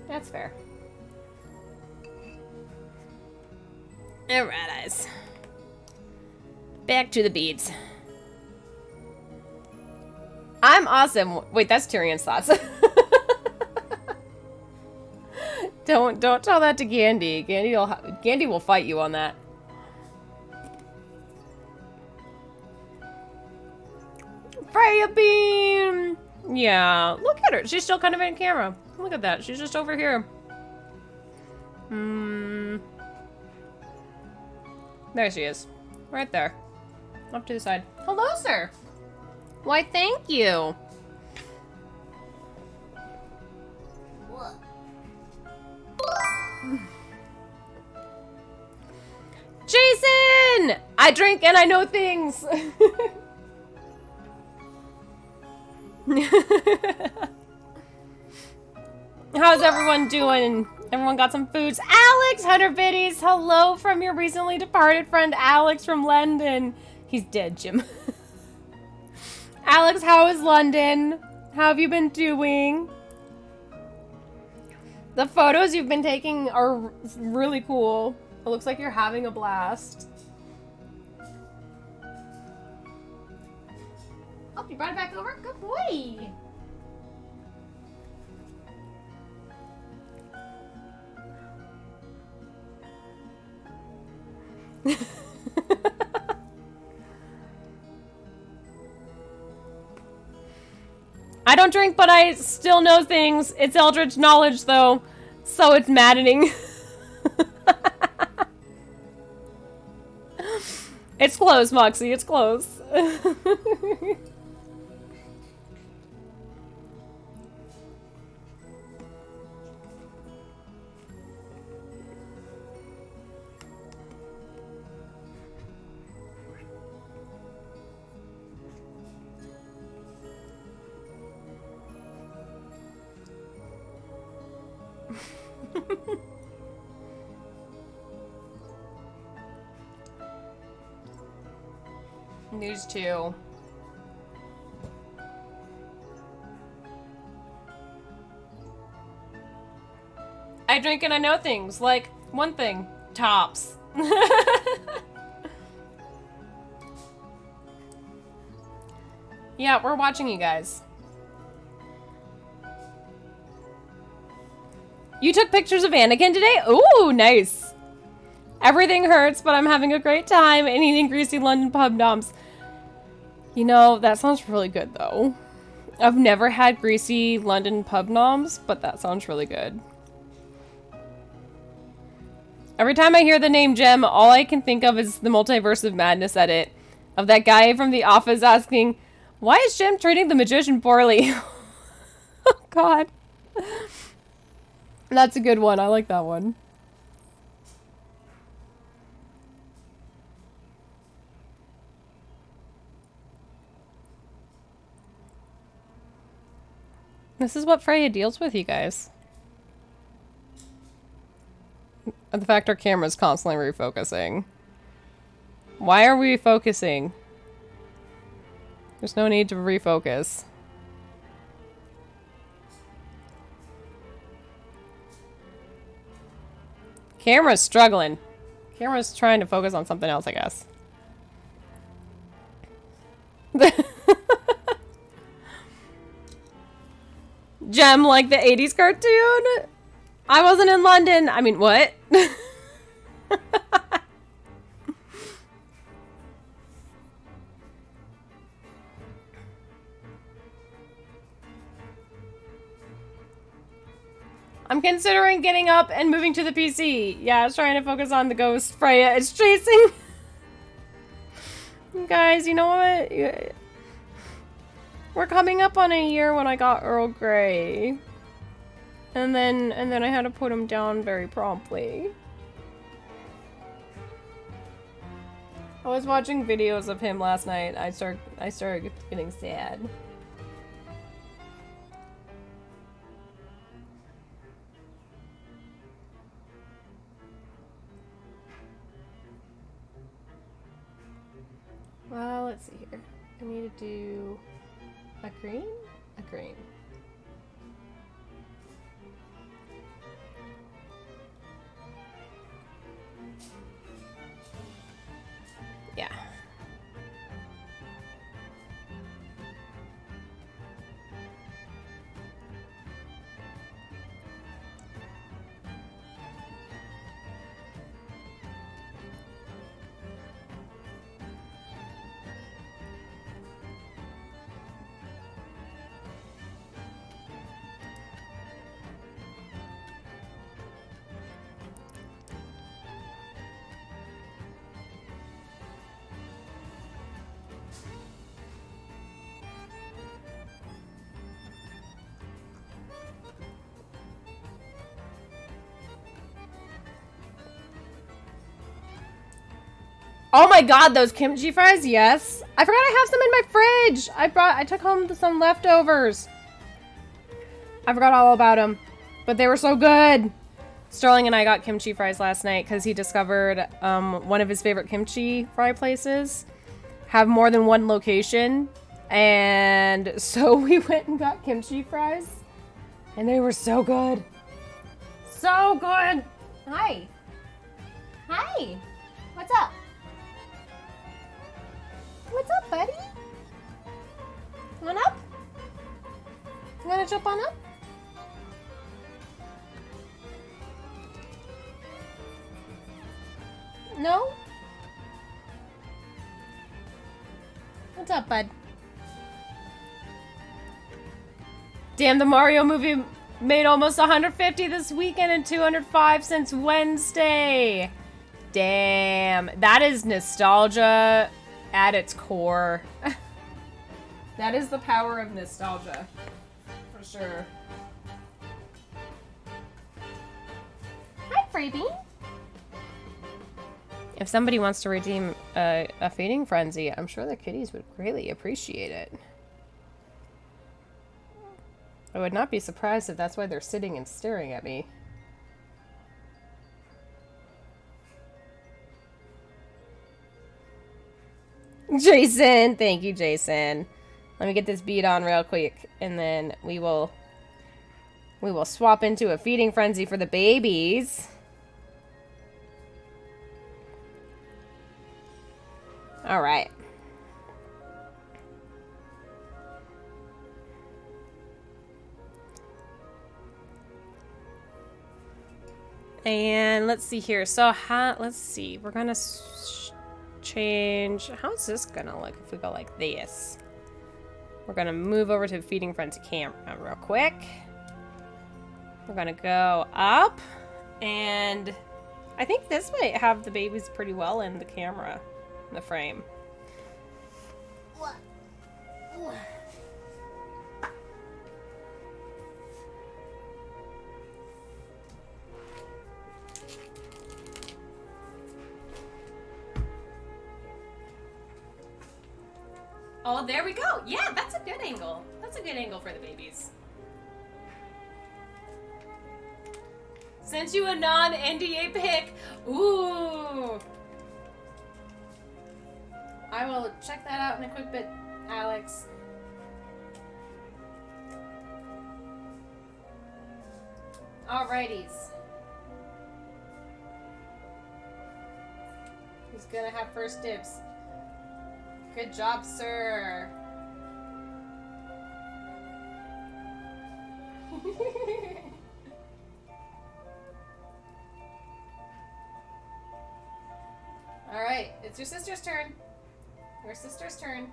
That's fair. Alright, eyes. Back to the beads. I'm awesome. Wait, that's Tyrion's thoughts. Don't tell that to Gandy. Gandy will fight you on that. Freya Bean! Yeah, look at her. She's still kind of in camera. Look at that. She's just over here. There she is. Right there. Up to the side. Hello, sir. Why, thank you. What? Jason! I drink and I know things. How's everyone doing? Everyone got some foods? Alex, 100 biddies. Hello from your recently departed friend Alex from London. He's dead, Jim. Alex, how is London? How have you been doing? The photos you've been taking are really cool. It looks like you're having a blast. Oh, you brought it back over? Good boy. I don't drink, but I still know things. It's eldritch knowledge, though, so it's maddening. It's close, Moxie. It's close. These two. I drink and I know things. Like, one thing. Tops. Yeah, we're watching you guys. You took pictures of Anakin today? Ooh, nice. Everything hurts, but I'm having a great time and eating greasy London pub noms. You know, that sounds really good, though. I've never had greasy London pub noms, but that sounds really good. Every time I hear the name Gem, all I can think of is the Multiverse of Madness edit of that guy from The Office asking, why is Gem treating the magician poorly? Oh, God. That's a good one. I like that one. This is what Freya deals with, you guys. The fact our camera's constantly refocusing. Why are we focusing? There's no need to refocus. Camera's struggling. Camera's trying to focus on something else, I guess. Gem, like the 80s cartoon? I wasn't in London. I mean, what? I'm considering getting up and moving to the PC. Yeah, I was trying to focus on the ghost Freya is chasing. Guys, you know what? We're coming up on a year when I got Earl Grey. And then I had to put him down very promptly. I was watching videos of him last night. I started getting sad. Well, let's see here. I need to do a green? A green. Yeah. Oh my god, those kimchi fries, yes. I forgot I have some in my fridge. I took home some leftovers. I forgot all about them, but they were so good. Sterling and I got kimchi fries last night because he discovered one of his favorite kimchi fry places have more than one location. And so we went and got kimchi fries. And they were so good. So good. Hi. Hi. What's up? What's up, buddy? Come on up. You wanna jump on up? No? What's up, bud? Damn, the Mario movie made almost 150 this weekend and 205 since Wednesday. Damn, that is nostalgia at its core. That is the power of nostalgia, for sure. Hi, Freebie. If somebody wants to redeem a feeding frenzy, I'm sure the kitties would greatly appreciate it. I would not be surprised if that's why they're sitting and staring at me. Jason! Thank you, Jason. Let me get this bead on real quick, and then we will swap into a feeding frenzy for the babies. All right. And let's see here. So, let's see. We're gonna change. How's this gonna look if we go like this? We're gonna move over to feeding frenzy camera real quick. We're gonna go up, and I think this might have the babies pretty well in the camera, in the frame. Oh, there we go. Yeah, that's a good angle. That's a good angle for the babies. Sent you a non-NDA pic. Ooh. I will check that out in a quick bit, Alex. Alrighties. Who's gonna have first dibs? Good job, sir. All right, it's your sister's turn. Your sister's turn.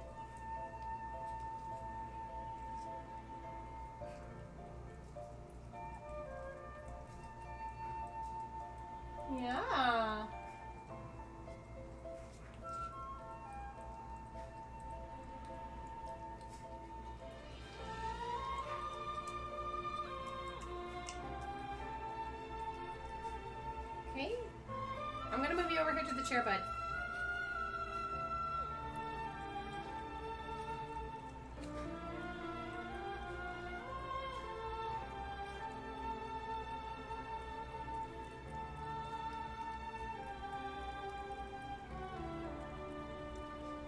Yeah. Okay. I'm gonna move you over here to the chair, bud.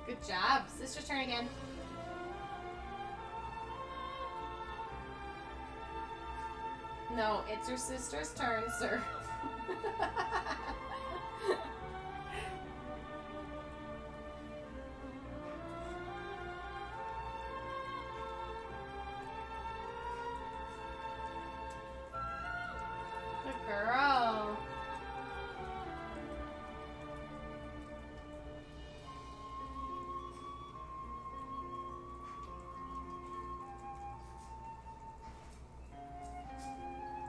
Good job. Sister's turn again. No, it's your sister's turn, sir. Good girl.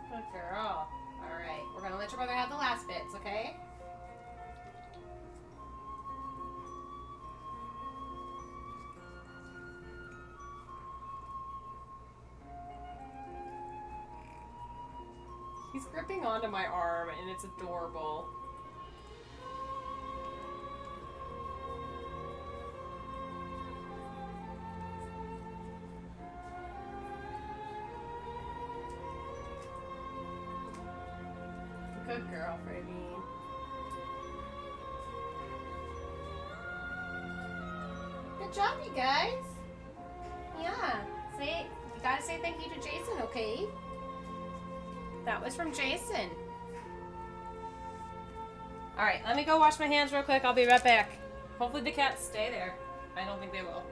Good girl. Alright, we're gonna let your brother have the last bits, okay? He's gripping onto my arm and it's adorable. Good girl, Francine. Good job, you guys. Yeah. Say, you gotta say thank you to Jason, okay? That was from Jason. Alright, let me go wash my hands real quick. I'll be right back. Hopefully the cats stay there. I don't think they will.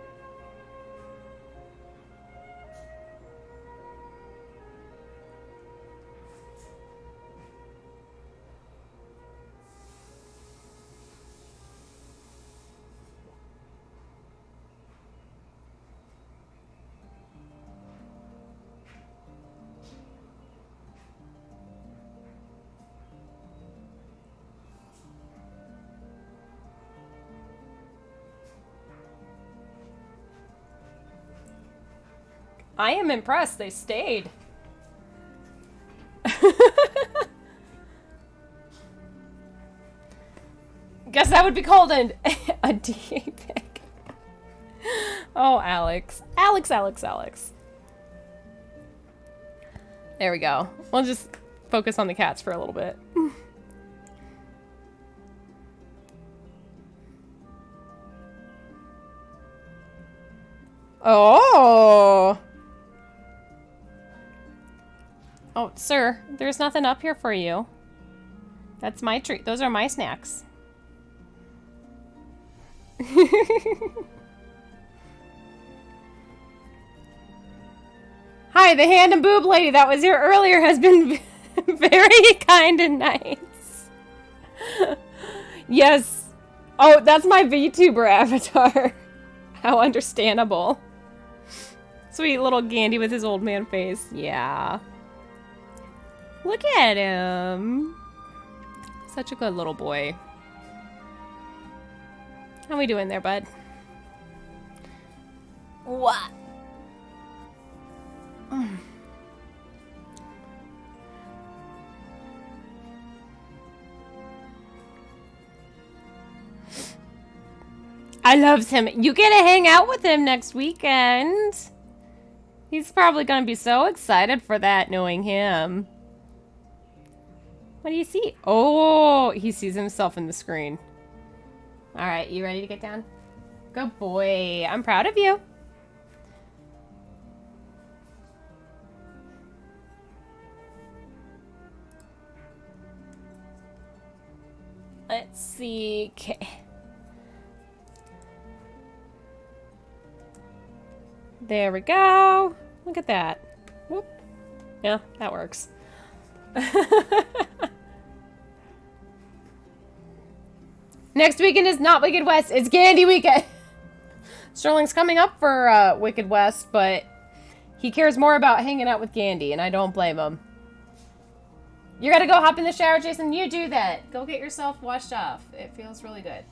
I am impressed. They stayed. Guess that would be called a DA pick. Oh, Alex. Alex. There we go. We'll just focus on the cats for a little bit. Oh. Oh, sir, there's nothing up here for you. That's my treat. Those are my snacks. Hi, the hand and boob lady that was here earlier has been very kind and nice. Yes. Oh, that's my VTuber avatar. How understandable. Sweet little Gandhi with his old man face. Yeah. Look at him. Such a good little boy. How we doing there, bud? What? I loves him. You get to hang out with him next weekend. He's probably going to be so excited for that, knowing him. What do you see? Oh, he sees himself in the screen. All right, you ready to get down? Good boy. I'm proud of you. Let's see. Okay. There we go. Look at that. Whoop. Yeah, that works. Next weekend is not Wicked West. It's Candy Weekend. Sterling's coming up for Wicked West, but he cares more about hanging out with Gandhi, and I don't blame him. You gotta go hop in the shower, Jason. You do that. Go get yourself washed off. It feels really good.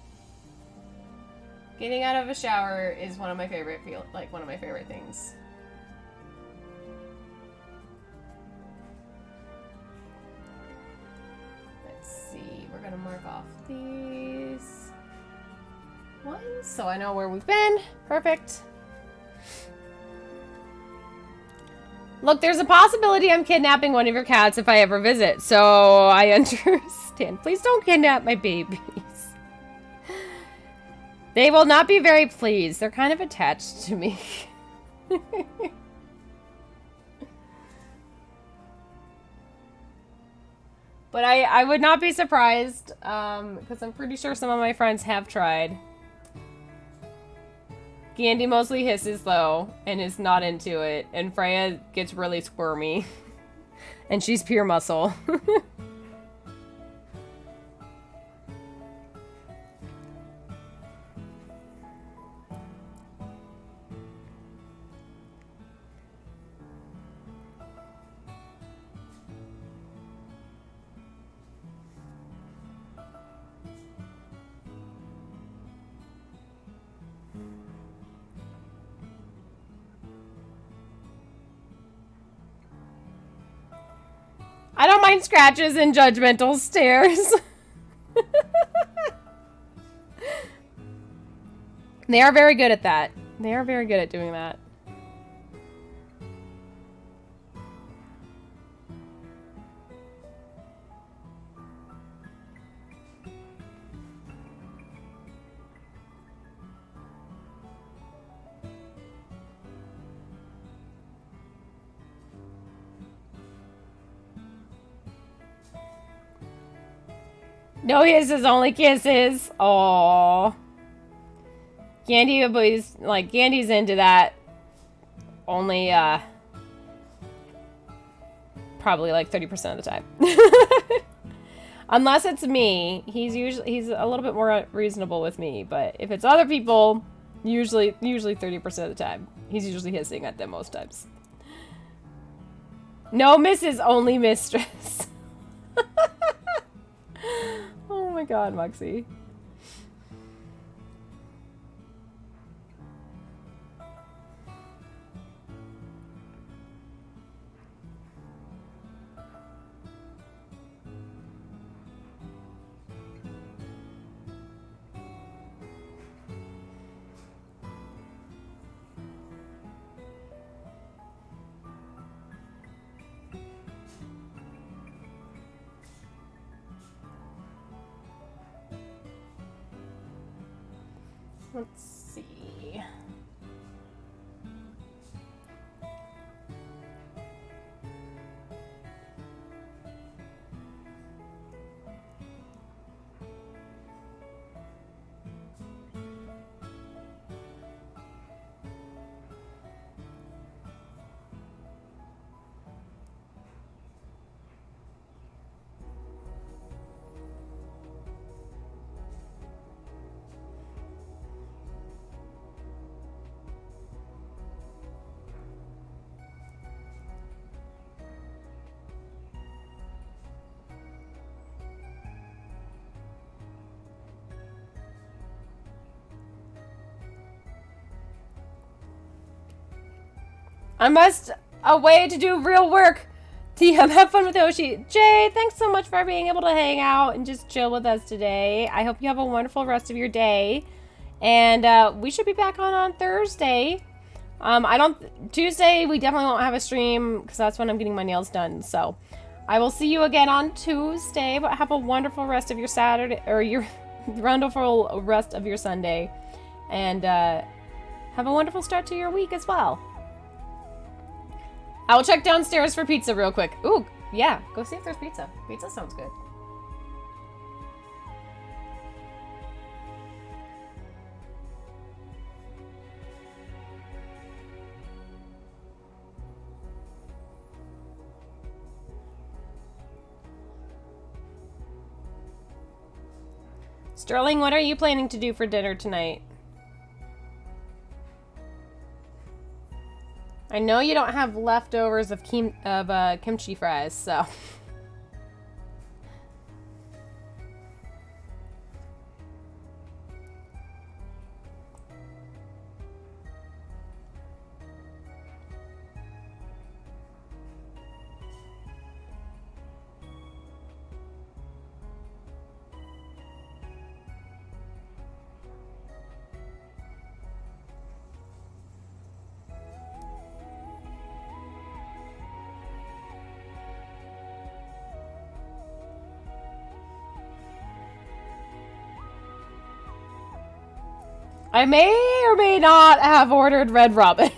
Getting out of a shower is one of my favorite things. Let's see. We're gonna mark off these ones so I know where we've been. Perfect. Look, there's a possibility I'm kidnapping one of your cats if I ever visit, so I understand. Please don't kidnap my babies. They will not be very pleased. They're kind of attached to me. But I would not be surprised, because I'm pretty sure some of my friends have tried. Gandhi mostly hisses, though, and is not into it. And Freya gets really squirmy. And she's pure muscle. I don't mind scratches and judgmental stares. They are very good at that. They are very good at doing that. No hisses, only kisses. Aww. Candy boys, like, Candy's into that. Only, probably like 30% of the time. Unless it's me, he's a little bit more reasonable with me. But if it's other people, usually 30% of the time, he's usually hissing at them most times. No misses, only mistress. Oh my god, Moxie. Let's see. I must away to do real work. TM, have fun with Yoshi. Jay, thanks so much for being able to hang out and just chill with us today. I hope you have a wonderful rest of your day. And we should be back on Thursday. Tuesday we definitely won't have a stream because that's when I'm getting my nails done. So I will see you again on Tuesday, but have a wonderful rest of your Saturday, or your wonderful rest of your Sunday. And have a wonderful start to your week as well. I will check downstairs for pizza real quick. Ooh, yeah, go see if there's pizza. Pizza sounds good. Sterling, what are you planning to do for dinner tonight? I know you don't have leftovers of kimchi fries, so. I may or may not have ordered Red Robin.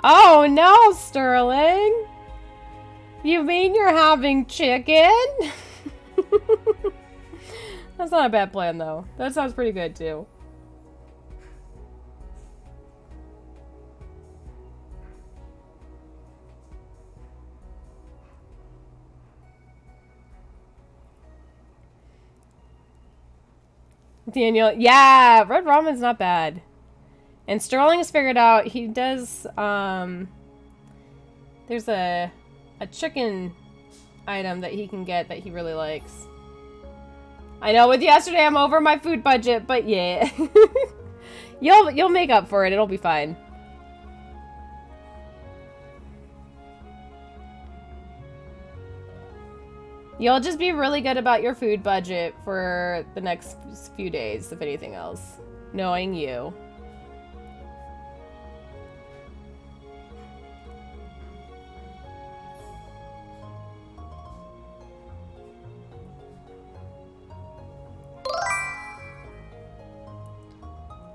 Oh no, Sterling. You mean you're having chicken? That's not a bad plan though. That sounds pretty good too. Daniel, yeah, Red Ramen's not bad. And Sterling has figured out he does, there's a chicken item that he can get that he really likes. I know with yesterday I'm over my food budget, but yeah. You'll make up for it. It'll be fine. You'll just be really good about your food budget for the next few days, if anything else. Knowing you.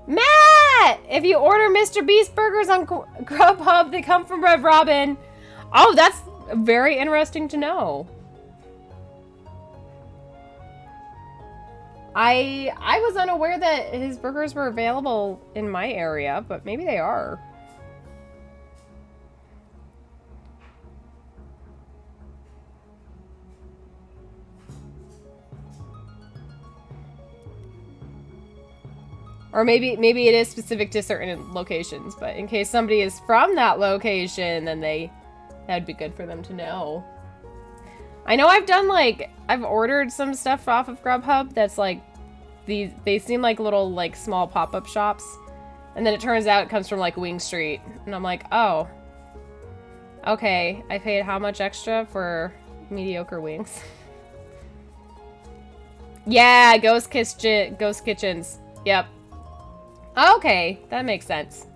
Matt! If you order Mr. Beast burgers on Grubhub, they come from Red Robin. Oh, that's very interesting to know. I was unaware that his burgers were available in my area, but maybe they are. Or maybe it is specific to certain locations, but in case somebody is from that location, then that'd be good for them to know. I know I've done I've ordered some stuff off of Grubhub that's like they seem like little like small pop-up shops. And then it turns out it comes from like Wing Street. And I'm like, oh. Okay, I paid how much extra for mediocre wings? Yeah, Ghost Kitchens. Yep. Okay, that makes sense.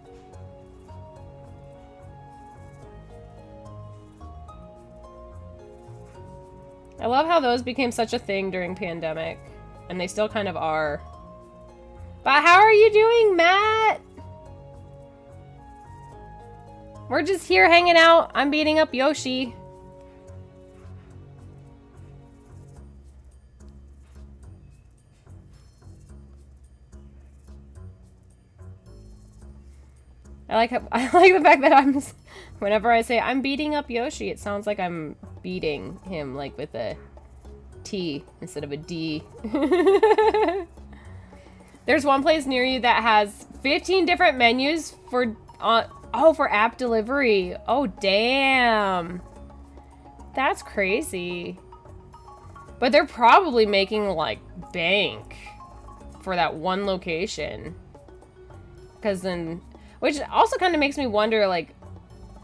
I love how those became such a thing during pandemic, and they still kind of are. But how are you doing, Matt? We're just here hanging out. I'm beating up Yoshi. I like the fact that whenever I say I'm beating up Yoshi, it sounds like I'm beating him like with a T instead of a D. There's one place near you that has 15 different menus for for app delivery. Oh damn. That's crazy. But they're probably making like bank for that one location. Cuz then which also kind of makes me wonder, like,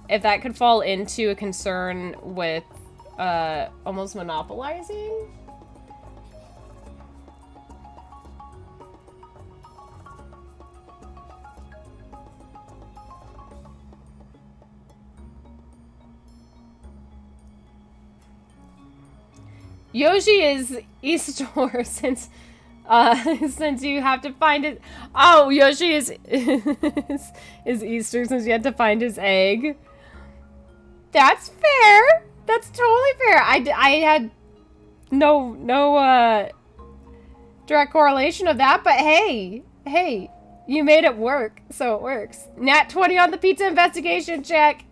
if that could fall into a concern with almost monopolizing. Yoshi is Eastor since since you have to find it. Oh, Yoshi is Easter since you had to find his egg. That's fair. That's totally fair. I had no direct correlation of that, but hey, you made it work, so it works. Nat 20 on the pizza investigation check.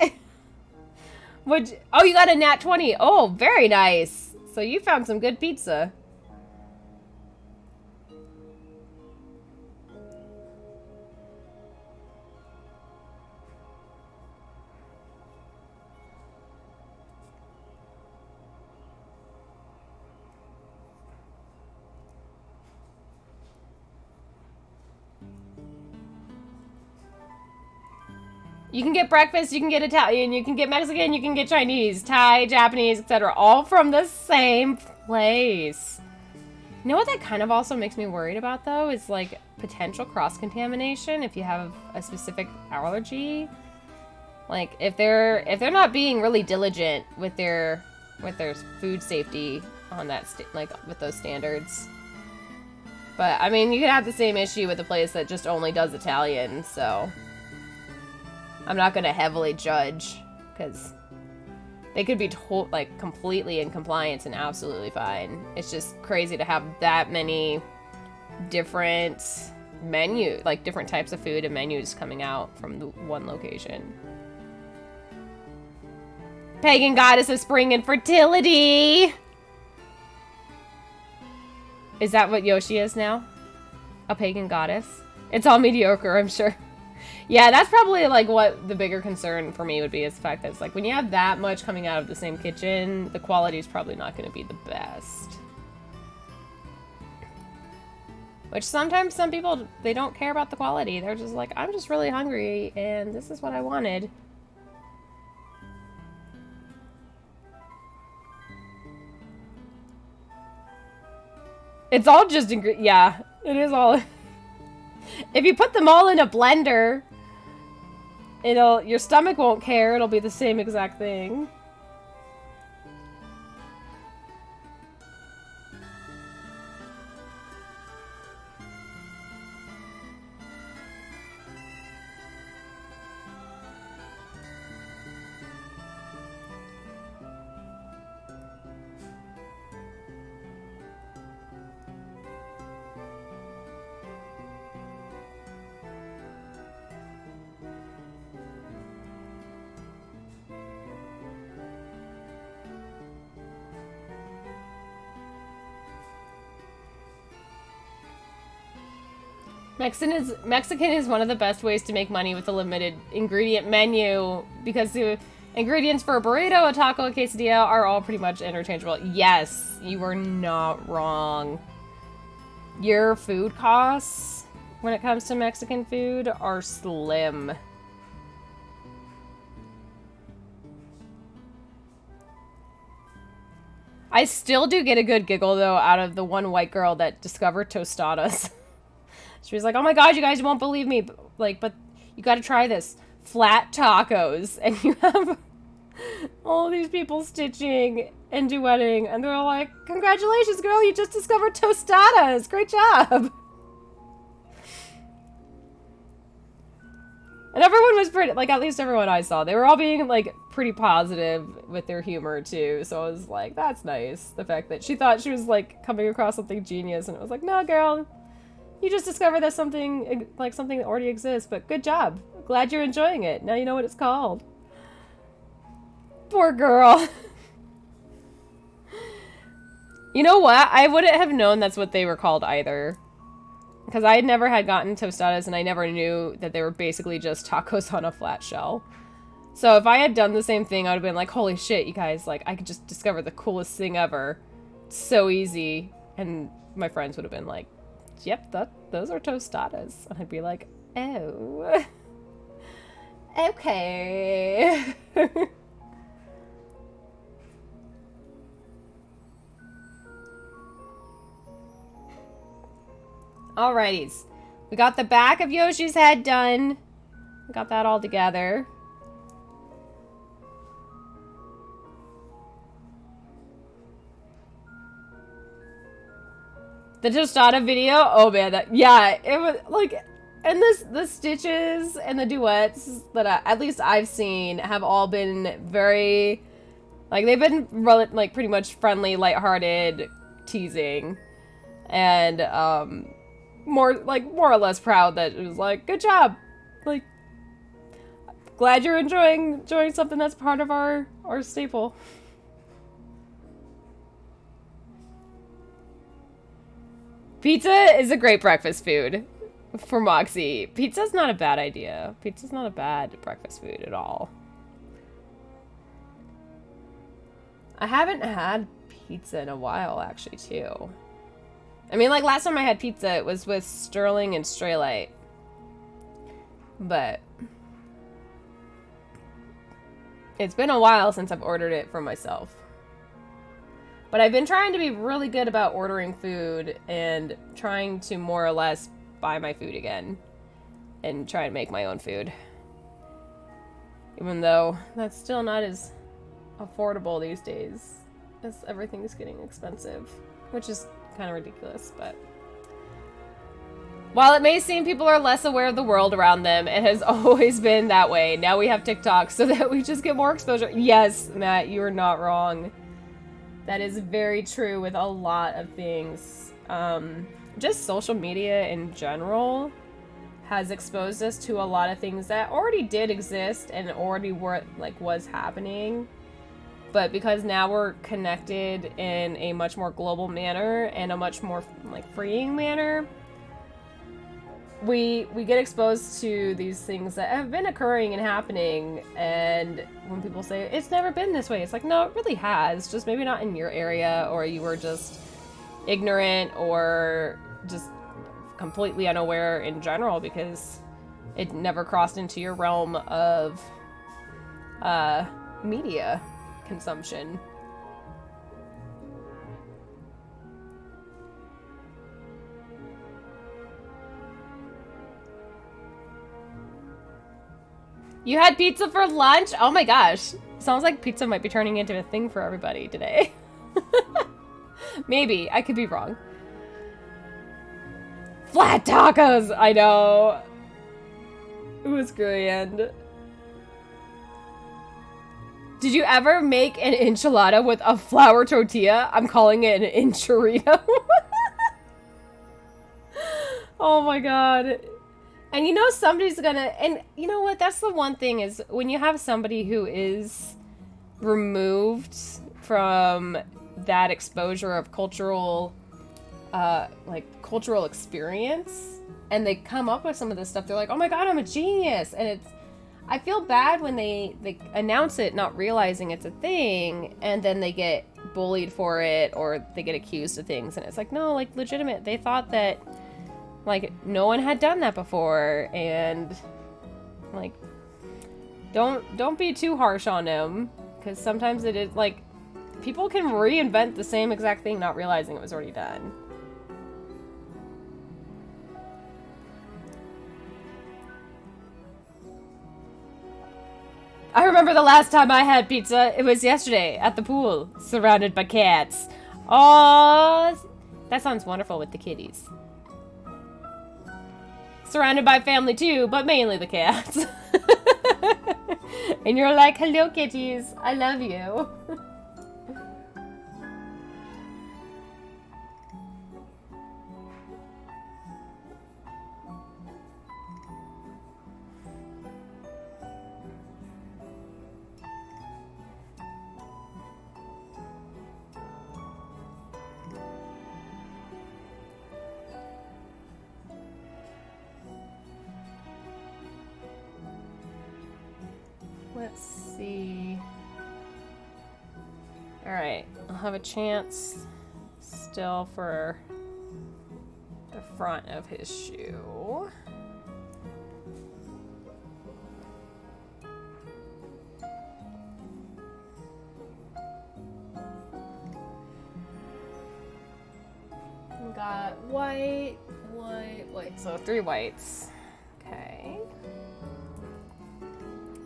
Oh, you got a nat 20. Oh, very nice. So you found some good pizza. You can get breakfast, you can get Italian, you can get Mexican, you can get Chinese, Thai, Japanese, etc. All from the same place. You know what that kind of also makes me worried about, though, is like potential cross-contamination if you have a specific allergy. Like if they're not being really diligent with their food safety on that like with those standards. But I mean, you could have the same issue with a place that just only does Italian, so I'm not going to heavily judge, because they could be like completely in compliance and absolutely fine. It's just crazy to have that many different menus, like different types of food and menus coming out from the one location. Pagan goddess of spring and fertility! Is that what Yoshi is now? A pagan goddess? It's all mediocre, I'm sure. Yeah, that's probably like what the bigger concern for me would be, is the fact that it's like when you have that much coming out of the same kitchen, the quality is probably not going to be the best. Which sometimes some people, they don't care about the quality. They're just like, I'm just really hungry and this is what I wanted. It's all just, yeah, it is all. If you put them all in a blender, your stomach won't care. It'll be the same exact thing. Mexican is one of the best ways to make money with a limited ingredient menu because the ingredients for a burrito, a taco, a quesadilla are all pretty much interchangeable. Yes, you are not wrong. Your food costs when it comes to Mexican food are slim. I still do get a good giggle though out of the one white girl that discovered tostadas. She was like, "Oh my god, you guys won't believe me, but you got to try this. Flat tacos." And you have all these people stitching and duetting, and they're all like, "Congratulations, girl, you just discovered tostadas. Great job." And everyone was pretty, like, at least everyone I saw, they were all being, like, pretty positive with their humor, too. So I was like, that's nice. The fact that she thought she was, like, coming across something genius, and it was like, no, girl, you just discovered there's something, like, something that already exists, but good job. Glad you're enjoying it. Now you know what it's called. Poor girl. You know what? I wouldn't have known that's what they were called either. Because I had never had gotten tostadas, and I never knew that they were basically just tacos on a flat shell. So if I had done the same thing, I would have been like, holy shit, you guys, like, I could just discover the coolest thing ever. It's so easy. And my friends would have been like, yep, those are tostadas. And I'd be like, oh. Okay. Alrighties. We got the back of Yoshi's head done. We got that all together. The tostada video? Oh man, yeah, it was like, and the stitches and the duets that at least I've seen have all been very, like, they've been like pretty much friendly, lighthearted, teasing, and more or less proud that it was like, good job, like, glad you're enjoying something that's part of our staple. Pizza is a great breakfast food for Moxie. Pizza's not a bad idea. Pizza's not a bad breakfast food at all. I haven't had pizza in a while, actually, too. I mean, like, last time I had pizza, it was with Sterling and Straylight. But it's been a while since I've ordered it for myself. But I've been trying to be really good about ordering food and trying to more or less buy my food again. And try to make my own food. Even though that's still not as affordable these days, as everything's getting expensive. Which is kind of ridiculous, but while it may seem people are less aware of the world around them, it has always been that way. Now we have TikTok so that we just get more exposure. Yes, Matt, you are not wrong. That is very true with a lot of things. Just social media in general has exposed us to a lot of things that already did exist and already were, like, was happening. But because now we're connected in a much more global manner and a much more, like, freeing manner, we get exposed to these things that have been occurring and happening. And when people say, it's never been this way, it's like, no, it really has. Just maybe not in your area, or you were just ignorant or just completely unaware in general because it never crossed into your realm of media consumption. You had pizza for lunch? Oh my gosh. Sounds like pizza might be turning into a thing for everybody today. Maybe. I could be wrong. Flat tacos! I know. It was grand. Did you ever make an enchilada with a flour tortilla? I'm calling it an enchilada. Oh my god. And you know somebody's gonna... And you know what? That's the one thing is when you have somebody who is removed from that exposure of cultural, cultural experience, and they come up with some of this stuff, they're like, oh my god, I'm a genius. And it's, I feel bad when they announce it not realizing it's a thing, and then they get bullied for it, or they get accused of things, and it's like, no, like, legitimate, they thought that, like, no one had done that before, and, like, don't be too harsh on them, because sometimes it is, like, people can reinvent the same exact thing not realizing it was already done. I remember the last time I had pizza, it was yesterday at the pool, surrounded by cats. Oh, that sounds wonderful with the kitties. Surrounded by family too, but mainly the cats. And you're like, hello kitties, I love you. Let's see. Alright, I'll have a chance still for the front of his shoe. We got white, white, white. So 3 whites. Okay.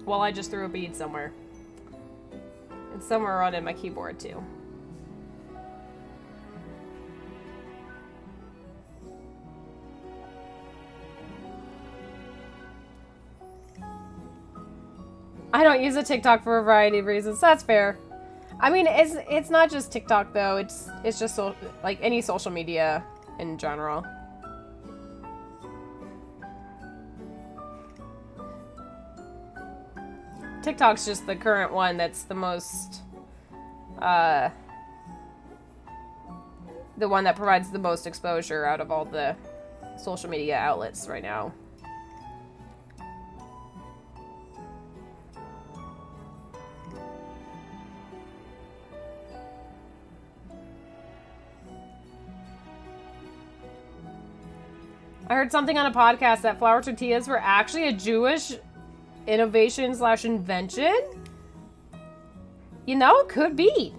Well, I just threw a bead somewhere. It's somewhere around in my keyboard, too. I don't use a TikTok for a variety of reasons. That's fair. I mean, it's not just TikTok, though. It's just like any social media in general. TikTok's just the current one that's the most, the one that provides the most exposure out of all the social media outlets right now. I heard something on a podcast that flour tortillas were actually a Jewish innovation / invention. You know, could be.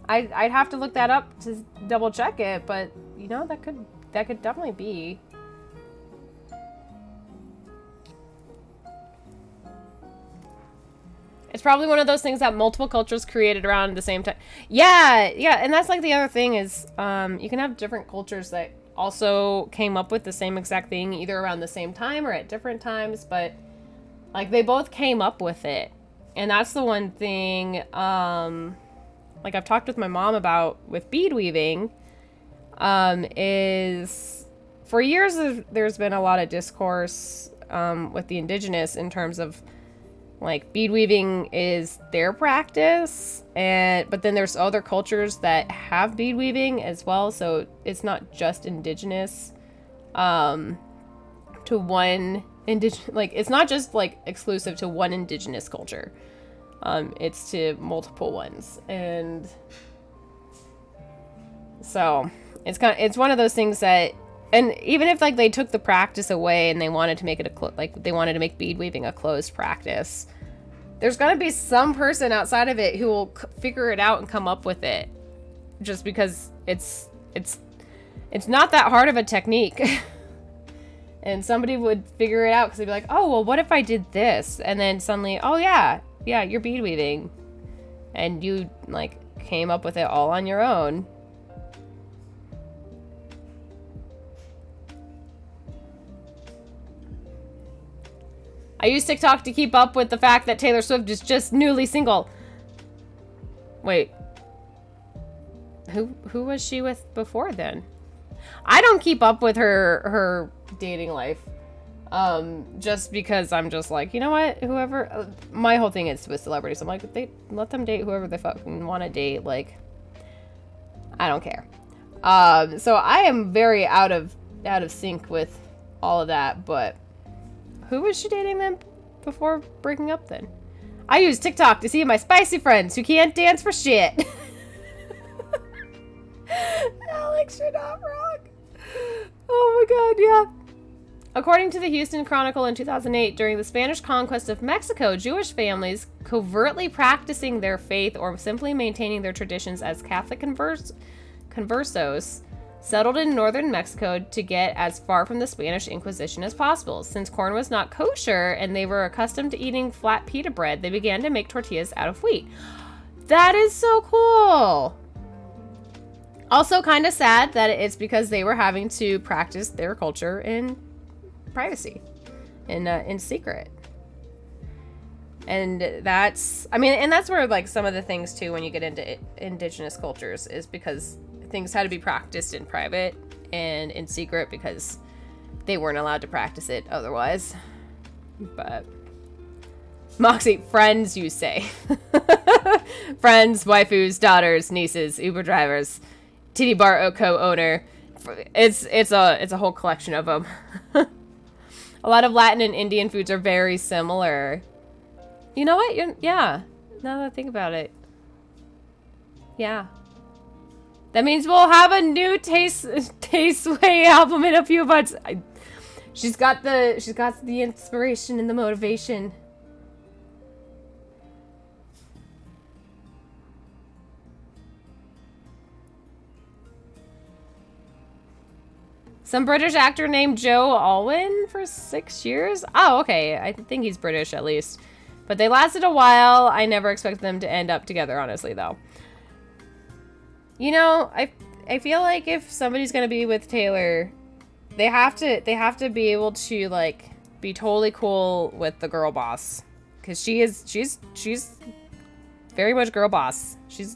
I'd have to look that up to double check it, but you know, that could definitely be. It's probably one of those things that multiple cultures created around the same time. Yeah, and that's like the other thing is, you can have different cultures that also came up with the same exact thing either around the same time or at different times, but like they both came up with it. And that's the one thing, like I've talked with my mom about with bead weaving, is for years there's been a lot of discourse with the indigenous in terms of like bead weaving is their practice, but then there's other cultures that have bead weaving as well, so it's not just indigenous to one like it's not just like exclusive to one indigenous culture. It's to multiple ones, and so it's one of those things that, and even if like they took the practice away and they wanted to make it they wanted to make bead weaving a closed practice, there's gonna be some person outside of it who will figure it out and come up with it, just because it's not that hard of a technique. And somebody would figure it out because they'd be like, oh, well, what if I did this? And then suddenly, oh yeah, you're bead weaving. And you, like, came up with it all on your own. I use TikTok to keep up with the fact that Taylor Swift is just newly single. Wait. Who was she with before then? I don't keep up with her dating life. Just because I'm just like, you know what? Whoever, my whole thing is with celebrities. I'm like, let them date whoever they fucking want to date. Like, I don't care. So I am very out of sync with all of that, but who was she dating then before breaking up then? I use TikTok to see my spicy friends who can't dance for shit. Alex, you're not wrong. Oh my god, yeah. According to the Houston Chronicle in 2008, during the Spanish conquest of Mexico, Jewish families covertly practicing their faith or simply maintaining their traditions as Catholic conversos settled in northern Mexico to get as far from the Spanish Inquisition as possible. Since corn was not kosher and they were accustomed to eating flat pita bread, they began to make tortillas out of wheat. That is so cool. Also kind of sad that it's because they were having to practice their culture in privacy, in secret. And that's, I mean, and that's where like some of the things too, when you get into indigenous cultures, is because things had to be practiced in private and in secret because they weren't allowed to practice it otherwise. But Moxie, friends, you say. Friends, waifus, daughters, nieces, Uber drivers, titty bar co-owner. It's a whole collection of them. A lot of Latin and Indian foods are very similar. You know what? Yeah. Now that I think about it. Yeah. That means we'll have a new Taste Way album in a few months. She's got the inspiration and the motivation. Some British actor named Joe Alwyn for 6 years? Oh, okay. I think he's British at least. But they lasted a while. I never expected them to end up together, honestly, though. You know, I feel like if somebody's gonna be with Taylor, they have to be able to like be totally cool with the girl boss, because she's very much girl boss. She's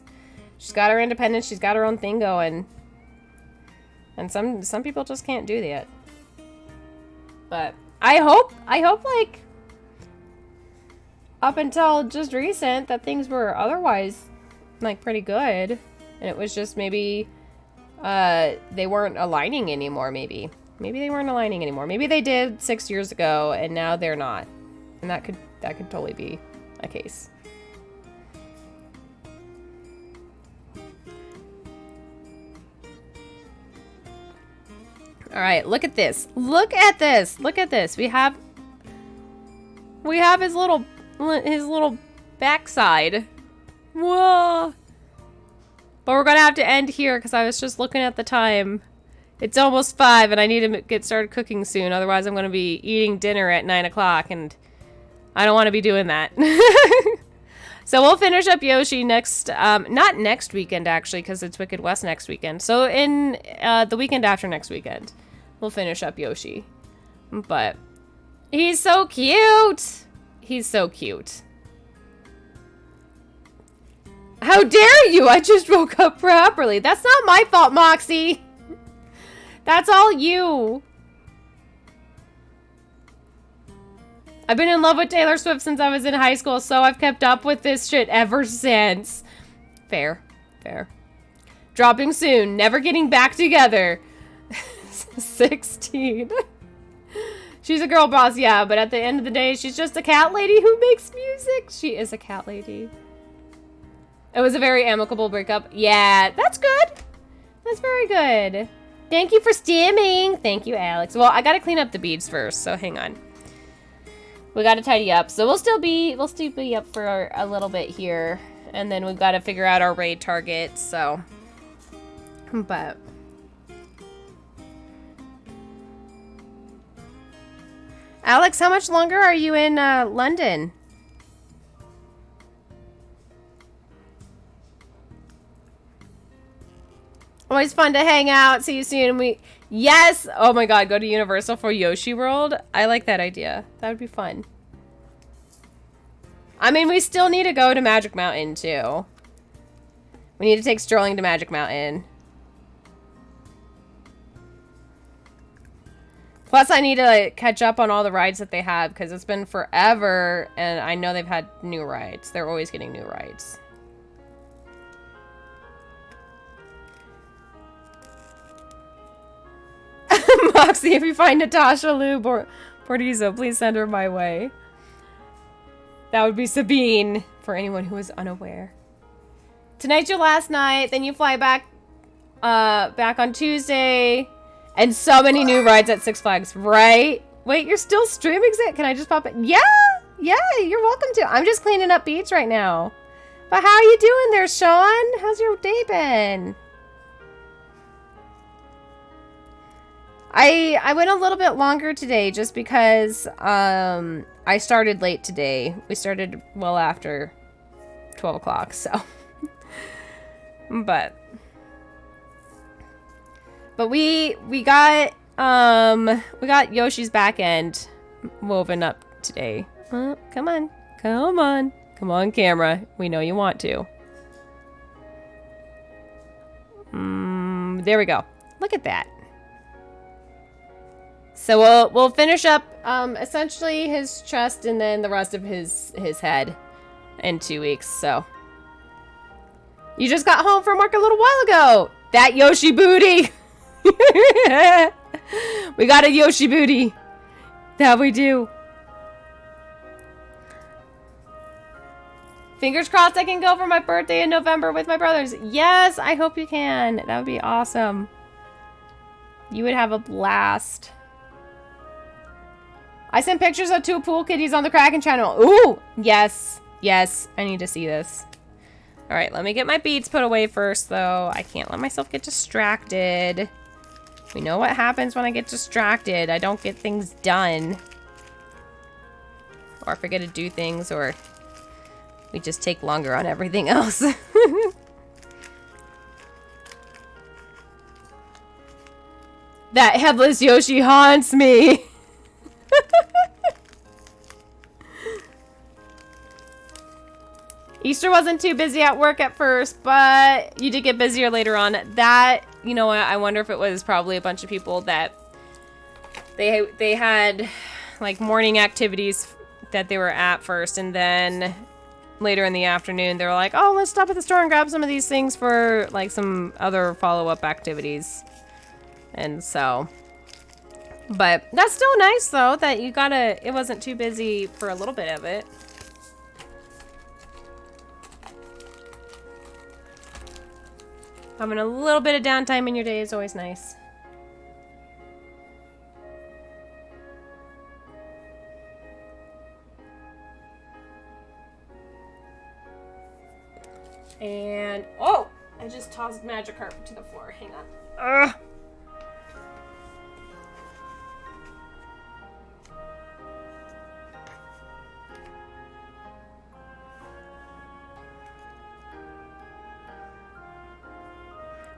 got her independence. She's got her own thing going. And some people just can't do that. But I hope like up until just recent that things were otherwise like pretty good. And it was just maybe they weren't aligning anymore, maybe. Maybe they weren't aligning anymore. Maybe they did 6 years ago and now they're not. And that could totally be a case. All right, look at this. Look at this. Look at this. We have his little backside. Whoa. But we're gonna have to end here because I was just looking at the time. It's almost 5 and I need to get started cooking soon. Otherwise, I'm gonna be eating dinner at 9 o'clock and I don't want to be doing that. So we'll finish up Yoshi next, not next weekend actually, because it's Wicked West next weekend. So in the weekend after next weekend, we'll finish up Yoshi. But he's so cute. He's so cute. How dare you? I just woke up properly. That's not my fault, Moxie. That's all you. I've been in love with Taylor Swift since I was in high school, so I've kept up with this shit ever since. Fair. Fair. Dropping soon. Never getting back together. 16. She's a girl boss, yeah, but at the end of the day, she's just a cat lady who makes music. She is a cat lady. It was a very amicable breakup. Yeah, that's good. That's very good. Thank you for stimming. Thank you, Alex. Well, I gotta clean up the beads first, so hang on. We gotta tidy up. So we'll still be up for a little bit here. And then we've got to figure out our raid target, so. But. Alex, how much longer are you in London? Always fun to hang out. See you soon. Yes! Oh my god, go to Universal for Yoshi World. I like that idea. That would be fun. I mean, we still need to go to Magic Mountain, too. We need to take Sterling to Magic Mountain. Plus, I need to like, catch up on all the rides that they have, because it's been forever, and I know they've had new rides. They're always getting new rides. Foxy, if you find Natasha Lou Bordizo, please send her my way. That would be Sabine, for anyone who is unaware. Tonight's your last night, then you fly back on Tuesday, and so many new rides at Six Flags, right? Wait, you're still streaming it? Can I just pop it? Yeah, you're welcome to. I'm just cleaning up beats right now. But how are you doing there, Sean? How's your day been? I went a little bit longer today just because I started late today. We started well after 12 o'clock, so. But we got Yoshi's back end woven up today. Come on, camera. We know you want to. There we go. Look at that. So we'll finish up essentially his chest and then the rest of his head in 2 weeks. So you just got home from work a little while ago. That Yoshi booty. We got a Yoshi booty. That we do. Fingers crossed I can go for my birthday in November with my brothers. Yes, I hope you can. That would be awesome. You would have a blast. I sent pictures of 2 pool kitties on the Kraken channel. Ooh, yes. I need to see this. All right, let me get my beads put away first, though. I can't let myself get distracted. We know what happens when I get distracted. I don't get things done. Or I forget to do things, or we just take longer on everything else. That headless Yoshi haunts me. Easter wasn't too busy at work at first, but you did get busier later on. That, you know what, I wonder if it was probably a bunch of people that they had like morning activities that they were at first, and then later in the afternoon they were like, oh, let's stop at the store and grab some of these things for like some other follow-up activities. And so, but that's still nice though that you it wasn't too busy for a little bit of it. Having a little bit of downtime in your day is always nice. And, oh! I just tossed Magikarp to the floor. Hang on. Ugh!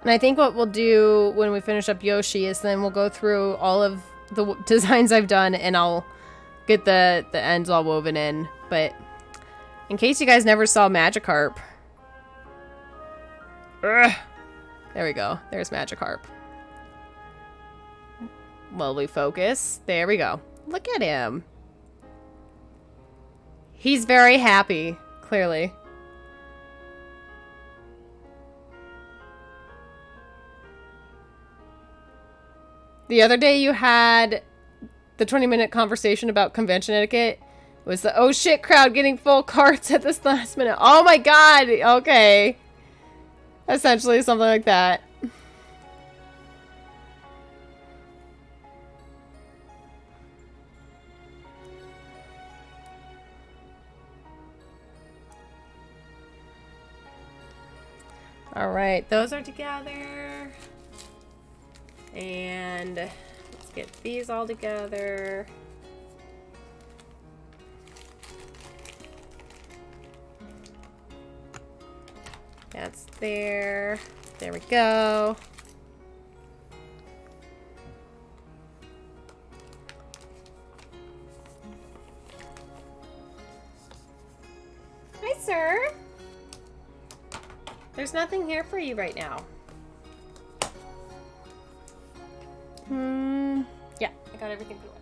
And I think what we'll do when we finish up Yoshi is then we'll go through all of the designs I've done and I'll get the ends all woven in. But in case you guys never saw Magikarp. Ugh, there we go. There's Magikarp. Will we focus? There we go. Look at him. He's very happy, clearly. The other day you had the 20-minute conversation about convention etiquette. It was the oh shit crowd getting full carts at this last minute. Oh my god! Okay. Essentially something like that. Alright, those are together. And let's get these all together. That's there. There we go. Hi, sir. There's nothing here for you right now. Yeah, I got everything put away.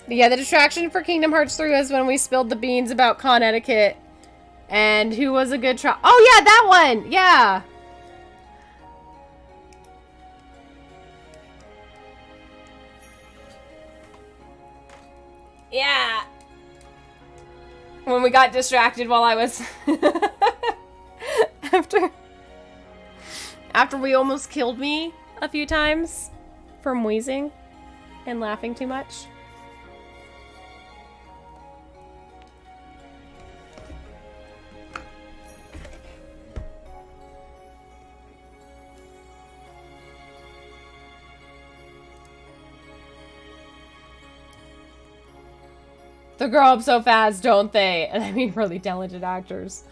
Yeah, the distraction for Kingdom Hearts 3 was when we spilled the beans about con etiquette. And who was a good try? Oh, yeah, that one! Yeah! Yeah! When we got distracted while I was... After we almost killed me a few times from wheezing and laughing too much. They grow up so fast, don't they? And I mean really talented actors.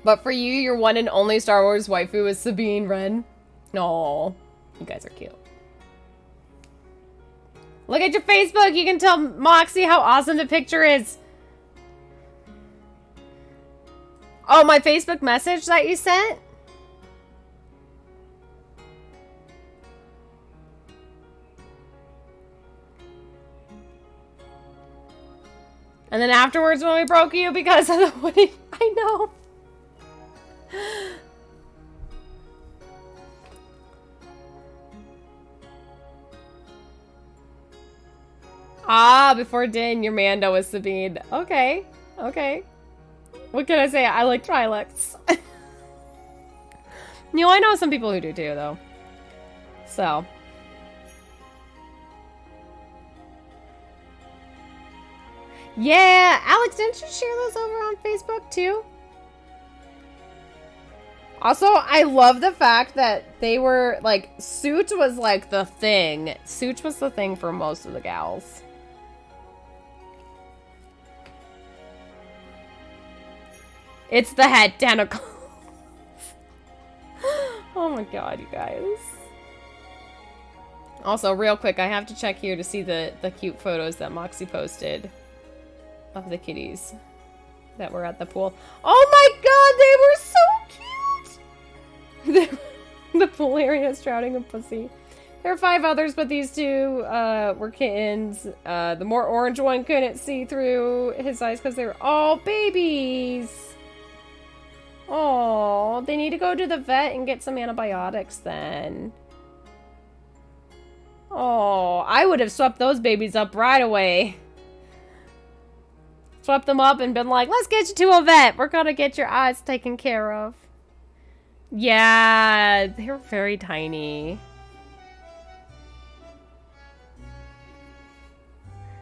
But for you, your one and only Star Wars waifu is Sabine Wren. No, you guys are cute. Look at your Facebook. You can tell Moxie how awesome the picture is. Oh, my Facebook message that you sent? And then afterwards when we broke you because of the Woody. I know. Ah, before Din, your Mando was Sabine. Okay. Okay. What can I say? I like Trilux. You know, I know some people who do too, though. So. Yeah, Alex, didn't you share those over on Facebook too? Also, I love the fact that they were, like, Suit was, like, the thing. Suit was the thing for most of the gals. It's the head tentacle. Oh my god, you guys. Also, real quick, I have to check here to see the cute photos that Moxie posted of the kitties that were at the pool. Oh my god, they were so cute! The pool area is shrouding a pussy. There are 5 others, but these 2 were kittens. The more orange one couldn't see through his eyes because they were all babies. Oh, they need to go to the vet and get some antibiotics then. Oh, I would have swept those babies up right away. Swept them up and been like, let's get you to a vet. We're gonna get your eyes taken care of. Yeah, they're very tiny.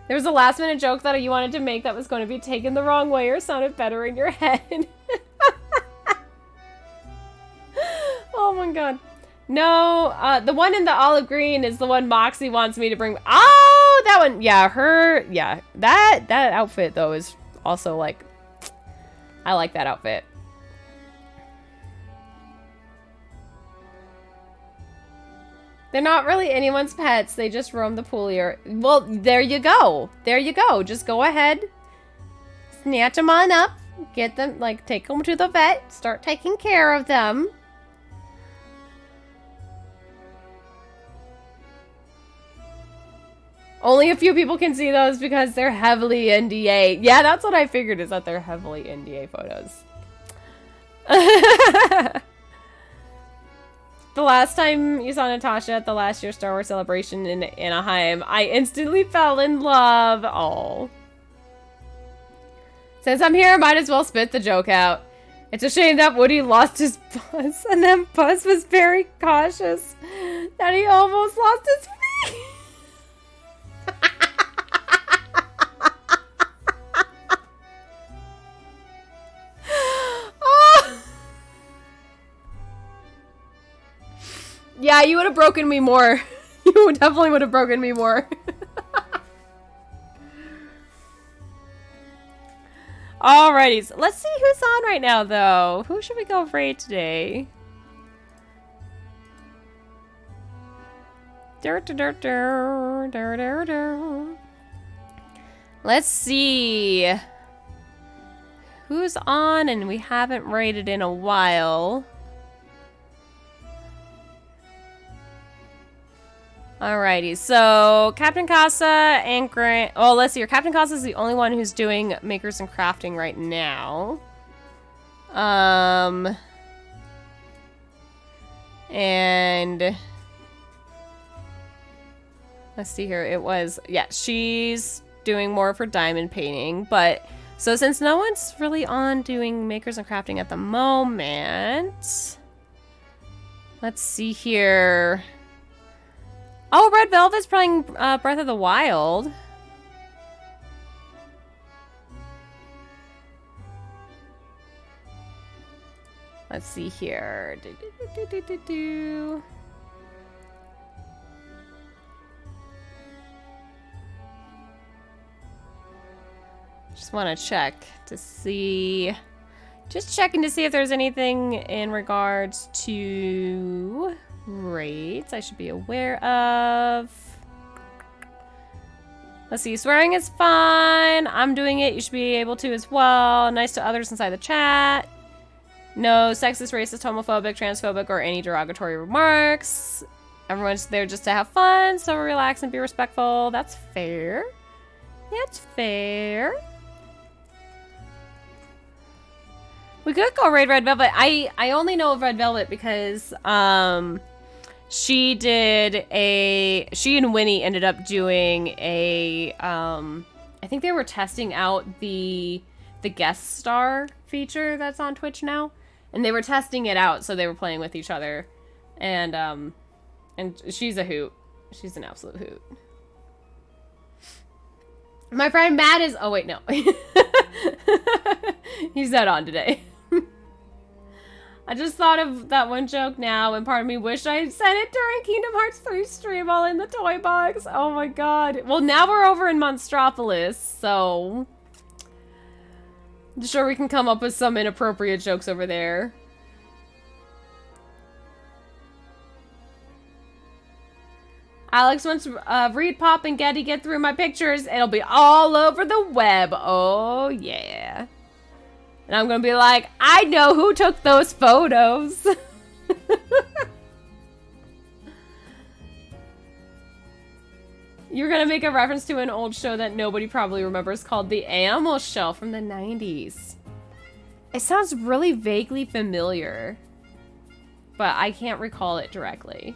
There was a last minute joke that you wanted to make that was going to be taken the wrong way or sounded better in your head. Oh my god. No, the one in the olive green is the one Moxie wants me to bring. Oh, that one. Yeah, her. Yeah, that outfit, though, is also, like, I like that outfit. They're not really anyone's pets. They just roam the pool area. Well, there you go. There you go. Just go ahead. Snatch them on up. Get them, like, take them to the vet. Start taking care of them. Only a few people can see those because they're heavily NDA. Yeah, that's what I figured, is that they're heavily NDA photos. The last time you saw Natasha at the last year's Star Wars celebration in Anaheim, I instantly fell in love. Oh. Since I'm here, I might as well spit the joke out. It's a shame that Woody lost his buzz, and then Buzz was very cautious that he almost lost his feet. Yeah, you would have broken me more. You definitely would have broken me more. Alrighty, so let's see who's on right now, though. Who should we go raid today? Let's see. Who's on and we haven't raided in a while. Alrighty, so Captain Casa and Grant. Oh, let's see here. Captain Casa is the only one who's doing makers and crafting right now. And let's see here. It was, yeah, she's doing more of her diamond painting. But so since no one's really on doing makers and crafting at the moment, let's see here. Oh, Red Velvet's playing Breath of the Wild. Let's see here. Just want to check to see. Just checking to see if there's anything in regards to rates I should be aware of. Let's see. Swearing is fine. I'm doing it. You should be able to as well. Nice to others inside the chat. No sexist, racist, homophobic, transphobic, or any derogatory remarks. Everyone's there just to have fun, so relax and be respectful. That's fair. That's fair. We could go raid Red Velvet. I only know of Red Velvet because she and Winnie ended up doing a I think they were testing out the guest star feature that's on Twitch now. And they were testing it out, so they were playing with each other. And she's a hoot. She's an absolute hoot. My friend Matt is... Oh, wait, no. He's not on today. I just thought of that one joke now, and part of me wished I had said it during Kingdom Hearts 3 stream while in the toy box. Oh my god. Well, now we're over in Monstropolis, so... I'm sure we can come up with some inappropriate jokes over there. Alex wants Read Pop and Getty get through my pictures. It'll be all over the web. Oh, yeah. And I'm going to be like, I know who took those photos. You're going to make a reference to an old show that nobody probably remembers called The Animal Show from the 90s. It sounds really vaguely familiar, but I can't recall it directly.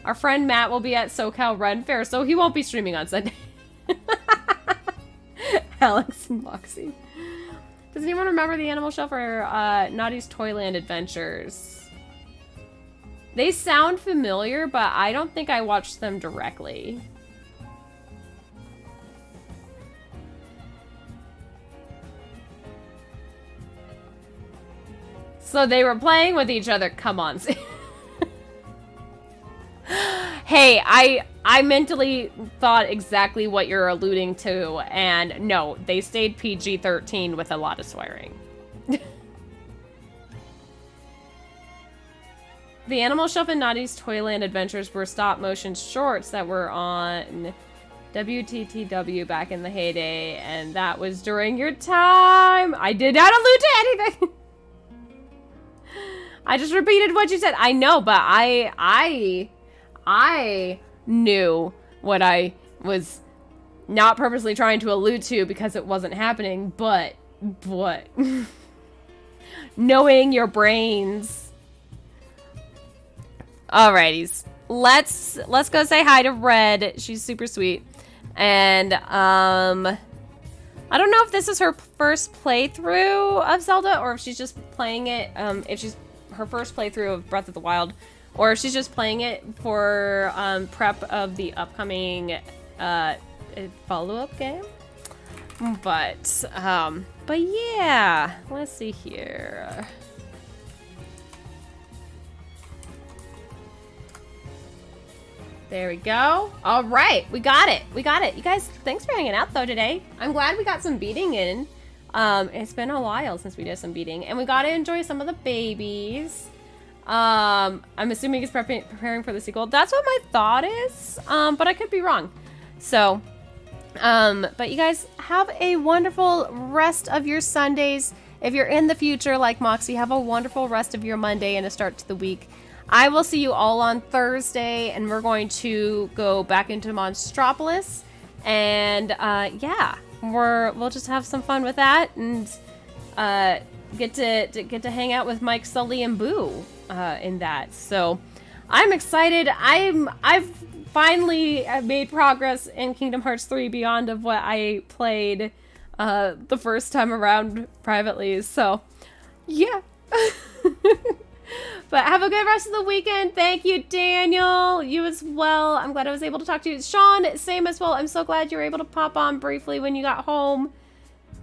Our friend Matt will be at SoCal Ren Fair, so he won't be streaming on Sunday. Alex and Moxie. Does anyone remember The Animal Show for Naughty's Toyland Adventures? They sound familiar, but I don't think I watched them directly. So they were playing with each other. Come on. Hey, I mentally thought exactly what you're alluding to, and no, they stayed PG-13 with a lot of swearing. The Animal Shelf and Naughty's Toyland Adventures were stop-motion shorts that were on WTTW back in the heyday, and that was during your time. I did not allude to anything. I just repeated what you said. I know, but I knew what I was not purposely trying to allude to because it wasn't happening, but knowing your brains. Alrighties, let's go say hi to Red. She's super sweet, and I don't know if this is her first playthrough of Zelda or if she's just playing it. If she's her first playthrough of Breath of the Wild, or if she's just playing it for prep of the upcoming follow-up game. But yeah, let's see here. There we go. All right, we got it. We got it. You guys, thanks for hanging out though today. I'm glad we got some beating in. It's been a while since we did some beating, and we got to enjoy some of the babies. I'm assuming it's preparing for the sequel. That's what my thought is, but I could be wrong. So, but you guys have a wonderful rest of your Sundays. If you're in the future like Moxie, have a wonderful rest of your Monday and a start to the week. I will see you all on Thursday, and we're going to go back into Monstropolis, and yeah, we'll just have some fun with that, and get to hang out with Mike, Sully, and Boo in that. So I'm excited. I've finally made progress in Kingdom Hearts 3 beyond of what I played the first time around privately. So yeah. But have a good rest of the weekend. Thank you, Daniel. You as well. I'm glad I was able to talk to you. Sean, same as well. I'm so glad you were able to pop on briefly when you got home.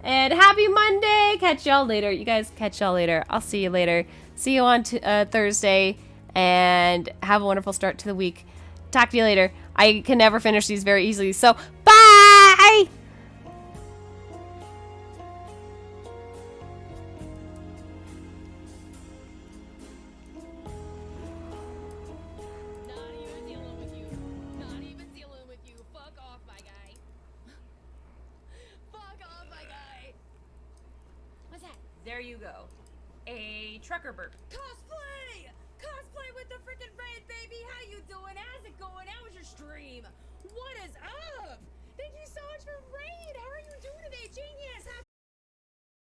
And happy Monday. Catch y'all later. You guys, catch y'all later. I'll see you later. See you on Thursday. And have a wonderful start to the week. Talk to you later. I can never finish these very easily. So, bye! There you go. A trucker burp. Cosplay! Cosplay with the freaking red, baby! How you doing? How's it going? How was your stream? What is up?